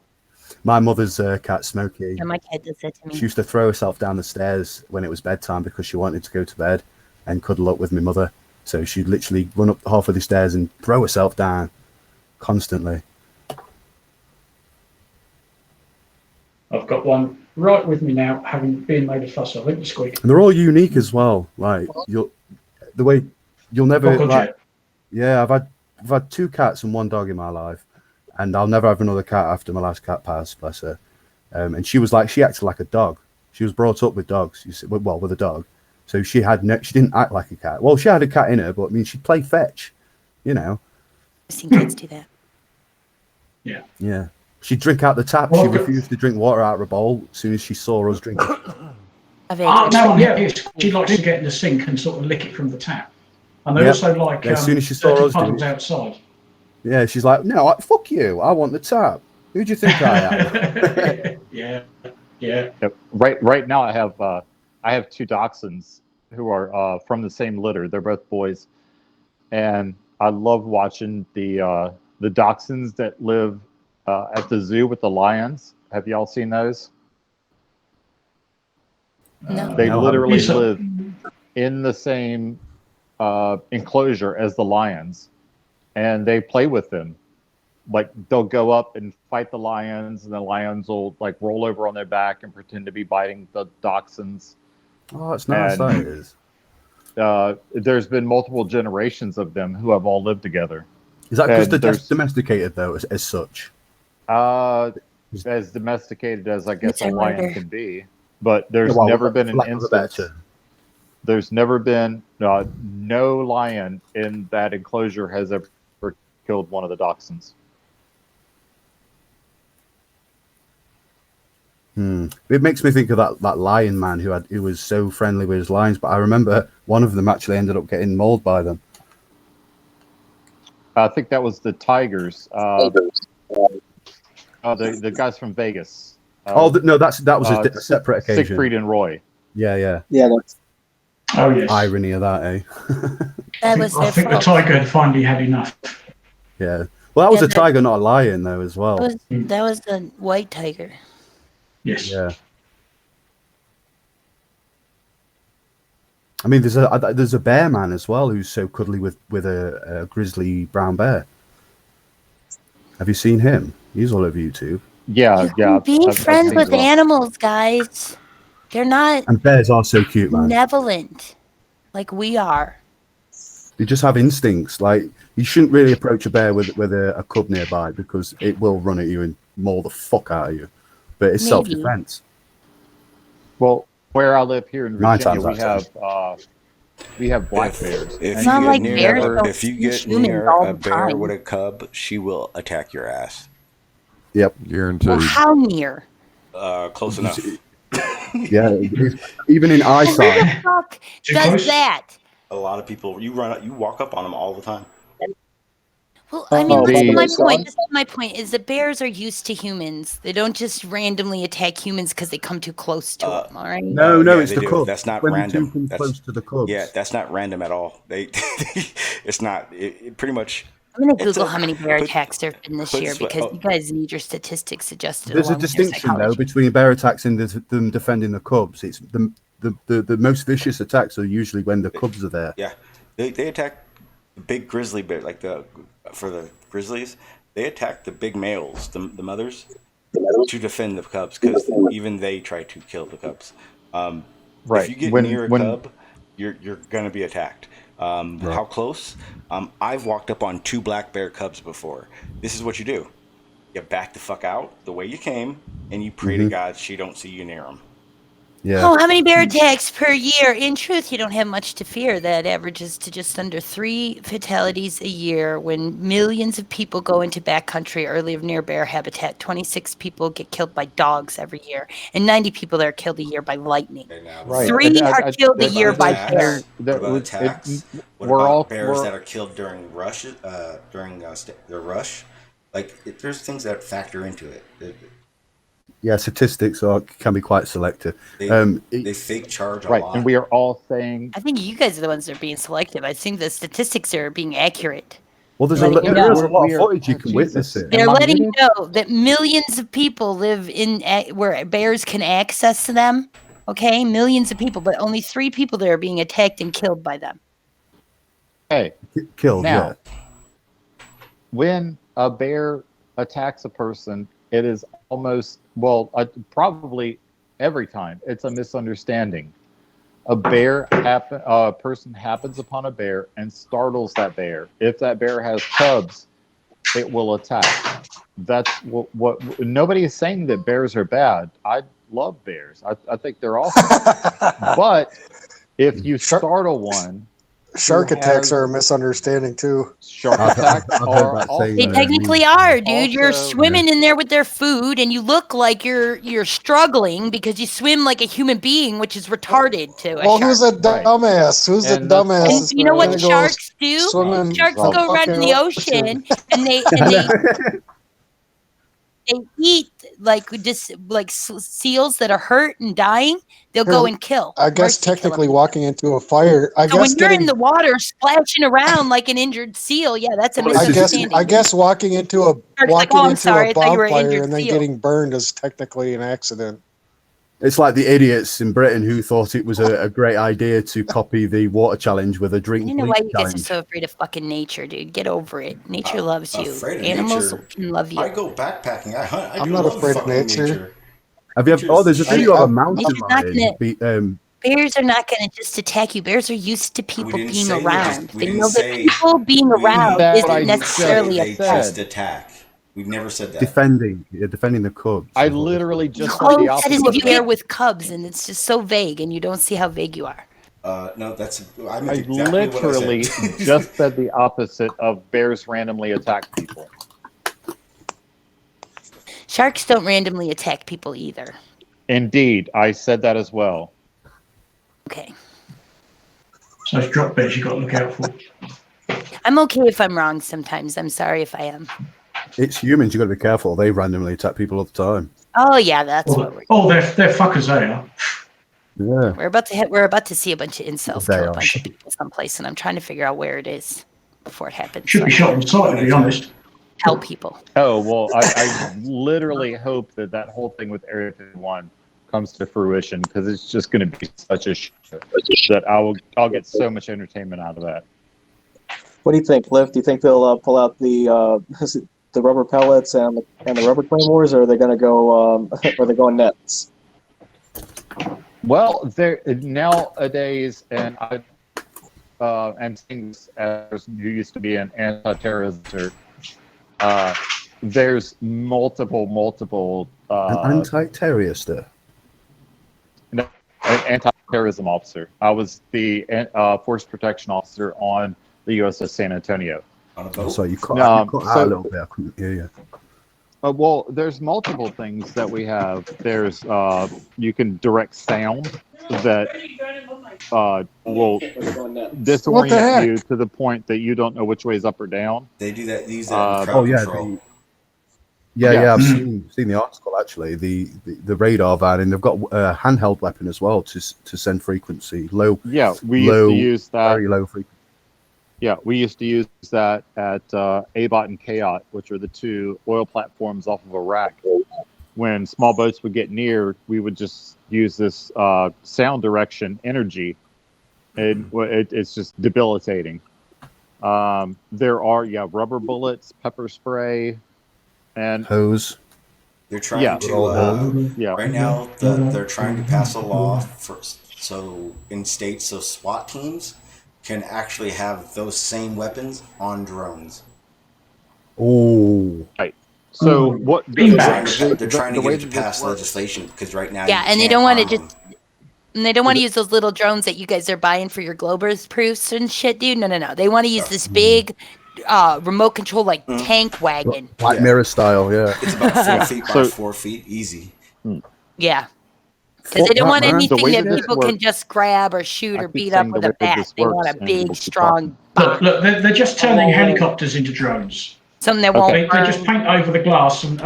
My mother's cat, Smokey. Yeah, my cat does that to me. She used to throw herself down the stairs when it was bedtime because she wanted to go to bed and cuddle up with my mother. So she'd literally run up half of the stairs and throw herself down constantly. I've got one right with me now, having been made a fuss of. Let me squeak. And they're all unique as well. Like you'll never like, yeah, I've had 2 cats and 1 dog in my life, and I'll never have another cat after my last cat passed, bless her. And she acted like a dog. She was brought up with dogs, with a dog. So she didn't act like a cat. Well, she had a cat in her, but I mean, she'd play fetch, you know. I've seen kids do that. Yeah. Yeah. She'd drink out the tap. Well, she refused to drink water out of a bowl as soon as she saw us drinking. No, yeah, she likes to get in the sink and sort of lick it from the tap. And they also like as soon as she saw us puddles outside. Yeah, she's like, no, fuck you. I want the tap. Who do you think I am? Yeah. Right now, I have 2 dachshunds who are from the same litter. They're both boys, and I love watching the dachshunds that live at the zoo with the lions. Have y'all seen those? No. They literally live in the same enclosure as the lions, and they play with them. Like they'll go up and fight the lions, and the lions will like roll over on their back and pretend to be biting the dachshunds. Oh, it's nice. That is. There's been multiple generations of them who have all lived together. Is that because they're domesticated though, as such? As domesticated as I guess a lion can be, but there's never been an instance. There's never been no lion in that enclosure has ever killed one of the dachshunds. It makes me think of that lion man who was so friendly with his lions, but I remember one of them actually ended up getting mauled by them. I think that was the tigers. The guys from Vegas. No, that was a separate occasion. Siegfried and Roy. Yeah. That's. Oh yes. Irony of that, eh? I think the tiger had finally had enough. Yeah. Well, that was a tiger, not a lion, though, as well. That was a white tiger. Yes. Yeah. I mean, there's a bear man as well who's so cuddly with a grizzly brown bear. Have you seen him? He's all over YouTube. Yeah. Be friends with animals, guys. They're not. And bears are so cute, man. Benevolent, like we are. They just have instincts. Like you shouldn't really approach a bear with a cub nearby because it will run at you and maul the fuck out of you. But it's self-defense. Well, where I live here in Virginia, we have black bears. If you get near a bear with a cub, she will attack your ass. Yep, guaranteed. Well, how near? Close enough. Yeah, even in eyesight. Who the fuck does that? A lot of people. You walk up on them all the time. Well, I mean, this is my point. Is that bears are used to humans. They don't just randomly attack humans because they come too close to them. All right. No, it's the cub. That's not when random. That's close to the cubs. Yeah, that's not random at all. It's not. It pretty much. I'm gonna Google how many bear attacks there have been this year because you guys need your statistics adjusted. There's a distinction though between bear attacks and them defending the cubs. It's the most vicious attacks are usually when the cubs are there. Yeah, they attack the big grizzly bear, for the grizzlies. They attack the big males, the mothers, to defend the cubs because even they try to kill the cubs. Right. If you get near a cub, you're gonna be attacked. How close? I've walked up on 2 black bear cubs before. This is what you do. You back the fuck out the way you came, and you pray to God she don't see you near them. Yeah. Oh, how many bear attacks per year? In truth, you don't have much to fear. That averages to just under 3 fatalities a year when millions of people go into backcountry or live near bear habitat. 26 people get killed by dogs every year, and 90 people that are killed a year by lightning. Right. 3 And are killed a year by attacks? bear. What about attacks? What we're about all- bears we're- that are killed during rush? Their rush? Like, there's things that factor into it. Yeah, statistics can be quite selective. They fake charge a lot. And we are all saying. I think you guys are the ones that are being selective. I think the statistics are being accurate. Well, there's Letting you there is a know. lot of footage you can witness it. They're letting you know that millions of people live in where bears can access them. Okay, millions of people, but only 3 people that are being attacked and killed by them. Hey, killed. Now, when a bear attacks a person, it is almost probably every time it's a misunderstanding. A person happens upon a bear and startles that bear. If that bear has cubs, it will attack. That's what nobody is saying that bears are bad. I love bears. I think they're awesome. But if you startle one, Shark attacks are a misunderstanding too. Shark attacks are They technically are, dude. You're swimming in there with their food, and you look like you're struggling because you swim like a human being, which is retarded to a Well, shark. who's a dumbass? Who's the dumbass? And you know what sharks do? Sharks go around in the ocean, and they eat seals that are hurt and dying. They'll go and kill. I guess technically walking into a fire. So when you're in the water splashing around like an injured seal, yeah, that's a misunderstanding. I guess walking into a bonfire and then getting burned is technically an accident. It's like the idiots in Britain who thought it was a great idea to copy the water challenge with a drink. I don't know why you guys are challenge. so afraid of fucking nature, dude. Get over it. Nature loves you. Afraid of Animals nature? can love you. I go backpacking. I hunt. I'm not afraid of nature. Have you ever? Oh, there's a video of a mountain Nature's not lion. Bears are not going to just attack you. Bears are used to people being say we around. just- we They didn't know that say people being around That's what I isn't necessarily They a threat. just attack. We've never said that. defending the cubs. I literally just said Oh, the that is opposite. a bear with cubs, and it's just so vague, and you don't see how vague you are. No, that's. I I meant exactly what I literally said. just said the opposite of bears randomly attack people. Sharks don't randomly attack people either. Indeed, I said that as well. Okay. So it's drop bears you got to look out for. I'm okay if I'm wrong sometimes. I'm sorry if I am. It's humans. You got to be careful. They randomly attack people all the time. Oh yeah, that's what we're. They're fuckers, they are. Yeah. We're about to see a bunch of incels They kill a are. bunch of people someplace, and I'm trying to figure out where it is before it happens. Should so be I shot can on sight, to be honest. Help people. Oh, well, I literally hope that whole thing with Area 51 comes to fruition, because it's just going to be such a shit that I'll get so much entertainment out of that. What do you think, Cliff? Do you think they'll pull out the rubber pellets and the rubber claymores, or are they going to go? Are they going nets? Well, there nowadays, and I'm seeing this as who used to be an anti-terrorist. There's multiple An anti-terrorist. an anti-terrorism officer. I was the force protection officer on the USS San Antonio. So you cut out a little bit. I couldn't hear you. Well, there's multiple things that we have. There's you can direct sound that will disorient you to the point that you don't know which way is up or down. They do that. These that in crowd control. I've seen the article actually. The radar van, and they've got a handheld weapon as well to send frequency low. Yeah, we used to use that. Very low frequency. Yeah, we used to use that at ABOT and KOT, which are the two oil platforms off of Iraq. When small boats would get near, we would just use this sound direction energy, and it's just debilitating. There are rubber bullets, pepper spray, and hose. They're trying to right now. They're trying to pass a law so in states, so SWAT teams can actually have those same weapons on drones. Oh. Right. So what Beanbags. They're trying to way get it that to this pass works- legislation because right now Yeah, you and they can't don't want to arm just. them. And they don't want to use those little drones that you guys are buying for your Globers proofs and shit, dude. No. They want to use this big remote control like tank wagon. Black Yeah. Mirror style, yeah. It's about 4 Yeah. feet by So- 4 feet, easy. Yeah. Because they Fuck don't that, want man. anything way that that this people can works- just grab or shoot I or keep beat saying up the with a way that bat. this They want works, a and big, we'll keep strong Look, bomb. they're just turning helicopters into drones. Something that Okay. won't They just burn. paint over the glass and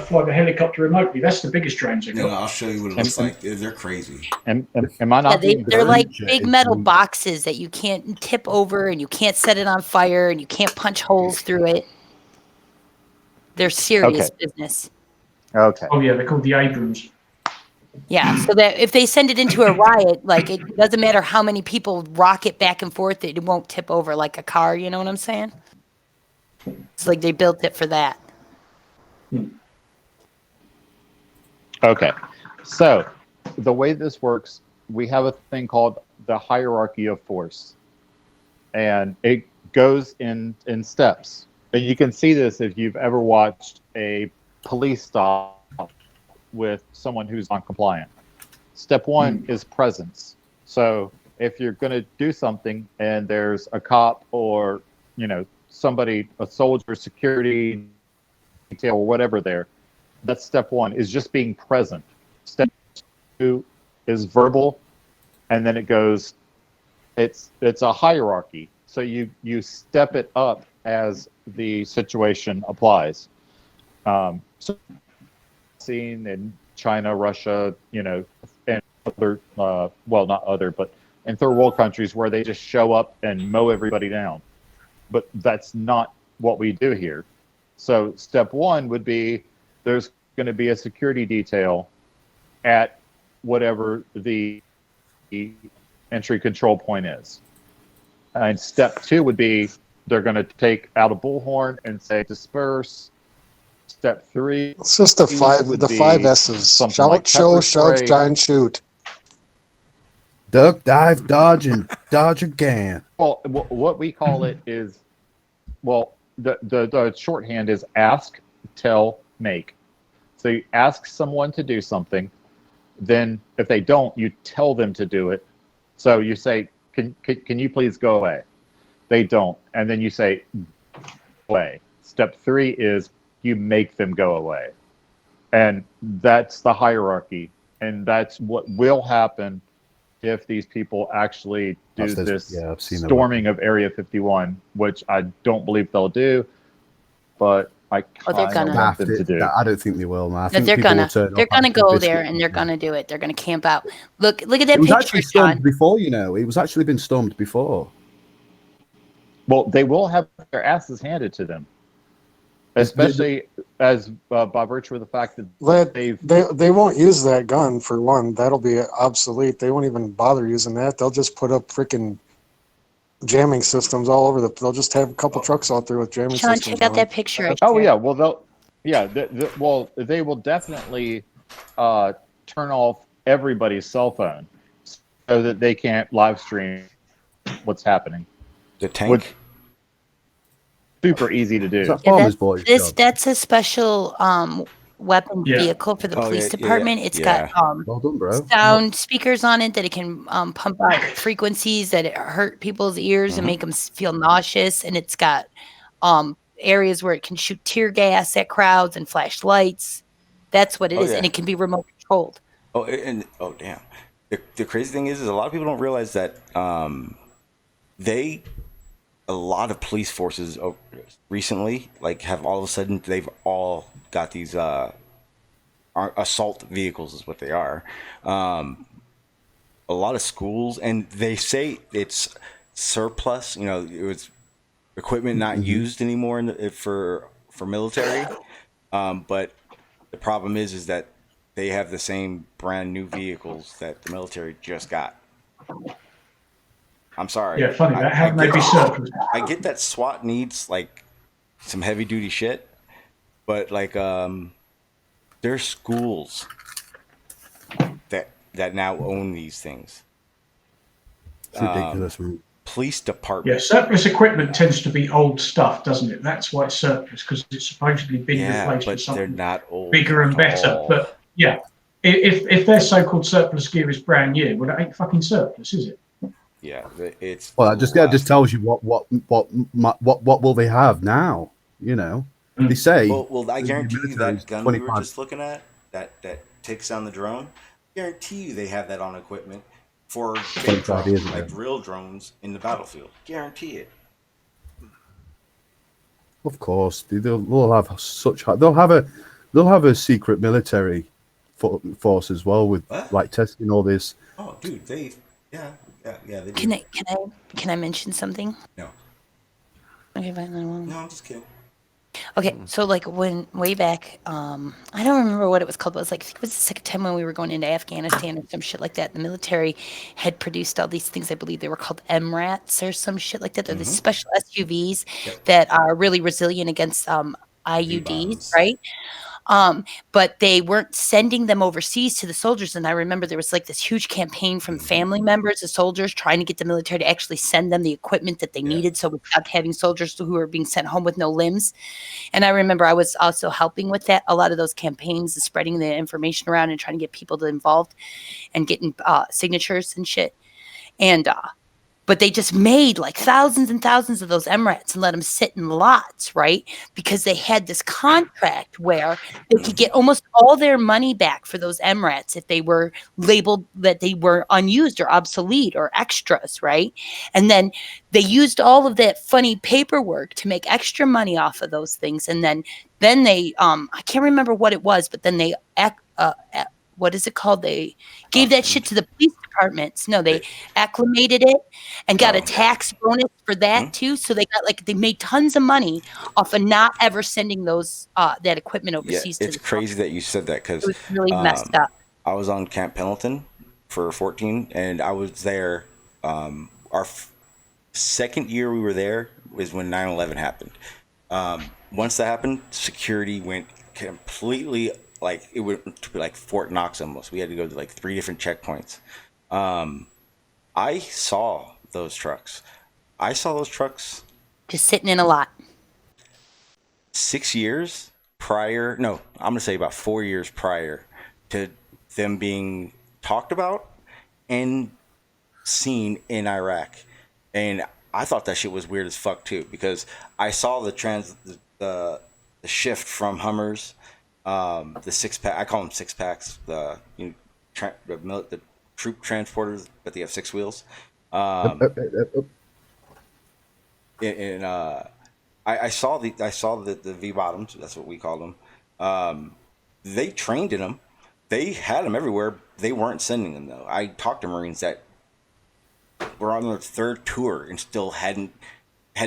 fly the helicopter remotely. That's the biggest drones they've No, got. I'll show you what it looks like. They're crazy. Am I Yeah, not being they're heard? like big metal boxes that you can't tip over and you can't set it on fire and you can't punch holes through it. They're serious business. Okay. Oh yeah, they're called the Abrams. Yeah, so that if they send it into a riot, like it doesn't matter how many people rock it back and forth, it won't tip over like a car. You know what I'm saying? It's like they built it for that. Okay. So the way this works, we have a thing called the hierarchy of force. And it goes in steps. And you can see this if you've ever watched a police stop with someone who's non-compliant. Step one is presence. So if you're going to do something and there's a cop or, somebody, a soldier, security detail or whatever there, that's step one, is just being present. Step two is verbal, and then it goes, it's a hierarchy. So you step it up as the situation applies. So seen in China, Russia, and other, well, not other, but in third world countries where they just show up and mow everybody down. But that's not what we do here. So step one would be there's going to be a security detail at whatever the entry control point is. And step two would be they're going to take out a bullhorn and say disperse. Step three. It's just the five S's. Shout, like show, pepper shove, spray. shine, shoot. Duck, dive, dodge, and dodge again. Well, what we call it is, the shorthand is ask, tell, make. So you ask someone to do something, then if they don't, you tell them to do it. So you say, can you please go away? They don't, and then you say, go away. Step three is you make them go away, and that's the hierarchy, and that's what will happen if these people actually do this storming of Area 51, which I don't believe they'll do, but I kind of want them to do. I don't think they will, man. I No, think they're people gonna will turn up go and there biscuit. and they're gonna do it. They're gonna camp out. Look at that It was picture, actually stormed Shawn. before, It was actually been stormed before. Well, they will have their asses handed to them, especially as by virtue of the fact that They won't use that gun for one. That'll be obsolete. They won't even bother using that. They'll just put up freaking jamming systems all over they'll just have a couple trucks out there with jamming Shawn, systems. check out on that them. picture. Oh yeah, well they will definitely turn off everybody's cell phone so that they can't live stream what's happening. The tank. Super easy to do. That's a special weapon vehicle for the police department. It's got well done, bro. sound speakers on it that it can pump out frequencies that it hurt people's ears and make them feel nauseous, and it's got areas where it can shoot tear gas at crowds and flash lights. That's what it is, and it can be remote controlled. Damn. The crazy thing is a lot of people don't realize that a lot of police forces recently, have all of a sudden they've all got these assault vehicles is what they are. A lot of schools, and they say it's surplus. It was equipment not used anymore for military. But the problem is that they have the same brand new vehicles that the military just got. I'm sorry. Yeah, funny that. How may be surplus? I get that SWAT needs some heavy duty shit, but there's schools that now own these things. It's ridiculous, man. police Yeah, department. surplus equipment tends to be old stuff, doesn't it? That's why it's surplus, because it's supposedly been Yeah, replaced with but they're something not old bigger and at better. all. But yeah, if their so-called surplus gear is brand new, well, it ain't fucking surplus, is it? Yeah, it's Well, that just tells you what will they have now? You know, they say. Well, I the guarantee you military is that gun we were 25. just looking at, that takes down the drone. Guarantee you they have that on equipment for fake 25 years drones, like ago. real drones in the battlefield. Guarantee it. Of course, they'll have they'll have a secret military force as well with What? like testing all this. Oh, dude, yeah, they do. Can I mention something? No. Okay, fine. No, I'm just kidding. Okay, so like when way back, I don't remember what it was called, but it was like, I think it was the second time when we were going into Afghanistan or some shit like that. The military had produced all these things. I believe they were called MREs or some shit like that. They're the special SUVs that are really resilient against IUDs, right? But they weren't sending them overseas to the soldiers. And I remember there was like this huge campaign from family members of soldiers trying to get the military to actually send them the equipment that they needed. So we stopped having soldiers who were being sent home with no limbs. And I remember I was also helping with that, a lot of those campaigns, spreading the information around and trying to get people involved and getting signatures and shit. And but they just made like thousands and thousands of those MREs and let them sit in lots, right? Because they had this contract where they could get almost all their money back for those MREs if they were labeled that they were unused or obsolete or extras, right? And then they used all of that funny paperwork to make extra money off of those things. And then they, I can't remember what it was, but then they what is it called? They gave that shit to the police departments. No, they acclimated it and got a tax bonus for that too. So they got they made tons of money off of not ever sending those that equipment overseas. It's crazy that you said that, because it was really messed up. I was on Camp Pendleton for 14, and I was there. Our second year we were there was when 9/11 happened. Once that happened, security went completely. Like it went to be like Fort Knox almost. We had to go to like 3 different checkpoints. I saw those trucks. Just sitting in a lot. 6 years prior. No, I'm gonna say about 4 years prior to them being talked about and seen in Iraq. And I thought that shit was weird as fuck too, because I saw the shift from Hummers. The 6-pack, I call them 6-packs, the troop transporters, but they have 6 wheels. I saw the V bottoms. That's what we call them. They trained in them. They had them everywhere. They weren't sending them though. I talked to Marines that were on their 3rd tour and still had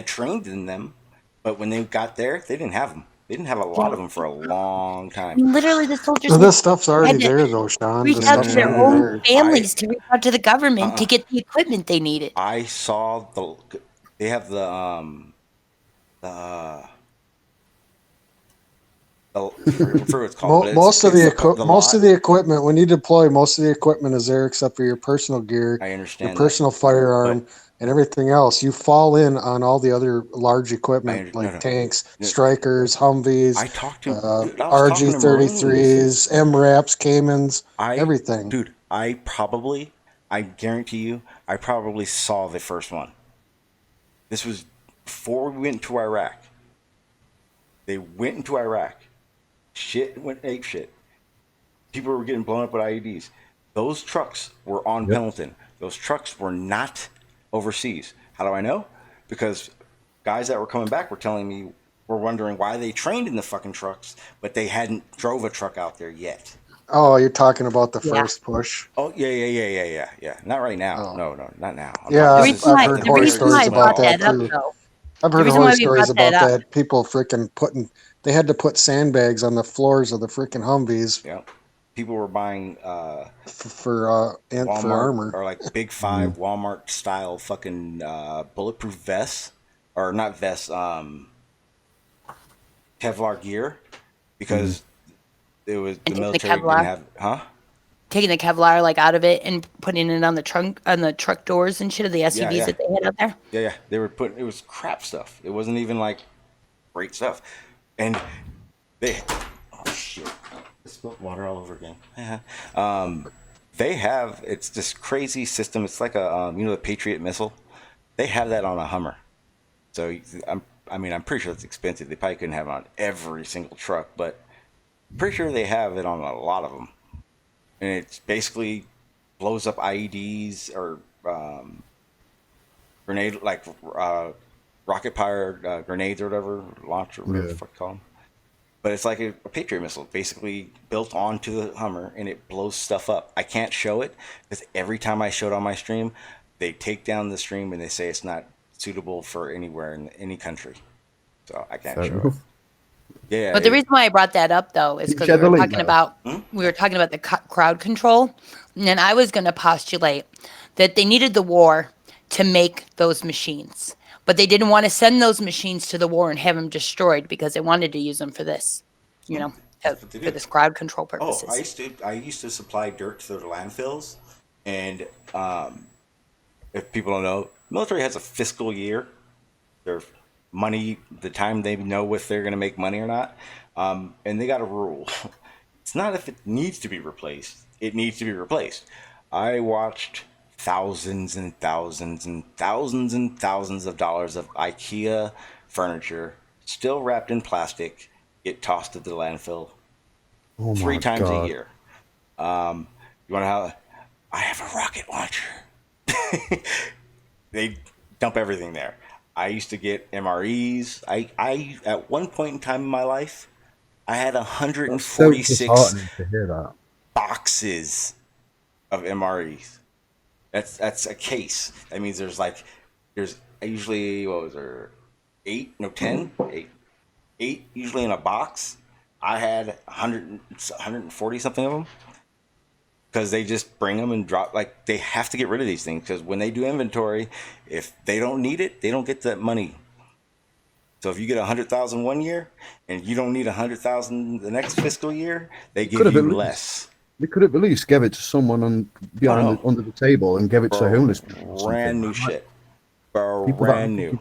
trained in them, but when they got there, they didn't have them. They didn't have a lot of them for a long time. Literally, the soldiers. So this stuff's already there, though, Sean. Reach out to their own families to reach out to the government to get the equipment they needed. I saw they have most of the equipment when you deploy, most of the equipment is there except for your personal gear, I understand your personal firearm, and everything else. You fall in on all the other large equipment tanks, Strikers, Humvees, RG-33s, MRAPs, Caymans, everything. Dude, I guarantee you, I probably saw the first one. This was before we went to Iraq. They went into Iraq. Shit went ape shit. People were getting blown up with IEDs. Those trucks were on Pendleton. Those trucks were not overseas. How do I know? Because guys that were coming back were telling me, were wondering why they trained in the fucking trucks, but they hadn't drove a truck out there yet. Oh, you're talking about the first push. Oh, yeah. Not right now. No, not now. I've heard horror stories about that too. I've heard horror stories about that. People freaking they had to put sandbags on the floors of the freaking Humvees. Yeah. People were buying for armor, or like Big 5 Walmart style fucking bulletproof vests, or not vests, Kevlar gear, because it was the military didn't have, taking the Kevlar like out of it and putting it on the truck doors and shit of the SUVs that they had out there? Yeah. They were putting, it was crap stuff. It wasn't even like great stuff. And they, oh shit, I spilled water all over again. They have, it's this crazy system. It's like a, the Patriot missile. They have that on a Hummer. So I'm pretty sure it's expensive. They probably couldn't have it on every single truck, but I'm pretty sure they have it on a lot of them. And it basically blows up IEDs or grenade, like rocket-powered grenades or whatever, launch or whatever the fuck you call them. But it's like a Patriot missile, basically built onto the Hummer, and it blows stuff up. I can't show it because every time I show it on my stream, they take down the stream and they say it's not suitable for anywhere in any country. So I can't show it. Yeah. But the reason why I brought that up though is because we were talking about the crowd control, and I was going to postulate that they needed the war to make those machines, but they didn't want to send those machines to the war and have them destroyed because they wanted to use them for this, for this crowd control purposes. I used to supply dirt to the landfills, and if people don't know, military has a fiscal year. Their money, the time they know if they're going to make money or not, and they got a rule. It's not if it needs to be replaced. It needs to be replaced. I watched thousands and thousands and thousands and thousands of dollars of IKEA furniture, still wrapped in plastic, get tossed to the landfill 3 times a year. You want to have? I have a rocket launcher. They dump everything there. I used to get MREs. I at one point in time in my life, I had 146 boxes of MREs. That's a case. That means there's usually, what was there, 8 usually in a box. I had 140 something of them. Because they just bring them and drop, like they have to get rid of these things because when they do inventory, if they don't need it, they don't get that money. So if you get 100,000 one year and you don't need 100,000 the next fiscal year, they give you less. They could have at least give it to someone under the table and give it to homeless people. Brand new shit. Brand new.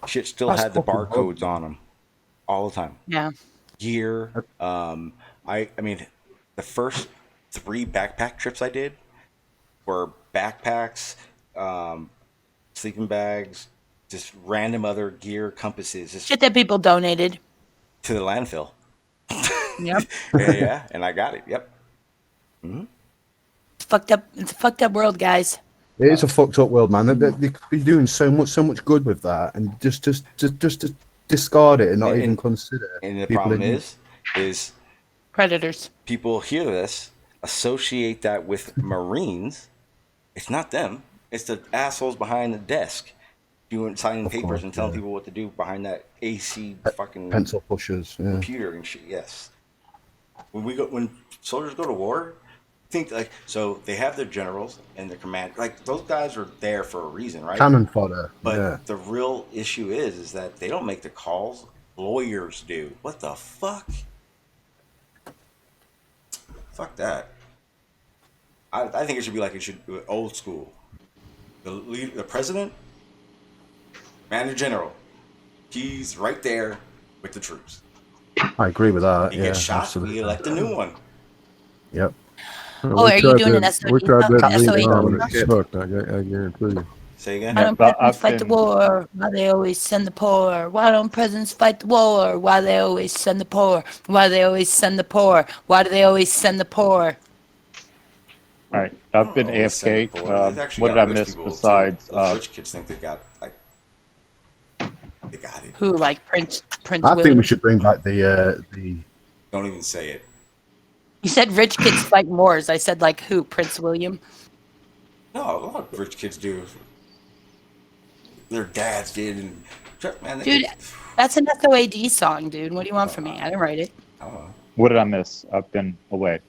Shit still had the barcodes on them all the time. Yeah. Gear. I mean, the first 3 backpack trips I did were backpacks, sleeping bags, just random other gear, compasses. Just shit that people donated to the landfill. Yep. yeah, and I got it. Yep. Mm-hmm. It's a fucked up world, guys. It is a fucked up world, man. They could be doing so much good with that, and just discard it and not even consider. And the problem is predators. People hear this, associate that with Marines. It's not them. It's the assholes behind the desk signing papers and telling people what to do behind that AC fucking pencil pushers, computer and shit. Yes. When soldiers go to war, think so they have their generals and their command, like those guys are there for a reason, right? Cannon fodder. But the real issue is that they don't make the calls. Lawyers do. What the fuck? Fuck that. I think it should be like it should be old school. The president, commander general, he's right there with the troops. I agree with that. He gets shot, we elect a new one. Yep. Are you doing an SOE? We tried that. I guarantee you. Say again? Why don't presidents fight the war? Why they always send the poor? Why don't presidents fight the war? Why they always send the poor? Why they always send the poor? Why do they always send the poor? All right, I've been AFK. What did I miss besides? Rich kids think they got they got it. Who, like Prince I William? think we should bring back the. Don't even say it. You said rich kids fight wars. I said like who? Prince William? No, a lot of rich kids do. Their dads did, and man, dude, that's an SOAD song, dude. What do you want from me? I didn't write it. What did I miss? I've been away.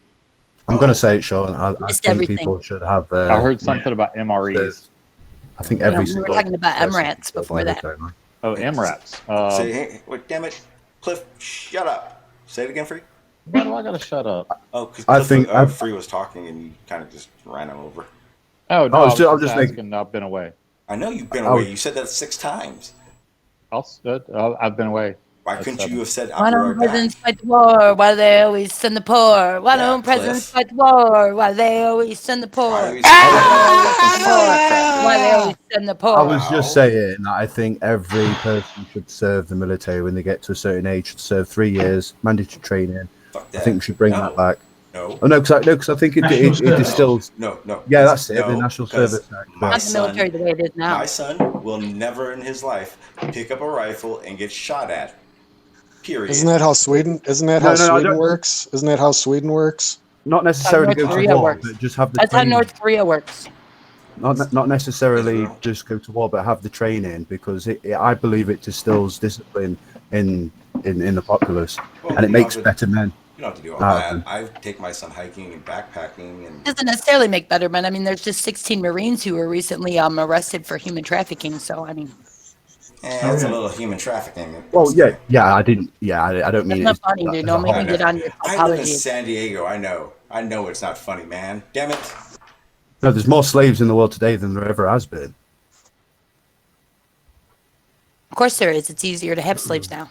I'm going to say it, Sean. I think everything. people should have. I heard something about MREs. I think every. We were talking about MRATs before that. Oh, MRATs. Say, hey, wait, damn it, Cliff, shut up. Say it again, Free. Why do I gotta shut up? Oh, because I think Free was talking and you kind of just ran him over. Oh no, I I was was just just asking. I've been away. I know you've been I away. was- You said that 6 times. I've been away. Why That's couldn't 7. you have said Why I'll be don't right presidents back? fight the war? Why do they always send the poor? Why Yeah, don't presidents Cliff. fight the war? Why do they always send the poor? Why are you Why saying do they always fucking send the poor? crap? Why do they always send the I poor? was just Wow. saying that I think every person should serve the military when they get to a certain age. Should serve 3 years mandatory training. Fuck I that. think we should bring No. that back. No. Oh no, because I think it National service. distills. No. Yeah, that's it. The No, National because Service Act. my Not the military the way it is now. My son will never in his life pick up a rifle and get shot at. Period. Isn't that how Sweden? Isn't that No, how no, I Sweden don't- works? Isn't that how Sweden works? Not necessarily North go to Korea war, works. but just have the That's how training. North Korea works. Not necessarily Israel. just go to war, but have the training because I believe it distills discipline in the populace, Well, and it you don't makes have to- better men. You don't have to do all out of that. them. I take my son hiking and backpacking and It doesn't necessarily make better men. I mean, there's just 16 Marines who were recently arrested for human trafficking. So, I mean, it's a little human trafficking. Well, yeah, I didn't. Yeah, I don't mean that's it. not funny, dude. as a Don't make whole. me get on your I live in apology. San Diego. I know it's not funny, man. Damn it. No, there's more slaves in the world today than there ever has been. Of course there is. It's easier to have slaves now.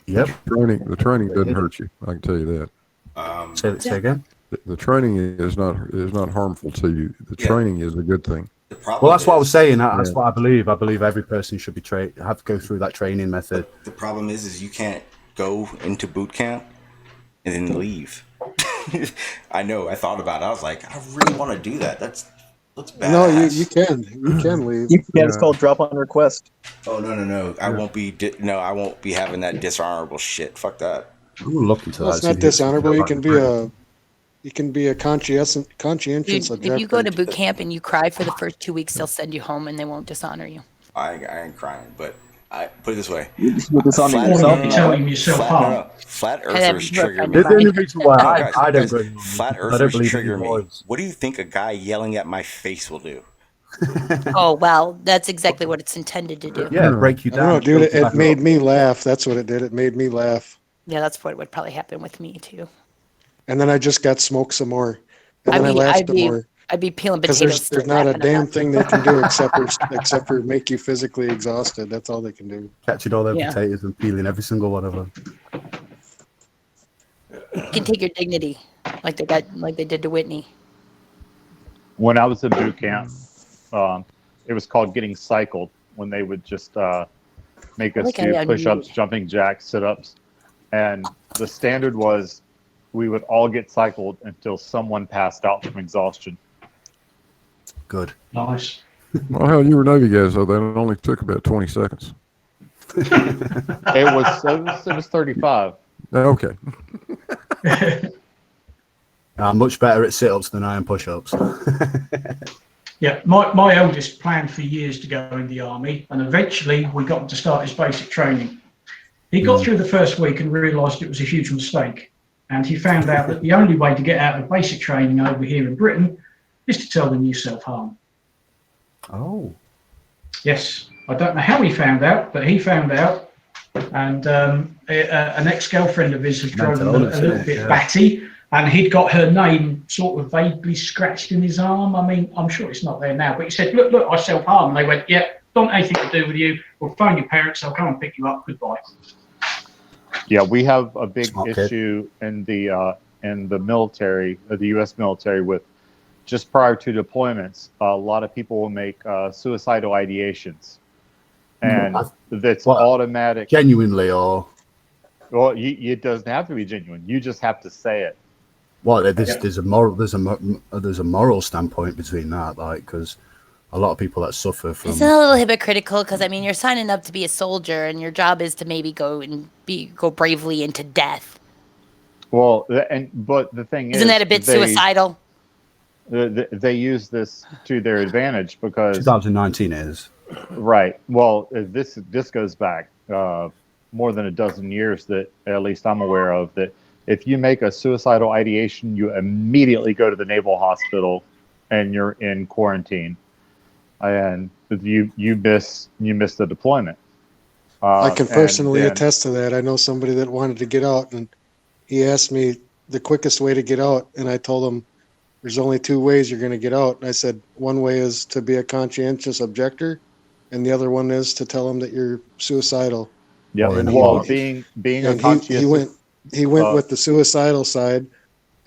Yep. The training doesn't hurt you. I can tell you that. Say again. The training is not harmful to you. The Yeah. training is a good thing. The problem Well, that's what I was is- saying. That's what I believe. I believe every person should be have to go through that training method. The problem is you can't go into boot camp and then leave. I know. I thought about it. I was like, I really want to do that. That's badass. No, you can leave. Yeah, it's called drop on request. Oh no! I won't be. I won't be having that dishonorable shit. Fuck that. I'm looking to Well, that. it's not dishonorable. You can be a conscientious Dude, objector. if you go to boot camp and you cry for the first 2 weeks, they'll send you home and they won't dishonor you. I ain't crying, but I put it this way. You dishonor Flat- yourself. You're telling yourself harm. Flat And then earthers you work trigger on me. your The only mind. reason why No, I don't guys, go along flat is because I don't earthers believe trigger in me. voids. What do you think a guy yelling at my face will do? Oh, well, that's exactly what it's intended to do. Yeah, break you I don't down. know, dude. build you It back made up. me laugh. That's what it did. It made me laugh. Yeah, that's what would probably happen with me, too. And then I just got smoked some more. And then I laughed some more. I'd be peeling Because potatoes. there's not a damn thing they can do except for make you physically exhausted. That's all they can do. Catching all their Yeah. potatoes and peeling every single one of them. You can take your dignity, like they did to Whitney. When I was in boot camp, it was called getting cycled. When they would just make us do push-ups, jumping jacks, sit-ups, and the standard was we would all get cycled until someone passed out from exhaustion. Good. Nice. Well, hell, you were Navy guys, so that only took about 20 seconds. It was 35. Okay. I'm much better at sit-ups than I am push-ups. Yeah, my eldest planned for years to go in the army, and eventually we got him to start his basic training. He got through the first week and realised it was a huge mistake, and he found out that the only way to get out of basic training over here in Britain is to tell them you self-harm. Oh. Yes, I don't know how he found out, but he found out, and an ex-girlfriend of his had drove him a little bit batty, and he'd got her name sort of vaguely scratched in his arm. I mean, I'm sure it's not there now, but he said, look, I self-harm. And they went, yeah, don't have anything to do with you. We'll phone your parents. They'll come and pick you up. Goodbye. Yeah, we have a big Smart kid. issue in the military, the U.S. military, with just prior to deployments, a lot of people will make suicidal ideations, and that's automatic. Genuinely, or Well, it doesn't have to be genuine. You just have to say it. well, there's a moral standpoint between that, like, because a lot of people that suffer from. Isn't it a little hypocritical? Because I mean, you're signing up to be a soldier, and your job is to maybe go bravely into death. Well, but the thing Isn't that a bit suicidal? They use this to their advantage because 2019 is right. Well, this goes back more than a dozen years that at least I'm aware of. That if you make a suicidal ideation, you immediately go to the naval hospital, and you're in quarantine, and you miss the deployment. I can personally attest to that. I know somebody that wanted to get out, and he asked me the quickest way to get out, and I told him there's only two ways you're going to get out. And I said one way is to be a conscientious objector, and the other one is to tell him that you're suicidal. Yeah. And Well, being a conscientious, he went with the suicidal side,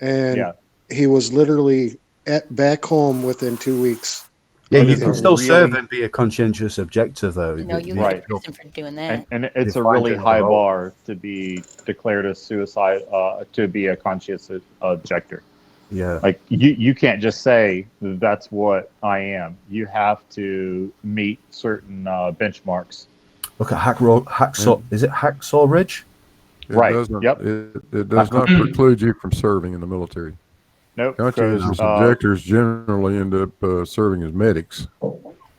and yeah. he was literally back home within 2 weeks. Yeah, It you is can a still serve really- and be a conscientious objector, though. No, you Right. get prison for doing that. And it's a Define really general high role. bar to be declared a suicide, to be a conscientious objector. Yeah. Like you can't just say that's what I am. You have to meet certain benchmarks. Look at Hacksaw. Is it Hacksaw Ridge? Right. Doesn't, Yep. It does not preclude you from serving in the military. Nope. Conscientious objectors generally end up serving as medics.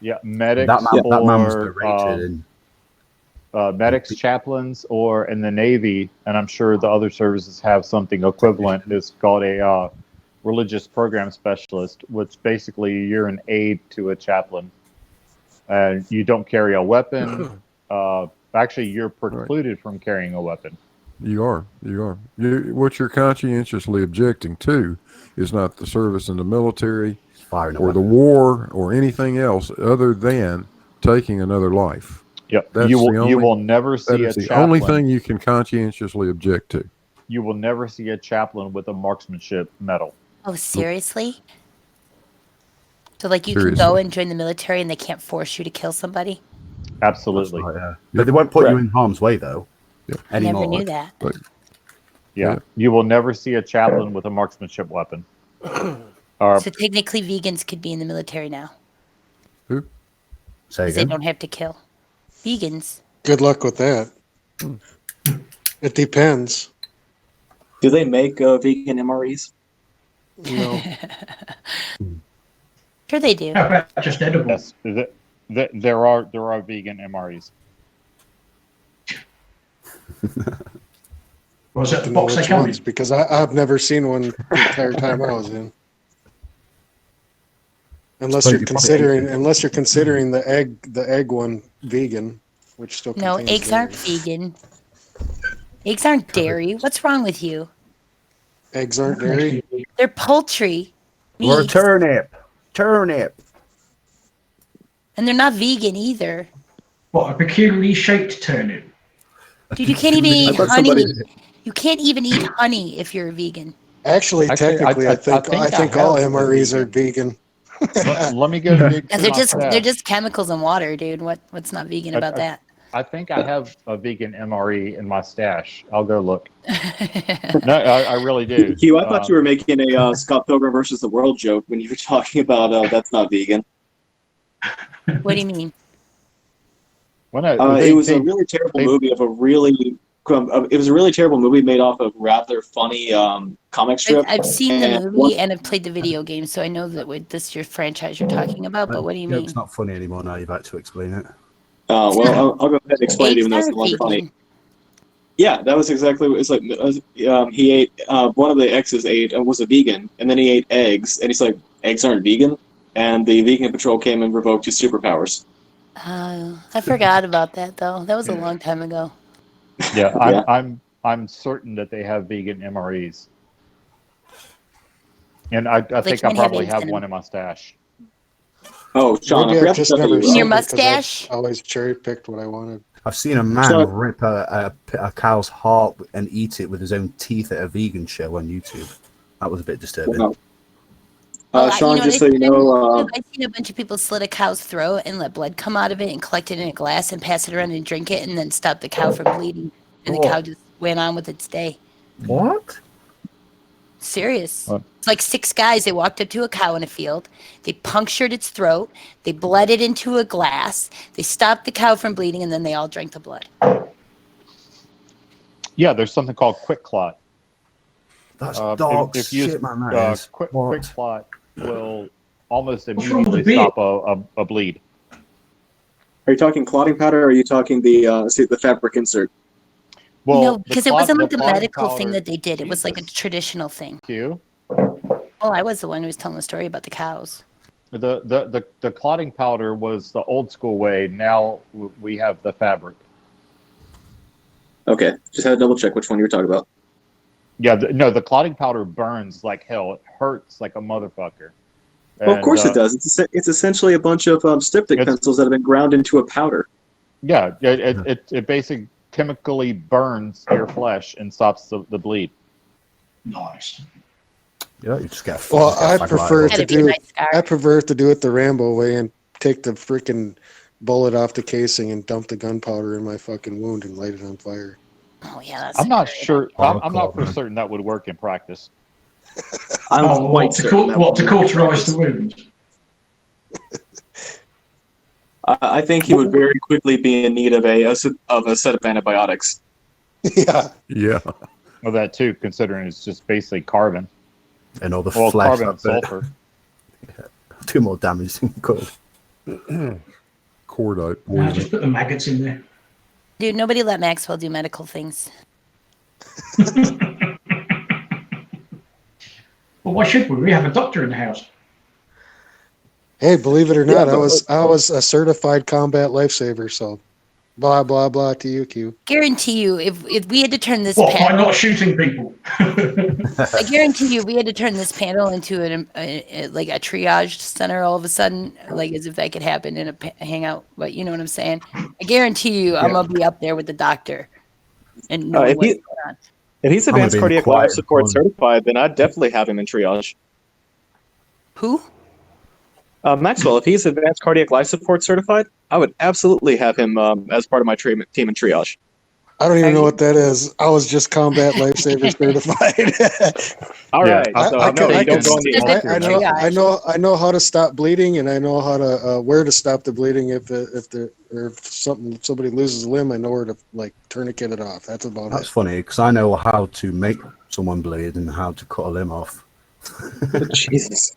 Yeah, medics That man was or berated medics, chaplains, or in the Navy, and I'm sure the other services have something equivalent. It's called a religious program specialist, which basically you're an aide to a chaplain. You don't carry a weapon. Actually, you're precluded from carrying a weapon. You are. What you're conscientiously objecting to is not the service in the military or the war or anything else other than taking another life. Yep. That's You will never see a the chaplain. only thing you can conscientiously object to. You will never see a chaplain with a marksmanship medal. Oh, seriously? So, like, you Seriously. can go and join the military and they can't force you to kill somebody? Absolutely. But they won't put you in harm's way, though. I never Anymore. knew that. Yeah. You will never see a chaplain with a marksmanship weapon. So technically, vegans could be in the military now. Who? Say 'Cause they again. don't have to kill. Vegans. Good luck with that. It depends. Do they make vegan MREs? No. Sure they do. How about just edible? Yes. There are vegan MREs. Was that To the know box they which come in? ones, because I've never seen one the entire time I was in. Unless So you're you probably considering the egg one vegan, which still No, contains eggs aren't dairy. vegan. Eggs aren't dairy. What's wrong with you? Eggs aren't dairy. They're poultry. Or a meats, turnip. and they're not vegan either. What, a peculiarly shaped turnip? Dude, you can't even eat thought honey. somebody- You can't even eat honey if you're a vegan. Actually, technically, I think all have MREs a are vegan. Let me go dig Because through my they're stash. just chemicals in water, dude. What's not vegan about that? I think I have a vegan MRE in my stash. I'll go look. No, I really do. Hugh, I thought you were making a Scott Pilgrim versus the World joke when you were talking about that's not vegan. What do you mean? It was a really terrible movie of a really. It was a really terrible movie made off of rather funny comic strip. I've seen the And movie and I've played the video game, so I know that this is your franchise you're talking about. But what do you mean? It's not funny anymore now. You've had to explain it. Well, I'll go ahead and explain it, even though it's Eggs no longer aren't funny. vegan. Yeah, that was exactly what it's like. He ate one of the exes was a vegan, and then he ate eggs, and he's like, eggs aren't vegan, and the vegan patrol came and revoked his superpowers. I forgot about that though. That was a long time ago. Yeah, Yeah. I'm certain that they have vegan MREs, and I think I can't have probably eggs have in one them. in my stash. Oh, Sean, I Maybe forgot I've to just tell never you. In your seen it 'cause I've mustache? always cherry picked what I wanted. I've seen a man So- rip a cow's heart and eat it with his own teeth at a vegan show on YouTube. That was a bit disturbing. Wow. Well, Sean, what just so I've you seen- know, I've seen a bunch of people slit a cow's throat and let blood come out of it and collect it in a glass and pass it around and drink it and then stop the cow from bleeding. And the cow just went on with its day. What? Serious. What? It's like 6 guys. They walked up to a cow in a field. They punctured its throat. They bled it into a glass. They stopped the cow from bleeding, and then they all drank the blood. Yeah, there's something called quick clot. That's If- dog if you shit, man. That is. quick What? clot will almost What's wrong with immediately the stop a bleed. are you talking clotting powder, or are you talking the fabric insert? Well, no, the because it clot- wasn't the like a clotting medical thing powder- that they did. It was like a Jesus. traditional thing. Q. Well, I was the one who was telling the story about the cows. The clotting powder was the old school way. Now we have the fabric. Okay, just had to double check which one you were talking about. Yeah, no, the clotting powder burns like hell. It hurts like a motherfucker. Well, of course it does. It's essentially a bunch of styptic pencils that have been ground into a powder. Yeah, it basically chemically burns your flesh and stops the bleed. Nice. Yeah, you just get. Well, I prefer to do it the Rambo way and take the freaking bullet off the casing and dump the gunpowder in my fucking wound and light it on fire. Oh yeah, that's. I'm not sure. I'm not for certain that would work in practice. What to cauterize the wound? I think he would very quickly be in need of a set of antibiotics. Yeah. Yeah. Well, that too, considering it's just basically carbon. And all the flesh. Carbon and sulfur. Yeah. Do more damage than good. Cordite Nah, just put the maggots in there. Dude, nobody let Maxwell do medical things. Well, why should we? We have a doctor in the house. Hey, believe it or not, I was a certified combat lifesaver, so blah blah blah to you, Q. Guarantee you, if we had to turn this By panel, not shooting people. I guarantee you, we had to turn this panel into like a triage center all of a sudden, like as if that could happen in a hangout. But you know what I'm saying? I guarantee you, I'm gonna be up there with the doctor and know what's going on. If he's advanced cardiac life support certified, then I'd definitely have him in triage. Who? Maxwell, if he's advanced cardiac life support certified, I would absolutely have him as part of my team in triage. I don't even know what that is. I was just combat lifesaver certified. All right. I know how to stop bleeding, and I know how to where to stop the bleeding if somebody loses a limb. I know where to like tourniquet it off. That's about it. That's funny because I know how to make someone bleed and how to cut a limb off. Jesus.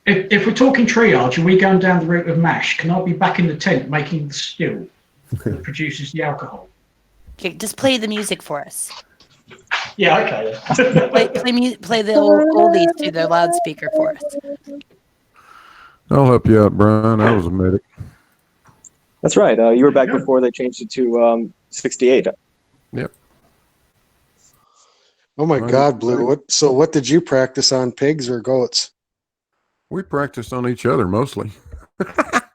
If we're talking triage, are we going down the route of MASH? Can I be back in the tent making the still that produces the alcohol? Okay, just play the music for us. Yeah, okay. play the oldies through the loudspeaker for us. I'll help you out, Brian. I was a medic. That's right. You were back before they changed it to 68. Yep. Oh my God, Blue! What did you practice on, pigs or goats? We practiced on each other mostly. That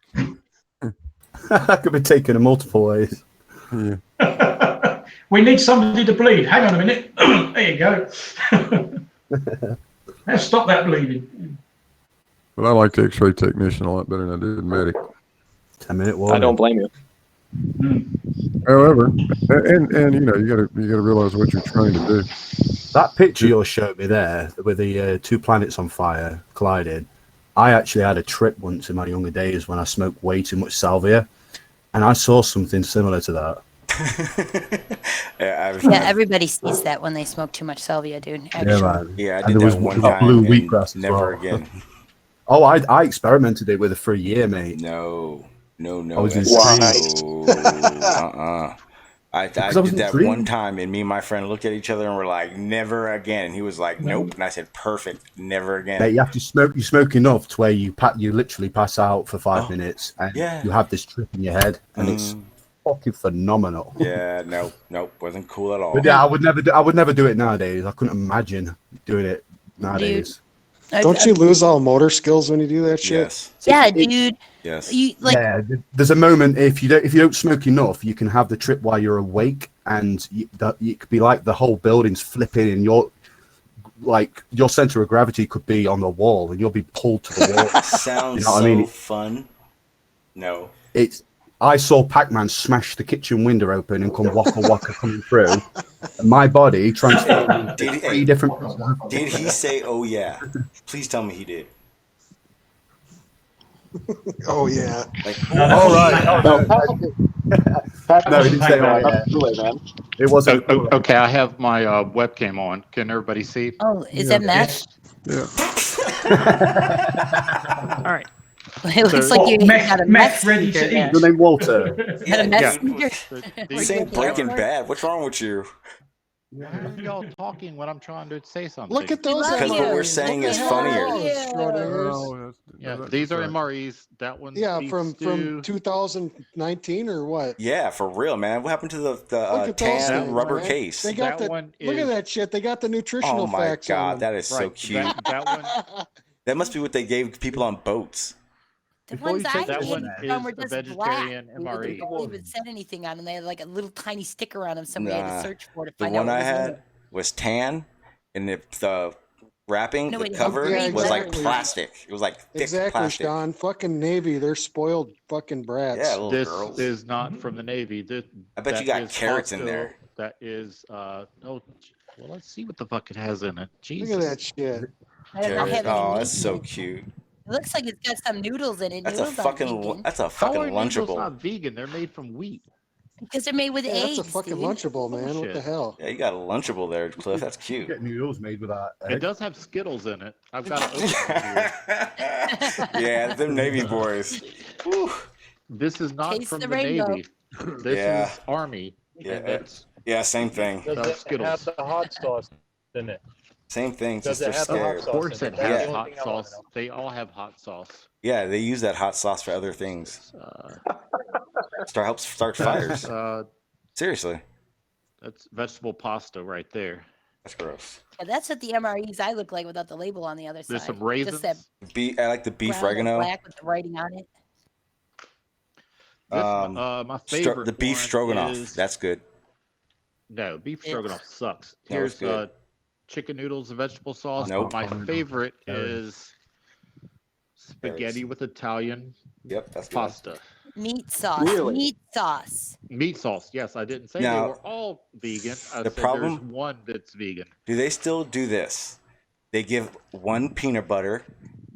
could be taken in multiple ways. Yeah. We need somebody to bleed. Hang on a minute. There you go. Let's stop that bleeding. But I liked X-ray technician a lot better than I did medic. 10-minute warning. I don't blame you. However, and you know, you gotta realize what you're trying to do. That picture you showed me there with the two planets on fire colliding. I actually had a trip once in my younger days when I smoked way too much salvia, and I saw something similar to that. Yeah, everybody sees that when they smoke too much salvia, dude. Yeah, man. Yeah, I And did there that was one that time blue and wheatgrass as never well. again. Oh, I experimented it with it for a year, mate. No. I was intrigued. I did that one time, and me and my friend looked at each other and were like, "Never again." And he was like, "Nope," and I said, "Perfect, never again." Mate, you have to smoke. You smoke enough to where you literally pass out for 5 minutes, and you have this trip in your head, and it's fucking phenomenal. Yeah, nope, wasn't cool at all. But yeah, I would never do it nowadays. I couldn't imagine doing it nowadays. Don't you lose all motor skills when you do that shit? Yes. Yeah, dude. Yes. Yeah, there's a moment if you don't smoke enough, you can have the trip while you're awake, and it could be like the whole building's flipping, and your center of gravity could be on the wall, and you'll be pulled to the wall. Sounds you know what I mean? Fun. No. I saw Pac-Man smash the kitchen window open and come waka waka coming through. And my body transformed into three different. Did he say, "Oh yeah"? Please tell me he did. Oh yeah. All right. No, he didn't say oh yeah. Man. It wasn't. Okay, I have my webcam on. Can everybody see? Oh, is that Mesh? Yeah. All right. It looks like you got a mess ready speaker to there. Your name Walter. Had a mess speaker? This ain't Breaking Bad. What's wrong with you? Why are y'all talking when I'm trying to say something? Look at those love Because what we're you. saying What is the hell funnier. are those, Yeah. Schrodingers? Yeah, that's these are right. MREs. That one's Yeah, beef from stew. 2019 or what? Yeah, for real, man. What happened to the Look at those tan things, rubber man. case? They got That the one look at is- that shit. They got the nutritional Oh my facts on god, them. that is so Right, cute. that one. That must be what they gave people on boats. The Before ones you I take that had one from were is a just vegetarian black. They MRE. didn't even said anything on them. They had like a little tiny sticker on them. Somebody had Nah, to search for to the find out one what I was in had it. was tan, and the wrapping, No, the it had cover Yeah, was like exactly. plastic. It was like thick Exactly, plastic. Sean. Fucking Navy. They're spoiled fucking brats. Yeah, little This girls. is not from the Navy. I bet you got carrots in there. That is well, let's see what the fuck it has in it. Look Jesus. at that shit. I don't have Carrot. any Oh, meat that's in so it. cute. It looks like it's got some noodles in it. That's a Noodles aren't fucking vegan How are noodles lunchable. not vegan? They're made from wheat. because they're made with Yeah, eggs. that's a fucking dude. lunchable, man. What the Bullshit. hell? Yeah, you got a lunchable there, Cliff. That's cute. Get noodles made with that. It does have Skittles in it. I've got to open it here. Yeah, them Navy boys. Whew. This is not Taste from the the rainbow. Navy. This Yeah. is Army. Yeah, And that's yeah, same thing. Does it Skittles. have the hot sauce in it? Same thing. Does Just it they're have the hot scared. of sauce? course it That's has the only hot thing I wanna sauce. know. They all have hot sauce. Yeah, they use that hot sauce for other things. Helps start fires. Seriously, That's vegetable pasta right there. that's gross. Yeah, that's what the MREs I look like without the label on the other There's side. some raisins. Just that I like the beef brown and oregano. black with the writing on it. This, my favorite The beef one stroganoff. is- That's good. No, beef Ew. stroganoff sucks. No, it's Here's good. chicken noodles and vegetable sauce. Nope. My favorite Carrots. is spaghetti with Italian Yep, that's good. pasta. Meat sauce. Really? Meat sauce. Meat sauce. Yes, I didn't say Now, they were all vegan. I the said problem- there's one that's vegan. Do they still do this? They give one peanut butter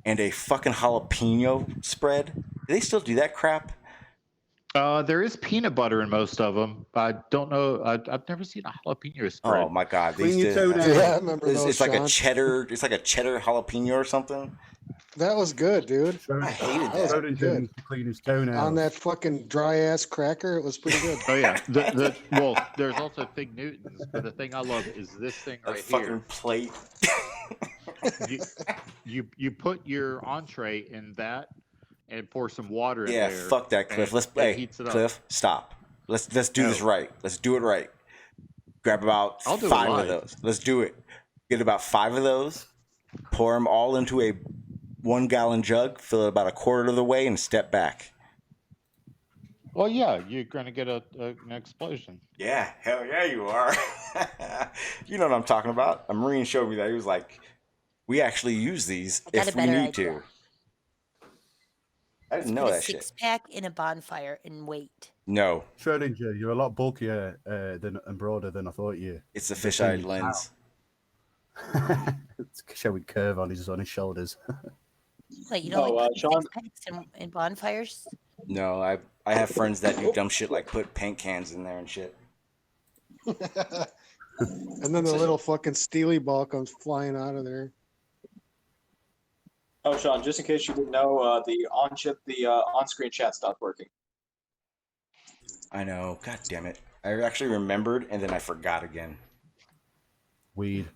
and a fucking jalapeno spread. Do they still do that crap? There is peanut butter in most of them, but I don't know. I've never seen a jalapeno spread. Oh my god, they Clean used your to- toe down. Yeah, I remember It's, those, it's like a Sean. cheddar. It's like a cheddar jalapeno or something. That was good, dude. I hated That was that. Schrodinger good. needs to clean his toenails. On that fucking dry ass cracker, it was pretty good. Oh yeah. Well, there's also Fig Newtons, but the thing I love is this thing A right fucking here. plate. You put your entree in that and pour some water in Yeah, there. fuck that, Cliff. and Let's it hey, heats it up. Cliff, stop. Let's do this No. right. Let's do it right. Grab about I'll do it 5 of live. those. Let's do it. Get about 5 of those. Pour them all into a 1-gallon jug. Fill it about a quarter of the way and step back. Well, yeah, you're gonna get an explosion. Yeah, hell yeah, you are. You know what I'm talking about. A Marine showed me that. He was like, "We actually use these I got if a we better need idea. to." I didn't Put know a that shit. 6-pack in a bonfire and wait. No, Schrodinger, you're a lot bulkier and broader than I thought you. it's the fisheye lens. It's showing curve on his shoulders. Wait, you don't Oh, like put Sean- 6-packs in bonfires? No, I have friends that do dumb shit like put paint cans in there and shit. And then the little fucking steely ball comes flying out of there. Oh, Sean, just in case you didn't know, the on-screen chat stopped working. I know. God damn it. I actually remembered and then I forgot again. Weed.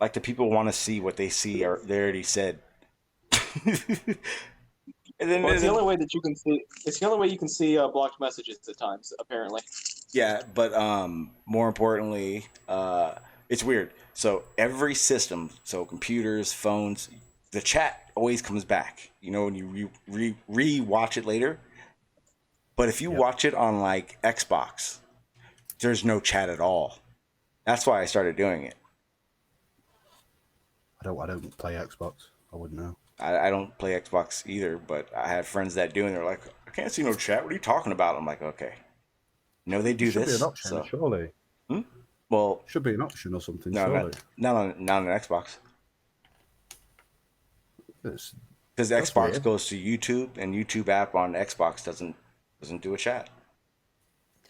Like the people want to see what they see or they already said. And then, Well, it's the only way that you can see. It's the only way you can see blocked messages at times, apparently. yeah, but more importantly, it's weird. So every system, so computers, phones, the chat always comes back. You know, when you re-watch it later. But if you watch it on like Xbox, there's no chat at all. That's why I started doing it. I don't play Xbox. I wouldn't know. I don't play Xbox either, but I had friends that do, and they're like, "I can't see no chat. What are you talking about?" I'm like, "Okay, no, they do Should this." be an option, so- surely. Well, Should be an option or something, no, surely. not on an Xbox, It's, because That's Xbox weird. goes to YouTube, and YouTube app on Xbox doesn't do a chat.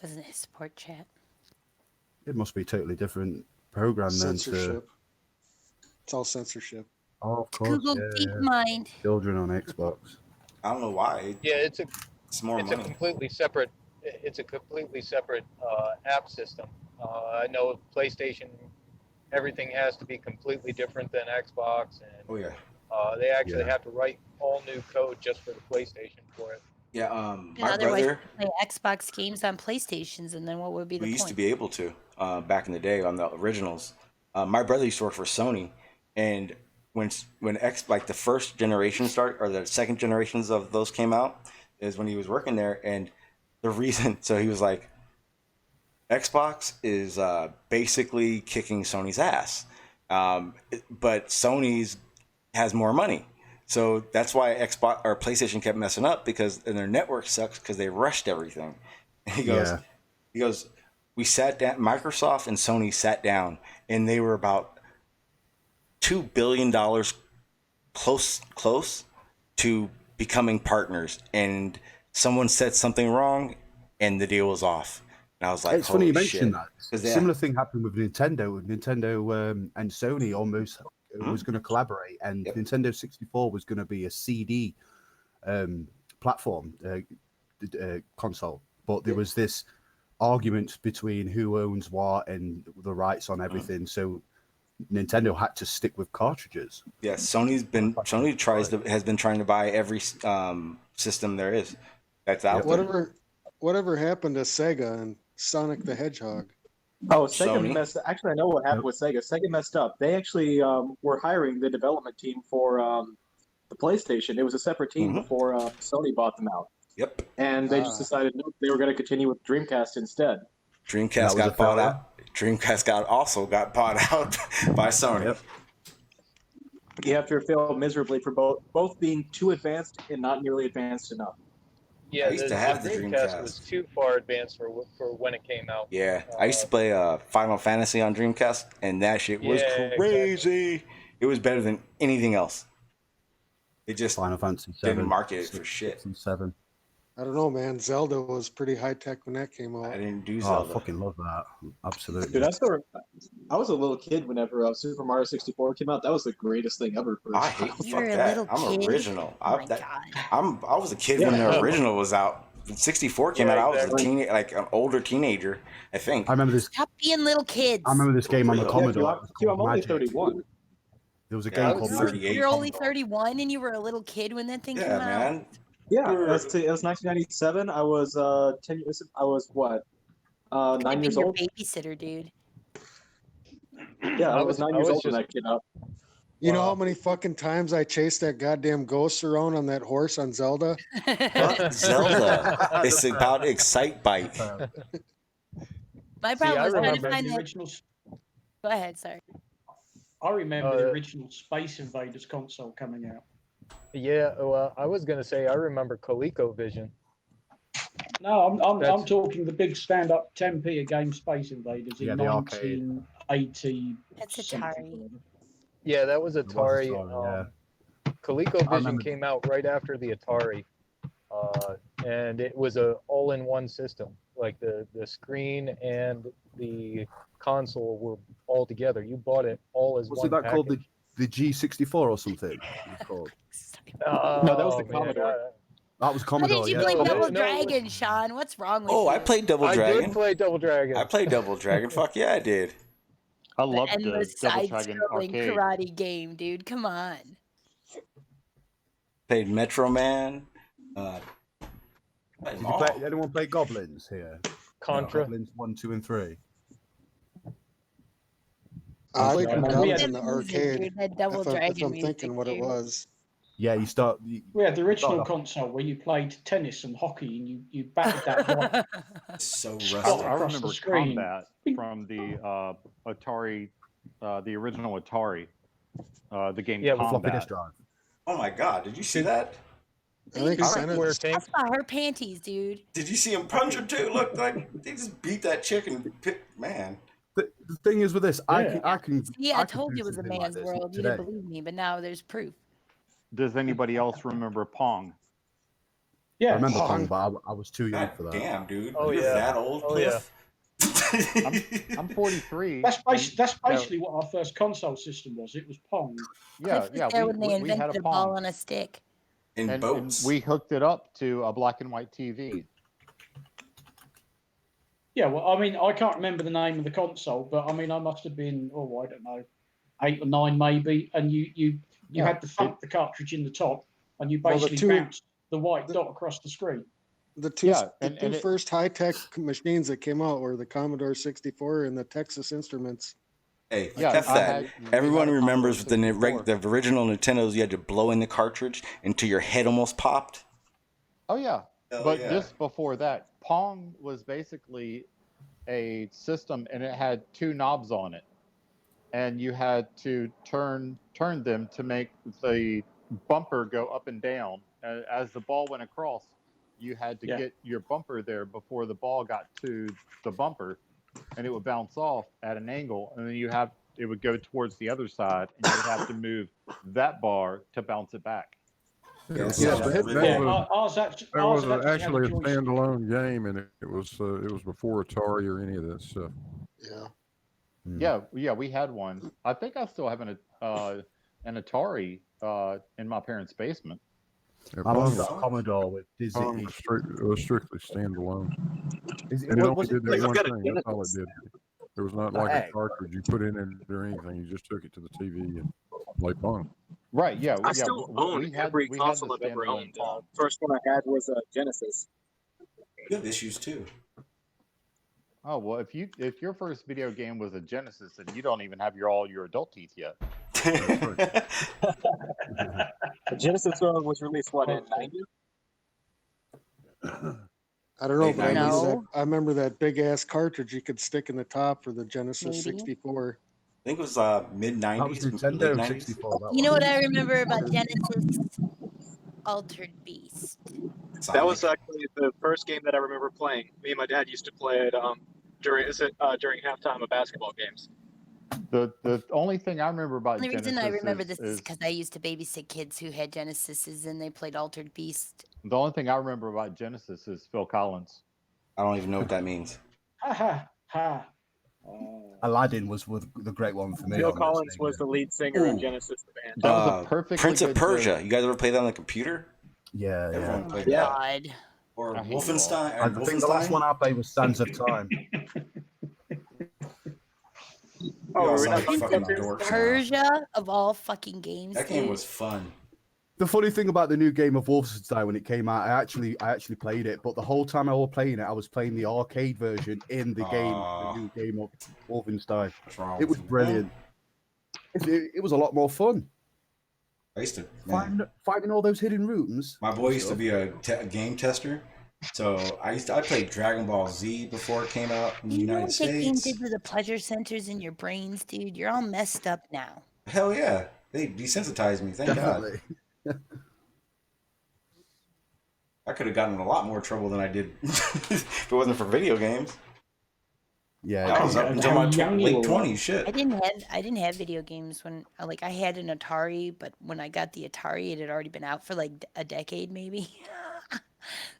Doesn't it support chat? it must be a totally different program then to. Censorship. It's all censorship. Oh, of course. Google yeah, yeah. DeepMind. Children on Xbox. I don't know why. Yeah, It's more it's money. a completely separate. It's a completely separate app system. I know PlayStation, everything has to be completely different than Xbox, and Oh yeah. they actually Yeah. have to write all new code just for the PlayStation for it. Yeah. Yeah, My otherwise, brother. you play Xbox games on PlayStations, and then what would be the We point? used to be able to back in the day on the originals. My brother used to work for Sony, and when like the first generation started or the second generations of those came out is when he was working there, and the reason so he was like, Xbox is basically kicking Sony's ass, but Sony's has more money. So that's why Xbox or PlayStation kept messing up because and their network sucks because they rushed everything. And he goes, we sat down, Microsoft and Sony sat down and they were about $2 billion close to becoming partners. And someone said something wrong and the deal was off. And I was like, it's funny you mentioned shit. that. Similar thing happened with Nintendo. Nintendo and Sony almost was going to collaborate, and Nintendo 64 was going to be a CD platform console. But there was this argument between who owns what and the rights on everything. So Nintendo had to stick with cartridges. Yes, Sony has been trying to buy every system there is that's out there. Whatever happened to Sega and Sonic the Hedgehog? Oh, Sega Sony? messed. Actually, I know what happened with Sega. Sega messed up. They actually were hiring the development team for the PlayStation. It was a separate team before Sony bought them out. Yep. And they just decided they were going to continue with Dreamcast instead. Dreamcast got bought out. Dreamcast also got bought out by Sony. Yep. You have to fail miserably for both being too advanced and not nearly advanced enough. Yeah, I used to have the Dreamcast. was too far advanced for when it came out. Yeah, I used to play Final Fantasy on Dreamcast, and that shit was crazy. Exactly. It was better than anything else. It just Final Fantasy 7, didn't market it for shit. 7. I don't know, man. Zelda was pretty high tech when that came out. I didn't do Zelda. I fucking love that. Absolutely. Dude, I was a little kid whenever Super Mario 64 came out. That was the greatest thing ever. I hate fuck that. I'm original. I was a kid when the original was out. When 64 came out, I was an older teenager, I think. I remember this. Stop being little kids. I remember this game on the Commodore. I'm only 31. There was a game called 38. You're only 31 and you were a little kid when that thing came out? Man. Yeah, it was 1997. I was 10 years. I was what? 9 years old. Babysitter, dude. Yeah, I was 9 years old when that came out. You know how many fucking times I chased that goddamn ghost around on that horse on Zelda? Zelda. It's about Excitebike. My problem was trying to find the originals. Go ahead, sorry. I remember the original Space Invaders console coming out. Yeah, well, I was gonna say I remember ColecoVision. No, I'm talking the big stand-up 10p a game Space Invaders in 1980. That's Atari. Yeah, that was Atari. ColecoVision came out right after the Atari, and it was a all-in-one system. Like the screen and the console were all together. You bought it all as one. Was that package. called the G64 or something? It was called? No, that was the Commodore. That was Why Commodore. did you play Double Dragon, Sean? What's wrong with you? Oh, I played Double Dragon. I did play Double Dragon. I played Double Dragon. Fuck yeah, I did. I loved the the Double Dragon side-scrolling arcade. karate game, dude. Come on. Played Metro Man. Did anyone play Goblins here? Contra. Goblins 1, 2, and 3. I played Yeah. Goblins in the arcade. That Double If Dragon I'm music, thinking what it dude. was. Yeah, you start. We had the original console where you played tennis and hockey and you batted that right. So I rusty. across remember the screen. Combat from the Atari, the original Atari, the game Yeah, with floppy disk Combat. drive. Oh my god, did you see that? I think Where Senate. I saw her panties, dude. Did you see him punch her too? Look, like they just beat that chick and man. The thing is with this, I can. Yeah, I can told do you it was a something like man's this world. You today. didn't believe me, but now there's proof. Does anybody else remember Pong? Yeah, I remember Pong, but I was too young God for that. damn, dude. Oh, You're yeah. that old, Oh, Cliff. I'm 43. that's basically what our first console system was. It was Pong. Yeah, Cliff was yeah. there when they We had invented a a ball Pong. on a stick. In And boats. we hooked it up to a black and white TV. Yeah, well, I mean, I can't remember the name of the console, but I mean, I must have been, I don't know, 8 or 9 maybe, and you had to thump the cartridge in the top, and you basically bounced the white dot across the screen. The two first high-tech machines that came out were the Commodore 64 and the Texas Instruments. Hey, everyone remembers the original Nintendos. You had to blow in the cartridge until your head almost popped. Oh yeah, just before that, Pong was basically a system, and it had 2 knobs on it, and you had to turn them to make the bumper go up and down. As the ball went across, you had to get your bumper there before the ball got to the bumper, and it would bounce off at an angle, and then it would go towards the other side, and you would have to move that bar to bounce it back. That was actually a standalone game, and it was before Atari or any of that stuff. Yeah, we had one. I think I still have an Atari in my parents' basement. I remember that Commodore with Dizzy. It was strictly standalone. And it only did that one thing. That's all it did. There was not like a cartridge you put in it or anything. You just took it to the TV and played Pong. Right, yeah. I still own every console I've ever owned. First one I had was a Genesis. You have issues too. Oh well, if your first video game was a Genesis, then you don't even have all your adult teeth yet. The Genesis was released in 90? I don't know, but I remember that big ass cartridge you could stick in the top for the Genesis 64. I think it was mid-90s. That was Nintendo 64. You know what I remember about Genesis? Altered Beast. That was actually the first game that I remember playing. Me and my dad used to play it during halftime of basketball games. The only thing I remember about The Genesis reason I remember this is because I used to babysit kids who had Genesises and they played Altered Beast. The only thing I remember about Genesis is Phil Collins. I don't even know what that means. Aladdin was the great one for me. Phil Collins was the lead singer of Genesis, the band. That was a perfect Prince of Persia. You guys ever play that on the computer? Yeah, Everyone played God. that. Or Wolfenstein. I think the last one I played was Sands of Time. Persia of all fucking games. That game was fun. The funny thing about the new game of Wolfenstein when it came out, I actually played it, but the whole time I was playing it, I was playing the arcade version in the new game of Wolfenstein. It was brilliant. It was a lot more fun. I used to finding all those hidden rooms. My boy used to be a game tester, so I played Dragon Ball Z before it came out in the United States. You know what that game did to the pleasure centers in your brains, dude? You're all messed up now. Hell yeah, they desensitized me. Thank God. I could have gotten in a lot more trouble than I did if it wasn't for video games. Yeah, I was up until my late 20s. Shit. I didn't have video games when I had an Atari, but when I got the Atari, it had already been out for like a decade, maybe.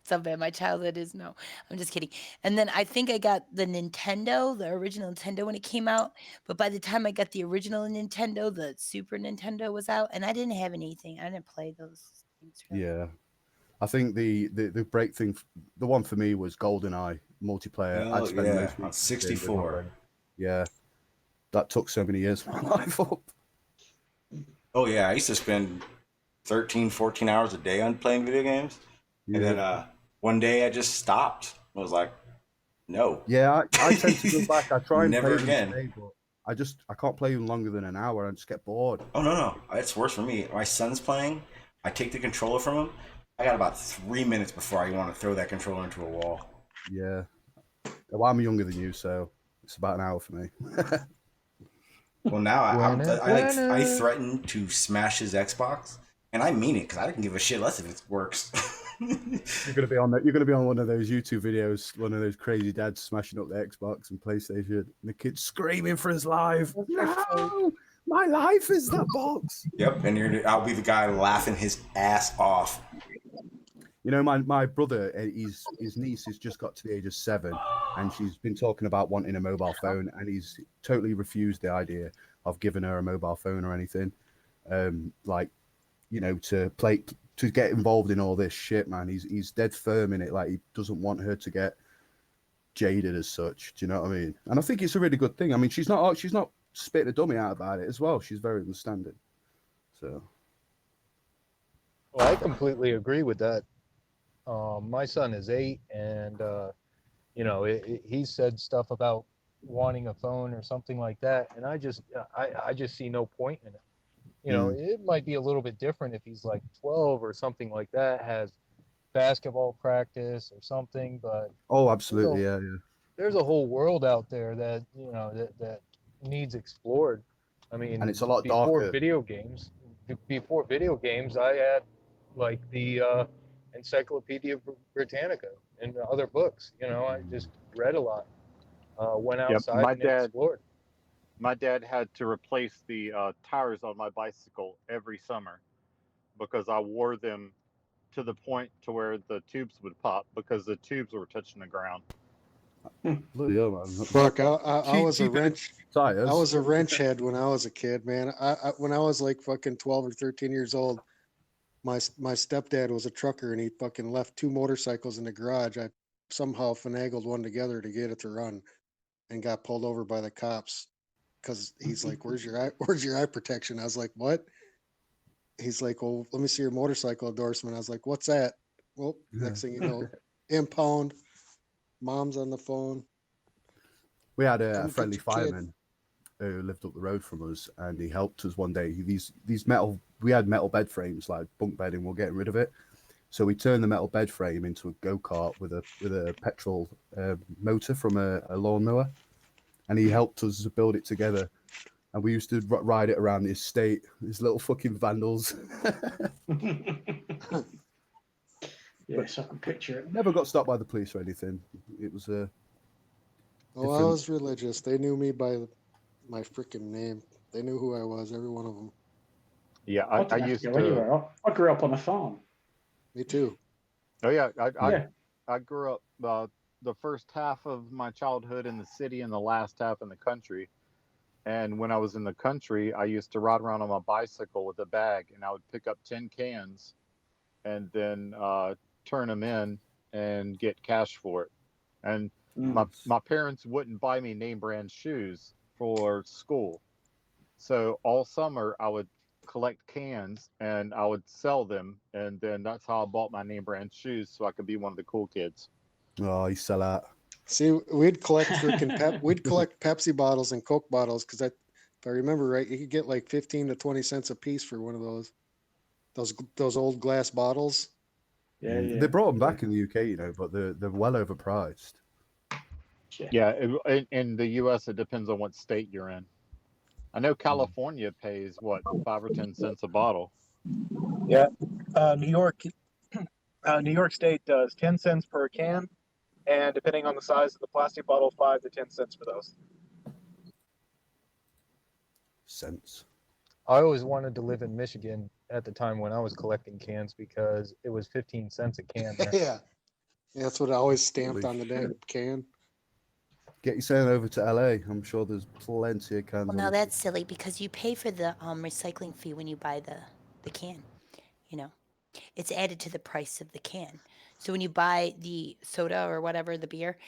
So bad my childhood is. No, I'm just kidding. And then I think I got the Nintendo, the original Nintendo when it came out. But by the time I got the original Nintendo, the Super Nintendo was out, and I didn't have anything. I didn't play those things. Really. Yeah, I think the break thing, the one for me was GoldenEye multiplayer. I'd spend most on 64. Yeah, that took so many years of my life up. Oh yeah, I used to spend 13, 14 hours a day on playing video games. And then one day I just stopped. I was like, no. Yeah, I tend to go back. I try and never play again. Today, but I can't play them longer than an hour. I just get bored. Oh no, it's worse for me. My son's playing. I take the controller from him. I got about 3 minutes before I want to throw that controller into a wall. Yeah. Well, I'm younger than you, so it's about an hour for me. Well, now I threaten to smash his Xbox, and I mean it because I don't give a shit less if it works. You're gonna be on that. You're gonna be on one of those YouTube videos, one of those crazy dads smashing up the Xbox and PlayStation, and the kid screaming for his life. No, my life is that box. Yep, and I'll be the guy laughing his ass off. You know, my brother, his niece has just got to the age of 7, and she's been talking about wanting a mobile phone, and he's totally refused the idea of giving her a mobile phone or anything, to get involved in all this shit, man. He's dead firm in it. Like, he doesn't want her to get jaded as such. Do you know what I mean? And I think it's a really good thing. I mean, she's not spitting a dummy out about it as well. She's very understanding. So. Well, I completely agree with that. My son is 8, and you know, he said stuff about wanting a phone or something like that, and I just see no point in it. You know, it might be a little bit different if he's like 12 or something like that, has basketball practice or something, but Oh, absolutely, there's a whole world out there that, you know, that needs explored. I mean, and it's a lot before darker. video games, I had like the Encyclopedia Britannica and other books. You know, I just read a lot, went outside and explored. My dad had to replace the tires on my bicycle every summer because I wore them to the point to where the tubes would pop because the tubes were touching the ground. Bloody hell, man. Fuck, I was a wrench. Tires. I was a wrench head when I was a kid, man. I when I was like fucking 12 or 13 years old, my stepdad was a trucker and he fucking left 2 motorcycles in the garage. I somehow finagled one together to get it to run, and got pulled over by the cops because he's like, "Where's your eye protection?" I was like, "What?" He's like, "Well, let me see your motorcycle endorsement." I was like, "What's that?" Well, next thing you know, impound. Mom's on the phone. We had a friendly fireman who lived up the road from us, and he helped us one day. We had metal bed frames, like bunk bedding. We're getting rid of it, so we turned the metal bed frame into a go-kart with a petrol motor from a lawnmower, and he helped us build it together. And we used to ride it around the estate. These little fucking vandals. Yes, I can picture it. Never got stopped by the police or anything. It was a. Oh, I was religious. They knew me by my freaking name. They knew who I was, every one of them. Yeah, I used to. Anywhere. I grew up on a farm. Me too. Oh yeah, I grew up the first half of my childhood in the city and the last half in the country. And when I was in the country, I used to ride around on my bicycle with a bag, and I would pick up 10 cans, and then turn them in and get cash for it. And my parents wouldn't buy me name brand shoes for school, so all summer I would collect cans and I would sell them, and then that's how I bought my name brand shoes so I could be one of the cool kids. Oh, you sell out. See, we'd collect freaking we'd collect Pepsi bottles and Coke bottles because if I remember right, you could get like 15 to 20 cents a piece for one of those old glass bottles. Yeah. They brought them back in the UK, you know, but they're well overpriced. Yeah, in the US, it depends on what state you're in. I know California pays what, 5 or 10 cents a bottle. Yeah, New York State does 10 cents per can, and depending on the size of the plastic bottle, 5 to 10 cents for those. Cents. I always wanted to live in Michigan at the time when I was collecting cans because it was 15 cents a can there. Yeah, that's what I always stamped on the damn can. Get you sailing over to LA. I'm sure there's plenty of cans. Well, now that's silly because you pay for the recycling fee when you buy the can. You know, it's added to the price of the can. So when you buy the soda or whatever, the beer,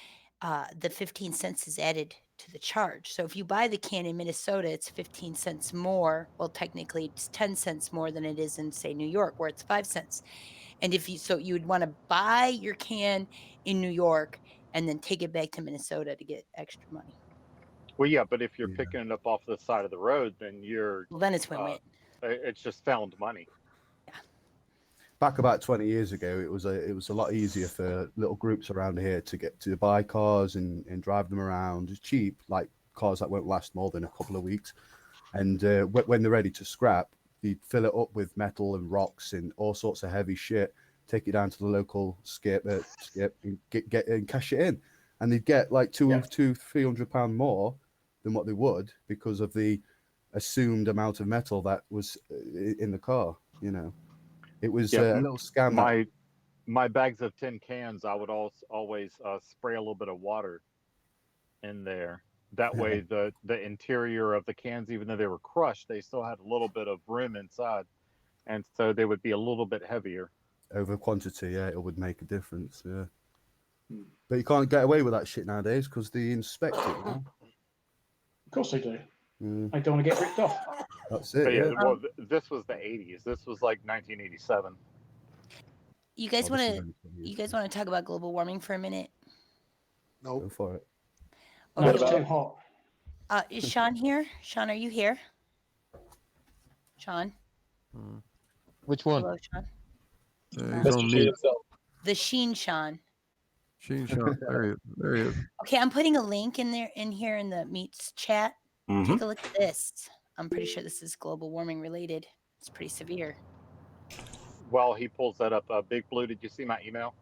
the 15 cents is added to the charge. So if you buy the can in Minnesota, it's 15 cents more. Well, technically it's 10 cents more than it is in, say, New York, where it's 5 cents. And you would want to buy your can in New York and then take it back to Minnesota to get extra money. Well, yeah, but if you're picking it up off the side of the road, then then it's win-win. It's just found money. Back about 20 years ago, it was a lot easier for little groups around here to get to buy cars and drive them around. It's cheap, like cars that won't last more than a couple of weeks. And when they're ready to scrap, you fill it up with metal and rocks and all sorts of heavy shit. Take it down to the local skip and get and cash it in, and they'd get like £200-300 more than what they would because of the assumed amount of metal that was in the car. You know, it was a little scam. My bags of tin cans, I would always spray a little bit of water in there. That way, the interior of the cans, even though they were crushed, they still had a little bit of room inside, and so they would be a little bit heavier. Over quantity, yeah, it would make a difference. Yeah. But you can't get away with that shit nowadays because they inspect it. You know? Of course they do. Mm. They don't want to get ripped off. That's But it. yeah, Yeah. well, this was the 80s. This was like 1987. You guys Oh, want this is to? only 20 years You guys ago. want to talk about global warming for a minute? Nope. Go for it. No, Okay. it's too hot. Is Shawn here? Shawn, are you here? Shawn. Which one? Hello, Shawn. He's on mute. The Sheen Shawn. Sheen Shawn. There he is. Okay, I'm putting a link in here in the meets chat. Mm-hmm. Take a look at this. I'm pretty sure this is global warming related. It's pretty severe. While he pulls that up, Big Blue, did you see my email?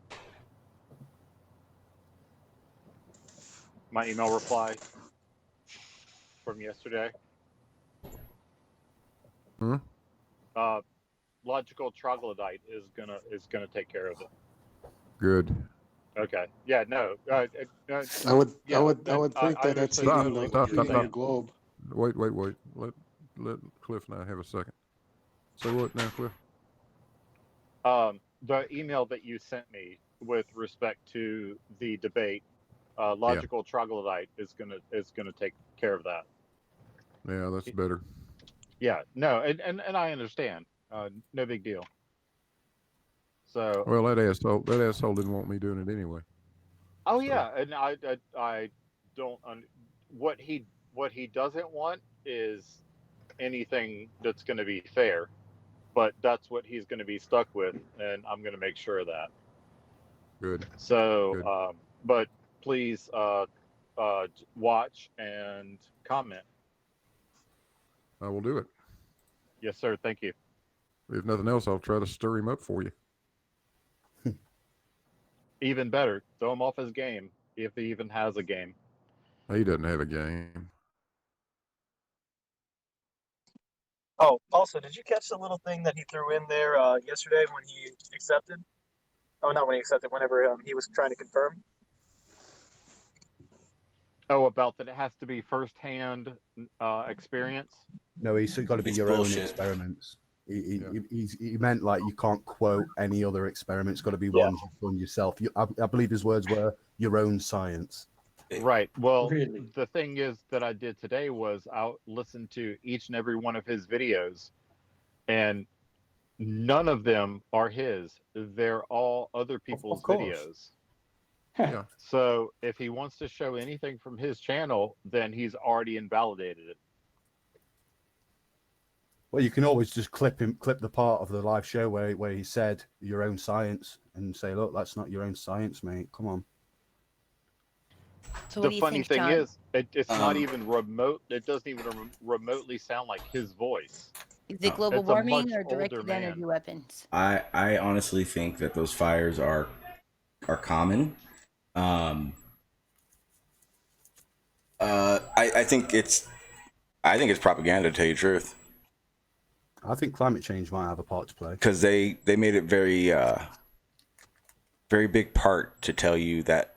My email reply from yesterday. Hmm? Logical troglodyte is gonna take care of it. Good. Okay. Yeah. No. I would think that that's Stop. in the Stop. Globe. Wait. Let Cliff and I have a second. Say what now, Cliff? The email that you sent me with respect to the debate, logical troglodyte is gonna take care of that. Yeah, that's better. Yeah. No. And I understand. No big deal. So. Well, that asshole didn't want me doing it anyway. Oh yeah, and I don't what he doesn't want is anything that's going to be fair, but that's what he's going to be stuck with, and I'm going to make sure of that. Good. So, Good. but please watch and comment. I will do it. Yes, sir. Thank you. If nothing else, I'll try to stir him up for you. Even better, throw him off his game if he even has a game. He doesn't have a game. Oh, also, did you catch the little thing that he threw in there yesterday when he accepted? Oh, not when he accepted. Whenever he was trying to confirm. Oh, about that it has to be firsthand experience. No, it's got to be It's your bullshit. own experiments. He meant like you can't quote any other experiment. It's got to be ones you've done yourself. I believe his words were your own science. Right. Well, the thing is that I did today was I listened to each and every one of his videos, and none of them are his. They're all other people's videos. Yeah. So if he wants to show anything from his channel, then he's already invalidated it. Well, you can always just clip the part of the live show where he said your own science and say, look, that's not your own science, mate. Come on. So what do The you funny think, thing John? is, it's not even remote. It doesn't even remotely sound like his voice. Is it global It's a warming much or directed older energy man. weapons? I honestly think that those fires are common. I think it's propaganda, to tell you the truth. I think climate change might have a part to play because they made it very big part to tell you that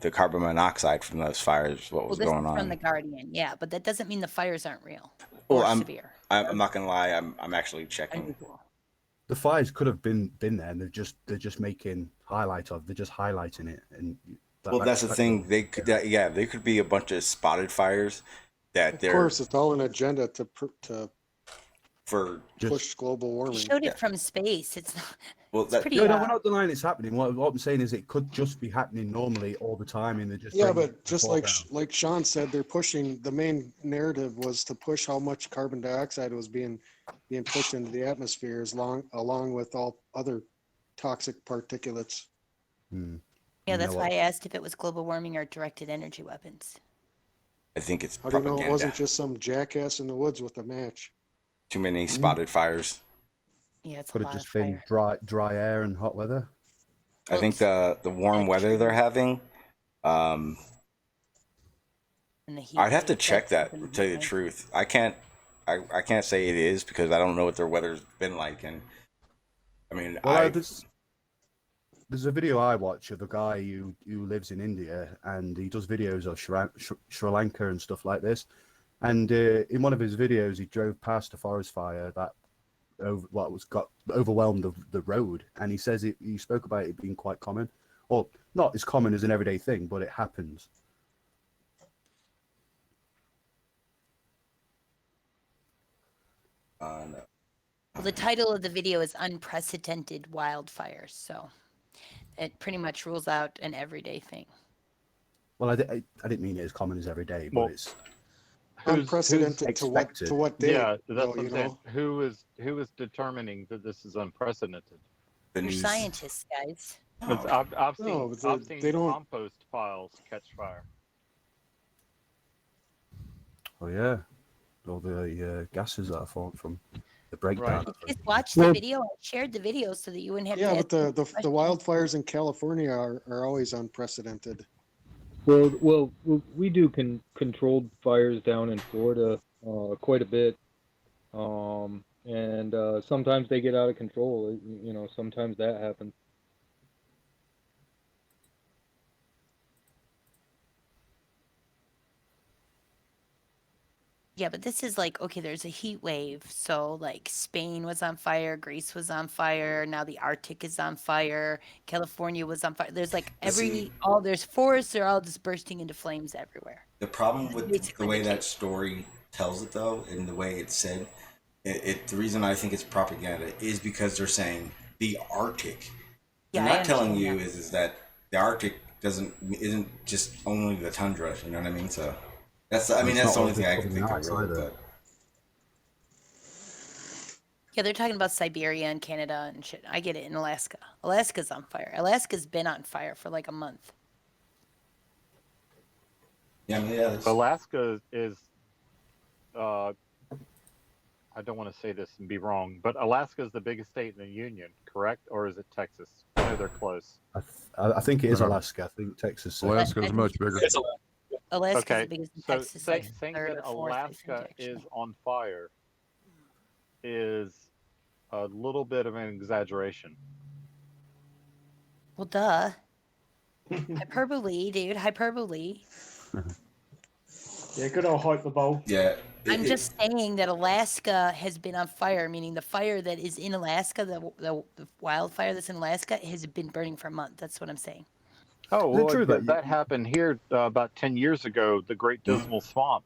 the carbon monoxide from those fires, what was this going is from on. The Guardian, yeah, but that doesn't mean the fires aren't real Well, or severe. I'm not gonna lie. I'm actually checking. Unusual. The fires could have been there, and they're just making highlight of. They're just highlighting it, and That's the thing. They could, they could be a bunch of spotted fires that Of they're course, it's all an agenda to for push global warming. He showed it from space. It's not. Well, it's pretty. No, we're not denying it's happening. What I'm saying is it could just be happening normally all the time, and they're just But just like Shawn said, they're pushing. The main narrative was to push how much carbon dioxide was being pushed into the atmosphere, along with all other toxic particulates. Yeah, that's why I asked if it was global warming or directed energy weapons. I think it's How do you know propaganda. it wasn't just some jackass in the woods with a match? Too many spotted fires. Yeah, it's could have just been dry air and hot weather. I think the warm weather they're having. I'd have to check that, to tell you the truth. I can't say it is because I don't know what their weather's been like, and I mean, there's a video I watch of a guy who lives in India, and he does videos of Sri Lanka and stuff like this. And in one of his videos, he drove past a forest fire that overwhelmed the road, and he says he spoke about it being quite common. or not as common as an everyday thing, but it happens. Well, the title of the video is Unprecedented Wildfires, so it pretty much rules out an everyday thing. Well, I didn't mean it as common as every day, but it's unprecedented to what day? Yeah, that's though, what I'm saying. Who is determining that this is unprecedented? You're scientists, guys. I've No, seen they don't. compost piles catch fire. Oh yeah, all the gases that are formed from the breakdown. Right. Just watch the video. I shared the video so that you wouldn't have to Yeah, but ask the wildfires in California are always unprecedented. Well, we do controlled fires down in Florida quite a bit, and sometimes they get out of control. You know, sometimes that happens. Yeah, but this is like, okay, there's a heat wave. So like Spain was on fire, Greece was on fire, now the Arctic is on fire, California was on fire. There's like there's forests, they're all just bursting into flames everywhere. The problem with the way that story tells it, though, and the way it's said, the reason I think it's propaganda is because they're saying the Arctic. They're not telling you is that the Arctic isn't just only the tundra. You know what I mean? So that's the only thing I can think of. Really, Yeah, they're talking about Siberia and Canada and shit. I get it. In Alaska, Alaska's on fire. Alaska's been on fire for like a month. Yeah. Alaska is. I don't want to say this and be wrong, but Alaska is the biggest state in the union, correct? Or is it Texas? I know they're close. I think it is Alaska. I think Texas. Alaska is much bigger. Alaska's the biggest in Texas. Saying that Alaska is on fire is a little bit of an exaggeration. Well, duh. Hyperbole, dude. Hyperbole. Yeah, good old hyperbole. Yeah. I'm just saying that Alaska has been on fire, meaning the fire that is in Alaska, the wildfire that's in Alaska, has been burning for a month. That's what I'm saying. Oh, well, that happened here about 10 years ago. The Great Dismal Swamp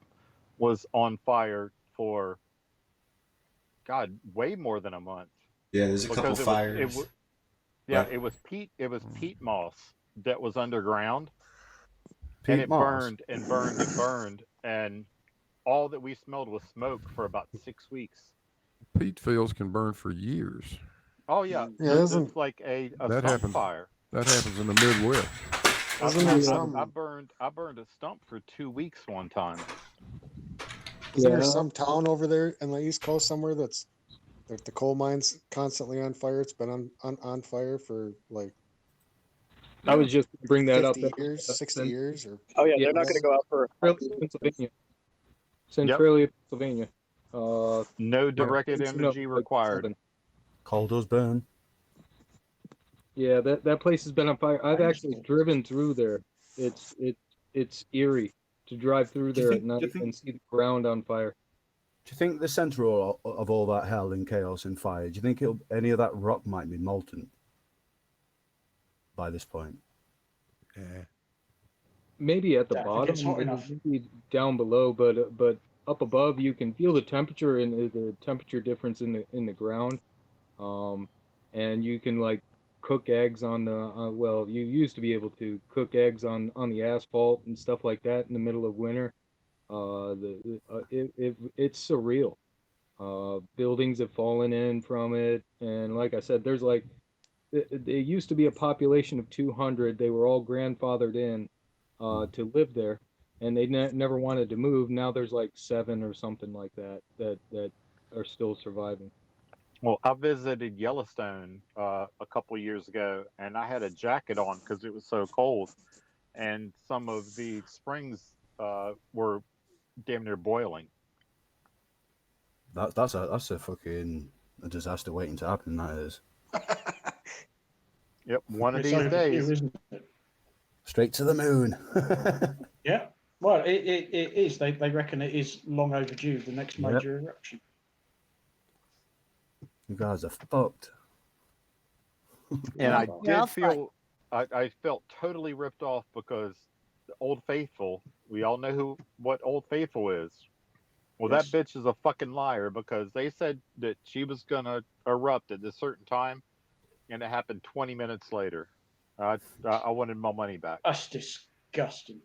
was on fire for, God, way more than a month. Yeah, there's a couple fires. It was peat moss that was underground. Peat and it moss. burned and burned and burned, and all that we smelled was smoke for about 6 weeks. Peat fields can burn for years. Oh yeah, it's like a that stump happens. fire. That happens in the Midwest. I burned a stump for 2 weeks one time. Isn't there some town over there on the East Coast somewhere that the coal mine's constantly on fire? It's been on fire for like. I was just bring that 50 up. years, 60 years, or they're not going to go out for Pennsylvania. Centralia, Pennsylvania. No directed energy required. Coal does burn. Yeah, that place has been on fire. I've actually driven through there. It's eerie to drive through there at night and see the ground on fire. Do you think the center of all that hell and chaos and fire? Do you think any of that rock might be molten by this point? Yeah. Maybe at the bottom, maybe down below, but up above you can feel the temperature and the temperature difference in the ground, and you can like cook eggs on the well, you used to be able to cook eggs on the asphalt and stuff like that in the middle of winter. It's surreal. Buildings have fallen in from it, and like I said, there's like it used to be a population of 200. They were all grandfathered in to live there, and they never wanted to move. Now there's like 7 or something like that are still surviving. Well, I visited Yellowstone a couple years ago, and I had a jacket on because it was so cold, and some of the springs were damn near boiling. That's a fucking disaster waiting to happen. That is. Yep, one of these days. Straight to the moon. Yeah, well, it is. They reckon it is long overdue. The next major eruption. You guys are fucked. And I I felt totally ripped off because the Old Faithful, we all know what Old Faithful is. Well, Yes. that bitch is a fucking liar because they said that she was gonna erupt at a certain time, and it happened 20 minutes later. I wanted my money back. That's disgusting.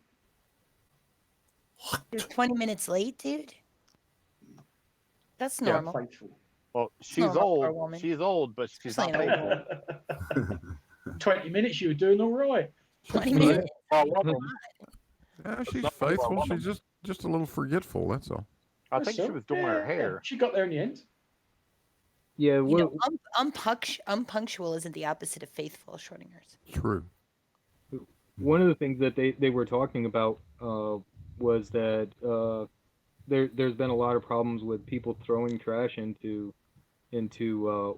You're 20 minutes late, dude. That's normal. Yeah, faithful. Well, she's normal for a old. woman. She's old, but she's not Especially an faithful. 20 minutes, you were doing all right. 20 minutes. Yeah, she's faithful. She's just a little forgetful. That's all. I think she was doing her hair. She got there in the end. Yeah, You know, unpunctual isn't the opposite of faithful, Schrodinger's. True. one of the things that they were talking about was that there's been a lot of problems with people throwing trash into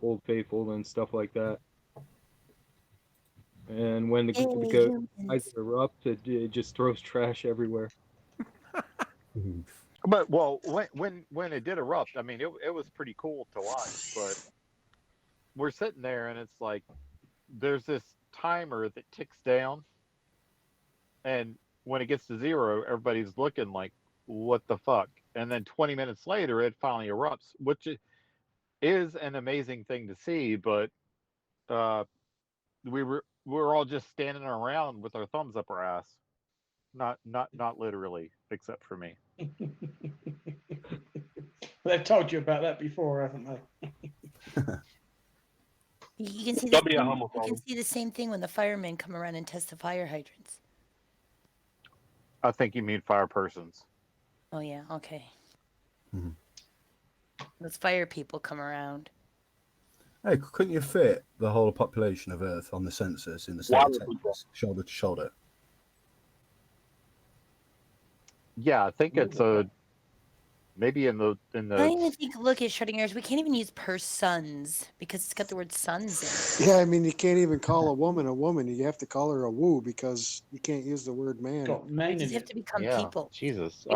Old Faithful and stuff like that. And when the ice erupts, it just throws trash everywhere. But well, when it did erupt, I mean, it was pretty cool to watch. But we're sitting there, and it's like there's this timer that ticks down, and when it gets to 0, everybody's looking like, "What the fuck?" And then 20 minutes later, it finally erupts, which is an amazing thing to see. But we're all just standing around with our thumbs up our ass, not literally, except for me. They've told you about that before, haven't they? You can see Don't be a homophobe. you can see the same thing when the firemen come around and test the fire hydrants. I think you mean fire persons. Oh yeah, okay. Those fire people come around. Hey, couldn't you fit the whole population of Earth on the census in the state of Texas, shoulder to shoulder? Yeah, I think it's maybe in the. I don't even think. Look at Schrodinger's. We can't even use persons because it's got the word sons in it. Yeah, I mean, you can't even call a woman a woman. You have to call her a woo because you can't use the word man. Got man You in have it. to become Yeah, people. Jesus.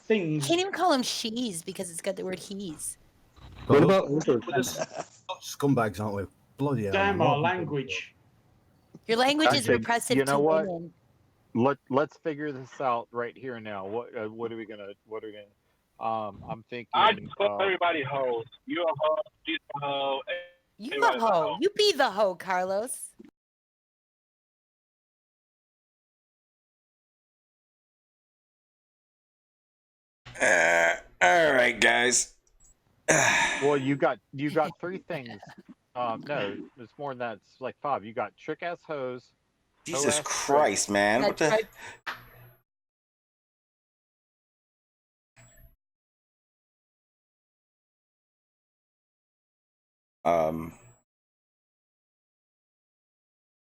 Things. Can't even call them she's because it's got the word he's. What about scumbags, aren't we? Bloody hell. Damn man. our language. Your language is Actually, repressive you know to what? women. Let's figure this out right here and now. What are we gonna? I'm thinking. I just call everybody hoes. You a hoe, she's a hoe. You everybody's the hoe. You be the hoe, Carlos. All right, guys. Well, you got 3 things. No, it's more than that. It's like 5. You got trick ass hoes. Jesus Christ, man! What the?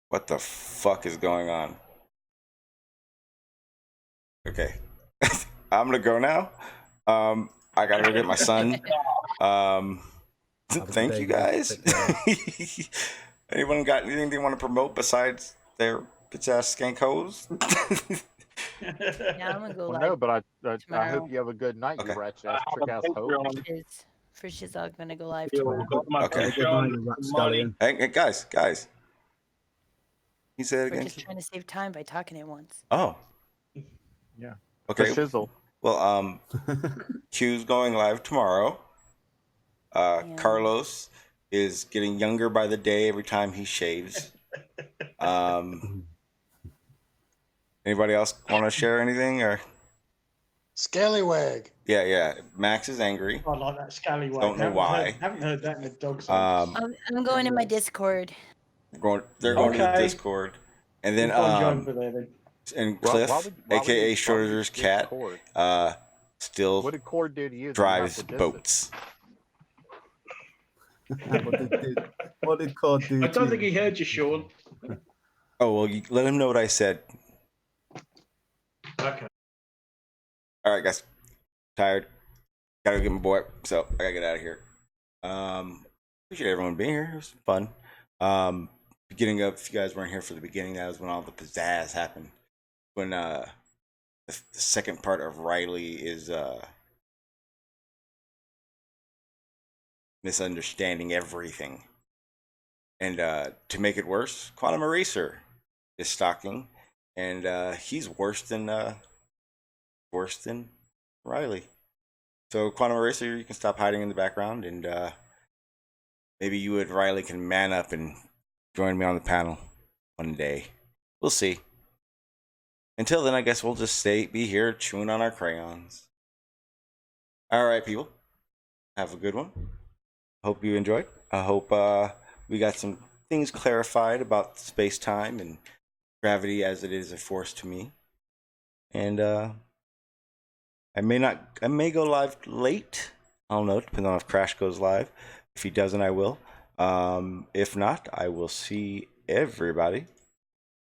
What the fuck is going on? Okay, I'm gonna go now. I gotta go get my son. Thank you guys. Anyone got anything they want to promote besides their bitch ass skank hoes? Yeah, I'm gonna go Well, live. no, but I tomorrow. hope you have a good night, you wretched ass trick ass hoe. For Shizog, gonna go live tomorrow. Okay. Hey, guys. He said We're again. just trying to save time by talking at once. Oh. Yeah. Okay. The shizzle. Well, Q's going live tomorrow. Carlos is getting younger by the day every time he shaves. Anybody else want to share anything or? Scallywag. Yeah. Max is angry. I like that scallywag. Don't know why. Haven't heard that in a dog's I'm going in my Discord. They're going to the Discord, and then and Cliff, aka Schrodinger's cat, still what did Cord do to you? drives boats. What did Cord do? I don't think he heard you, Sean. Oh well, let him know what I said. Okay. All right, guys. Tired. Gotta get my boy. So I gotta get out of here. Appreciate everyone being here. It was fun. Beginning of, if you guys weren't here for the beginning, that was when all the pizzazz happened. When the second part of Riley is misunderstanding everything. And to make it worse, Quantum Eraser is stalking, and he's worse than Riley. So Quantum Eraser, you can stop hiding in the background, and maybe you and Riley can man up and join me on the panel one day. We'll see. Until then, I guess we'll just be here chewing on our crayons. All right, people. Have a good one. Hope you enjoyed. I hope we got some things clarified about space-time and gravity as it is a force to me. And I may go live late. I don't know, depending on if Crash goes live. If he doesn't, I will. If not, I will see everybody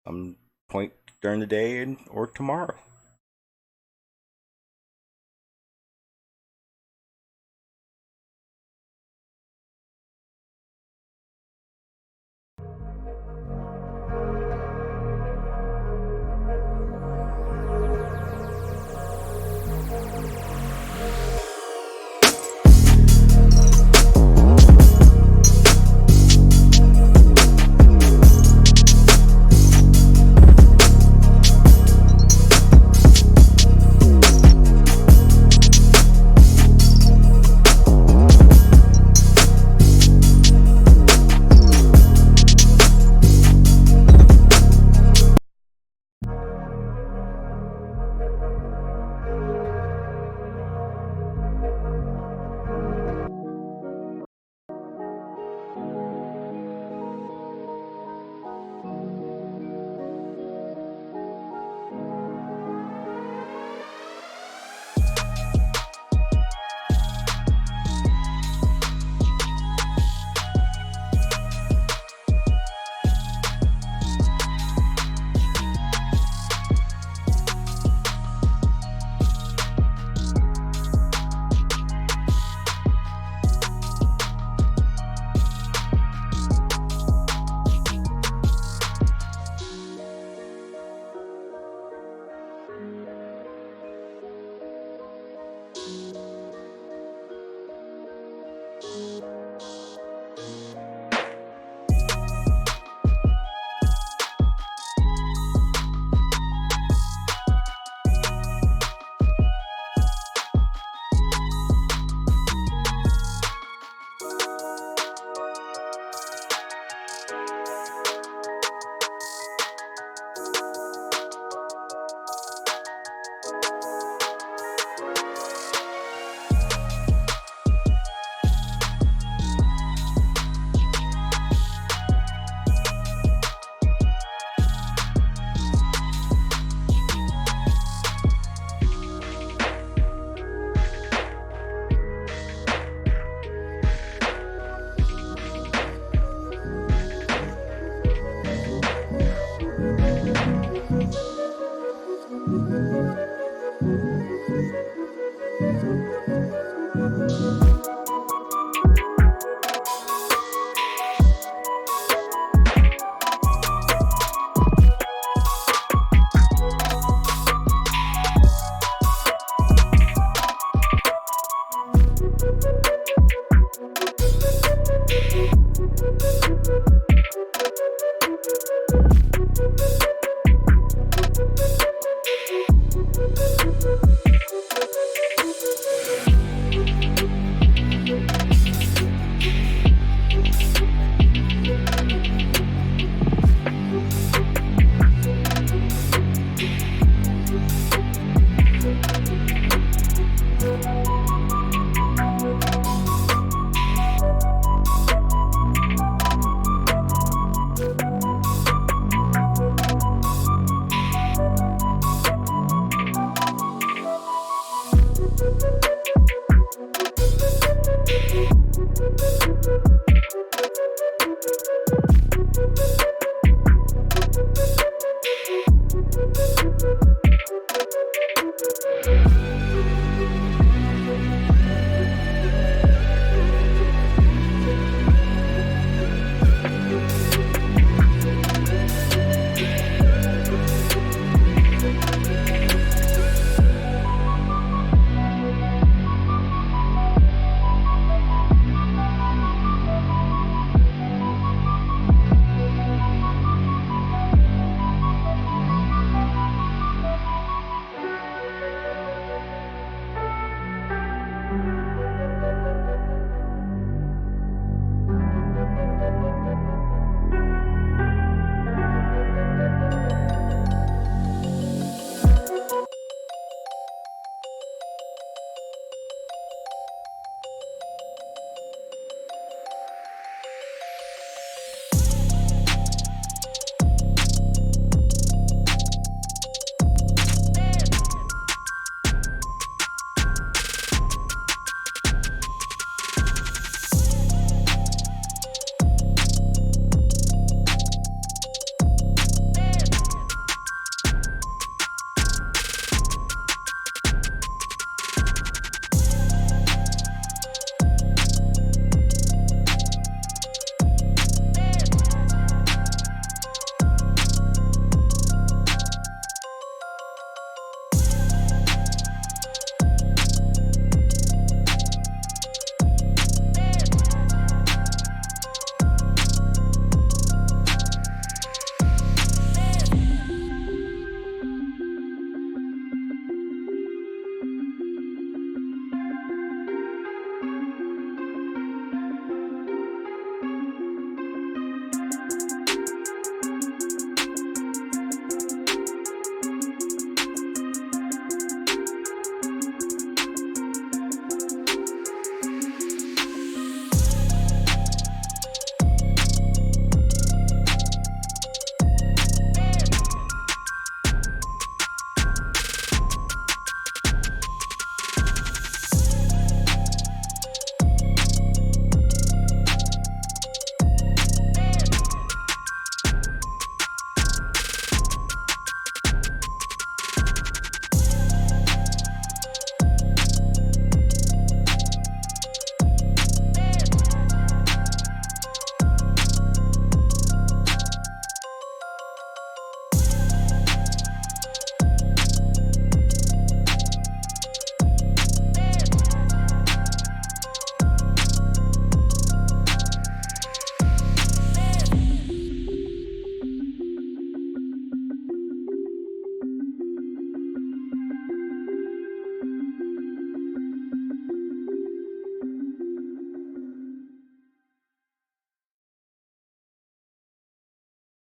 some point during the day or tomorrow.